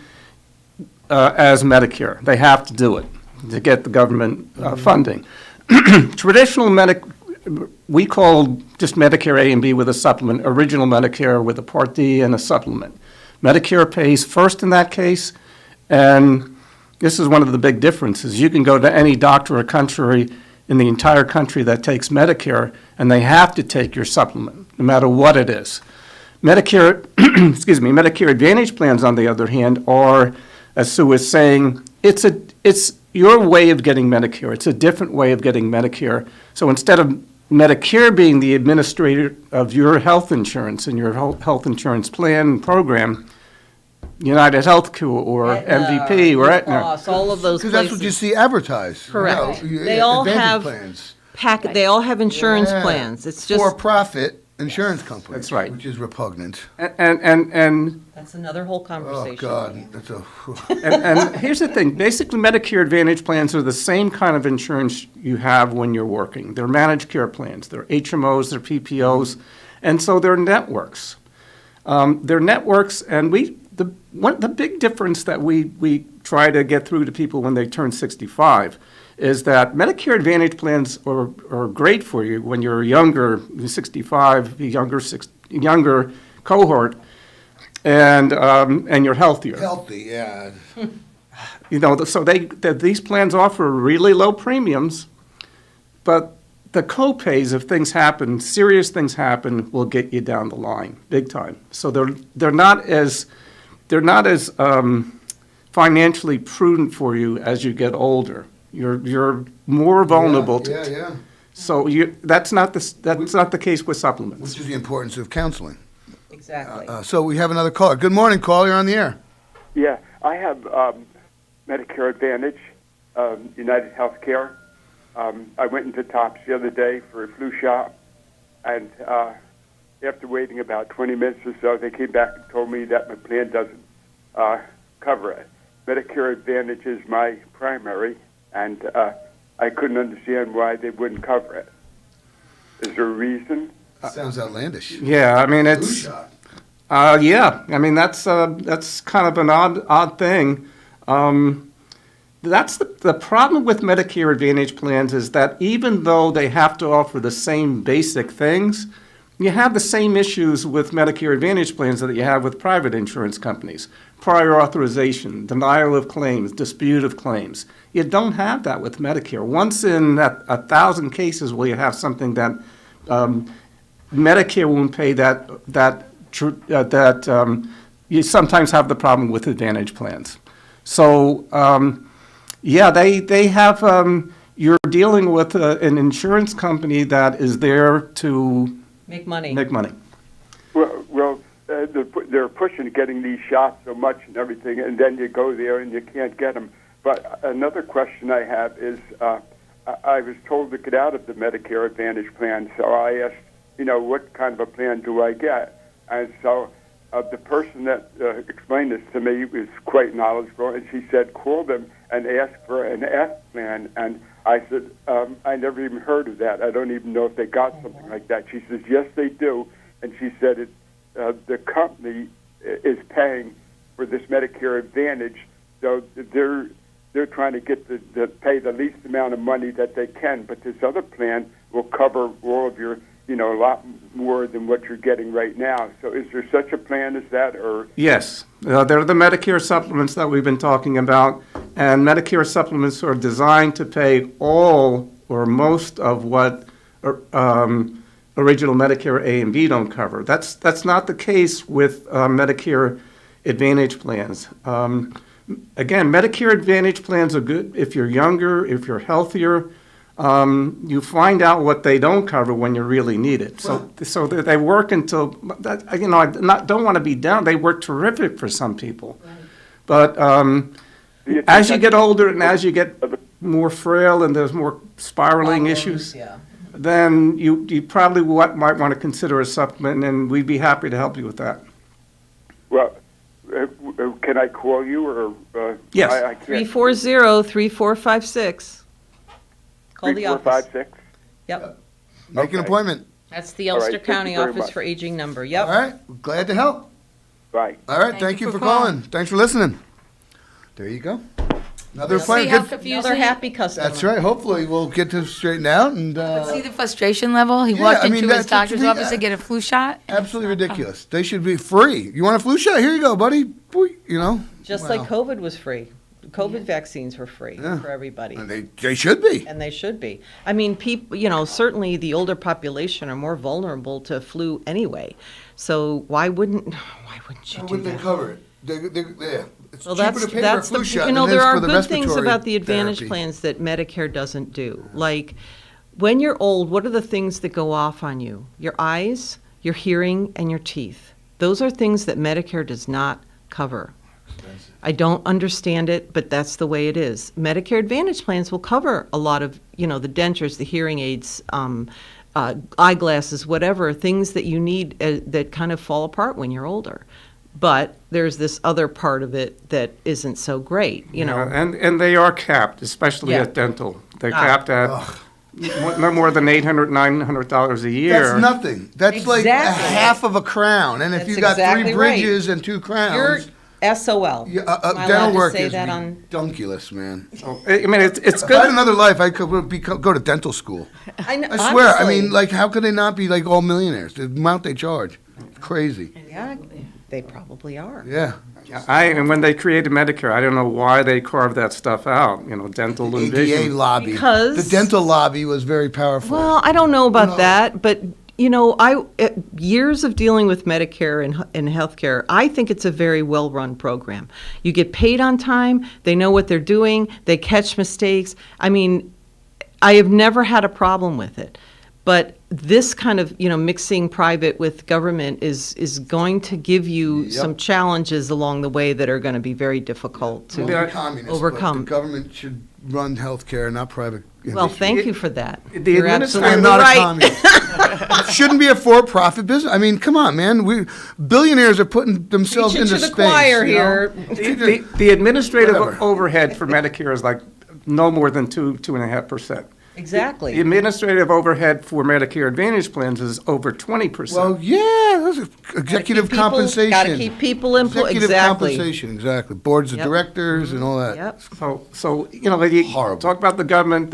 as Medicare. They have to do it to get the government funding. Traditional we call just Medicare A and B with a supplement, original Medicare with a Part D and a supplement. Medicare pays first in that case, and this is one of the big differences. You can go to any doctor or country in the entire country that takes Medicare, and they have to take your supplement, no matter what it is. Medicare, Medicare Advantage plans, on the other hand, are, as Sue was saying, it's your way of getting Medicare. It's a different way of getting Medicare. So instead of Medicare being the administrator of your health insurance and your health insurance plan program, United Healthcare or MVP or Aetna. All of those places. Because that's what you see advertised. Correct. They all have plans. They all have insurance plans. It's just for-profit insurance companies. That's right. Which is repugnant. And that's another whole conversation. Oh God, that's a. and here's the thing: basically, Medicare Advantage plans are the same kind of insurance you have when you're working. They're managed care plans. They're HMOs. They're PPOs, and so they're networks. They're networks, and the big difference that we try to get through to people when they turn 65 is that Medicare Advantage plans are great for you when you're younger, 65, younger cohort, and you're healthier. Healthy, yeah. So these plans offer really low premiums, but the co-pays, if things happen, serious things happen, will get you down the line big time. So they're not as financially prudent for you as you get older. You're more vulnerable to. Yeah. So that's not the case with supplements. Which is the importance of counseling. Exactly. So we have another caller. Good morning, caller. You're on the air. Yeah, I have Medicare Advantage, United Healthcare. I went into Tops the other day for a flu shot, and after waiting about 20 minutes or so, they came back and told me that my plan doesn't cover it. Medicare Advantage is my primary, and I couldn't understand why they wouldn't cover it. Is there a reason? Sounds outlandish. Yeah, I mean it's. Yeah, I mean that's kind of an odd thing. That's the problem with Medicare Advantage plans is that even though they have to offer the same basic things, you have the same issues with Medicare Advantage plans that you have with private insurance companies. Prior authorization, denial of claims, dispute of claims. You don't have that with Medicare. Once in 1,000 cases will you have something that Medicare won't pay that you sometimes have the problem with Advantage plans. So, they have, you're dealing with an insurance company that is there to make money. Well, they're pushing getting these shots so much and everything, and then you go there and you can't get them. But another question I have is, I was told to get out of the Medicare Advantage plan, so I asked, what kind of a plan do I get? And so the person that explained this to me was quite knowledgeable, and she said, call them and ask for an F plan. And I said, I never even heard of that. I don't even know if they got something like that. She says, yes, they do. And she said the company is paying for this Medicare Advantage, so they're trying to get to pay the least amount of money that they can. But this other plan will cover all of your, a lot more than what you're getting right now. So is there such a plan as that, or? Yes, they're the Medicare supplements that we've been talking about, and Medicare supplements are designed to pay all or most of what original Medicare A and B don't cover. That's not the case with Medicare Advantage plans. Again, Medicare Advantage plans are good if you're younger, if you're healthier. You find out what they don't cover when you really need it. So they work until that. I don't want to be down. They work terrific for some people, but as you get older and as you get more frail and there's more spiraling issues, then you probably might want to consider a supplement, and we'd be happy to help you with that. Well, can I call you or? Yes. I can't. 340-3456. Call the office. 3456? Yep. Make an appointment. That's the All right, Ulster thank you County very Office much. for Aging number. Yep. All right. Glad to help. Bye. All right. Thank you for calling. Thanks for listening. There you go. Another See how confusing? Another happy customer. That's right. Hopefully, we'll get this straightened out. And See the frustration level? He Yeah, walked I mean, into that's his what doctor's you need. office to get a flu shot. absolutely ridiculous. They should be free. You want a flu shot? Here you go, buddy. Boy, you know. Just Wow. like COVID was free. COVID vaccines were free for everybody. And they should be. And they should be. I mean, people, certainly the older population are more vulnerable to flu anyway. So why wouldn't you Why do wouldn't that? they cover it? Yeah. It's Well, cheaper to pay for a flu shot than it there is are for the good things respiratory about the Advantage therapy. plans that Medicare doesn't do. Like, when you're old, what are the things that go off on you? Your eyes, your hearing, and your teeth. Those are things that Medicare does not cover. I don't understand it, but that's the way it is. Medicare Advantage plans will cover a lot of, the dentures, the hearing aids, eyeglasses, whatever, things that you need that kind of fall apart when you're older. But there's this other part of it that isn't so great, And they are capped, especially Yeah. at dental. They're capped at no more than $800, $900 a year. That's nothing. That's like a Exactly. half of a crown. And if That's you got exactly three bridges and two crowns, You're SOL. yeah, Am I allowed dental to work say is that on? redunculous, man. I mean, it's If I had good. another life, I could go to dental school. I swear. I honestly. mean, like, how could they not be like all millionaires? The amount they charge, it's crazy. Yeah, they probably are. Yeah. And when they created Medicare, I don't know why they carved that stuff out, dental and ADA vision. lobby. Because- the dental lobby was very powerful. Well, I don't know about that, but years of dealing with Medicare and healthcare, I think it's a very well-run program. You get paid on time. They know what they're doing. They catch mistakes. I mean, I have never had a problem with it. But this kind of, mixing private with government is going to give you some challenges along the way that are going to be very difficult to They're communist, but overcome. the government should run healthcare, not private. Well, thank you for that. The You're administrative- absolutely I'm not a right. communist. It shouldn't be a for-profit business. I mean, come on, man. Billionaires are putting themselves Preaching into to the space. choir you know? here. The administrative Whatever. overhead for Medicare is like no more than 2.5%. Exactly. The administrative overhead for Medicare Advantage plans is over 20%. Well, yeah, that's executive compensation. Got to keep people employed. Executive Exactly. compensation, exactly. Boards of Yep. directors and all that. Yep. So you talk about the government.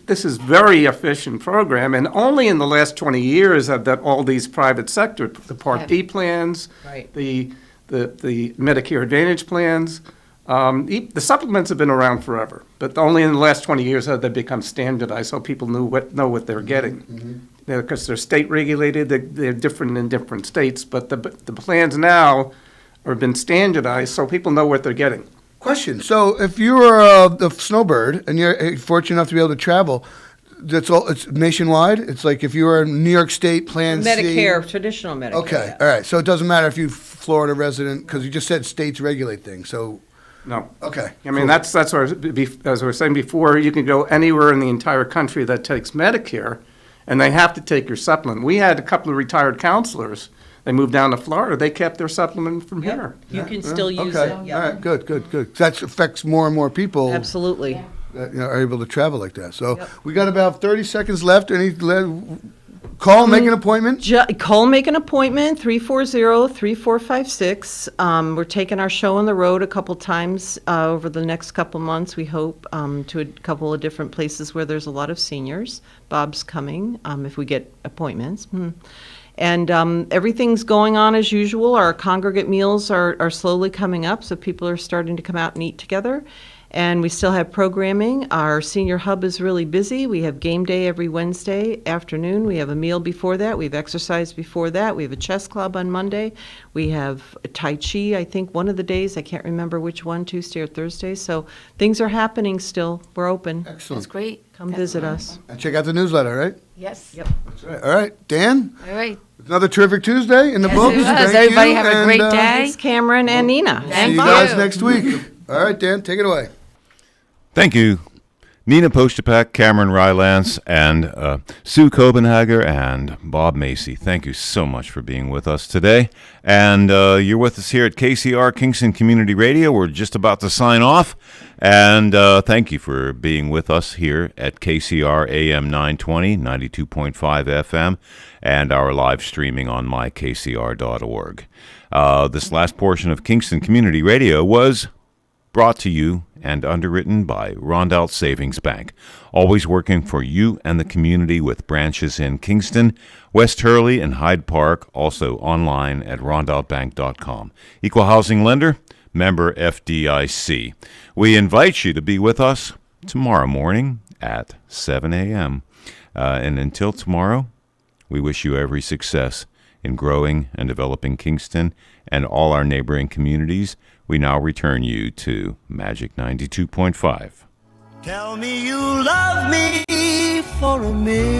This is very efficient program, and only in the last 20 years have that all these private sector, the Part D plans, Right. the Medicare Advantage plans. The supplements have been around forever, but only in the last 20 years have they become standardized, so people know what they're getting. Because they're state regulated, they're different in different states, but the plans now have been standardized, so people know what they're getting. Question. So if you're a snowbird and you're fortunate enough to be able to travel, it's nationwide? It's like if you were in New York State, Plan C? Medicare, traditional Medicare. Okay, yes. all right. So it doesn't matter if you're Florida resident, because you just said states regulate things, so... No. Okay. I mean, cool. that's what as I was saying before, you can go anywhere in the entire country that takes Medicare, and they have to take your supplement. We had a couple of retired counselors. They moved down to Florida. They kept their supplement from here. You can still use Okay. it. Yep. All right, good. That affects more and more people Absolutely. that are able to travel like that. So we got about 30 seconds left. Call, make an appointment. Call, make an appointment, 340-3456. We're taking our show on the road a couple times over the next couple months, we hope, to a couple of different places where there's a lot of seniors. Bob's coming, if we get appointments. And everything's going on as usual. Our congregate meals are slowly coming up, so people are starting to come out and eat together. And we still have programming. Our senior hub is really busy. We have game day every Wednesday afternoon. We have a meal before that. We have exercise before that. We have a chess club on Monday. We have Tai Chi, I think, one of the days. I can't remember which one, Tuesday or Thursday. So things are happening still. We're open. Excellent. That's great. Come visit us. And check out the newsletter, right? Yes. Yep. That's right. All right, Dan? All right. Another terrific Tuesday in the Yes, books. it was. Thank Everybody you, have a and, great day. Thanks, Cameron and Nina. See you guys next week. All right, Dan, take it away. Thank you, Nina Postapek, Cameron Rylance, and Sue Copenhager, and Bob Macy. Thank you so much for being with us today. And you're with us here at KCR, Kingston Community Radio. We're just about to sign off. And thank you for being with us here at KCR AM 920, 92.5 FM, and our live streaming on mykcr.org. This last portion of Kingston Community Radio was brought to you and underwritten by Rondout Savings Bank, always working for you and the community with branches in Kingston, West Hurley, and Hyde Park, also online at rondoutbank.com. Equal housing lender, member FDIC. We invite you to be with us tomorrow morning at 7 a.m. And until tomorrow, we wish you every success in growing and developing Kingston and all our neighboring communities. We now return you to Magic 92.5. Tell me you love me for a minute.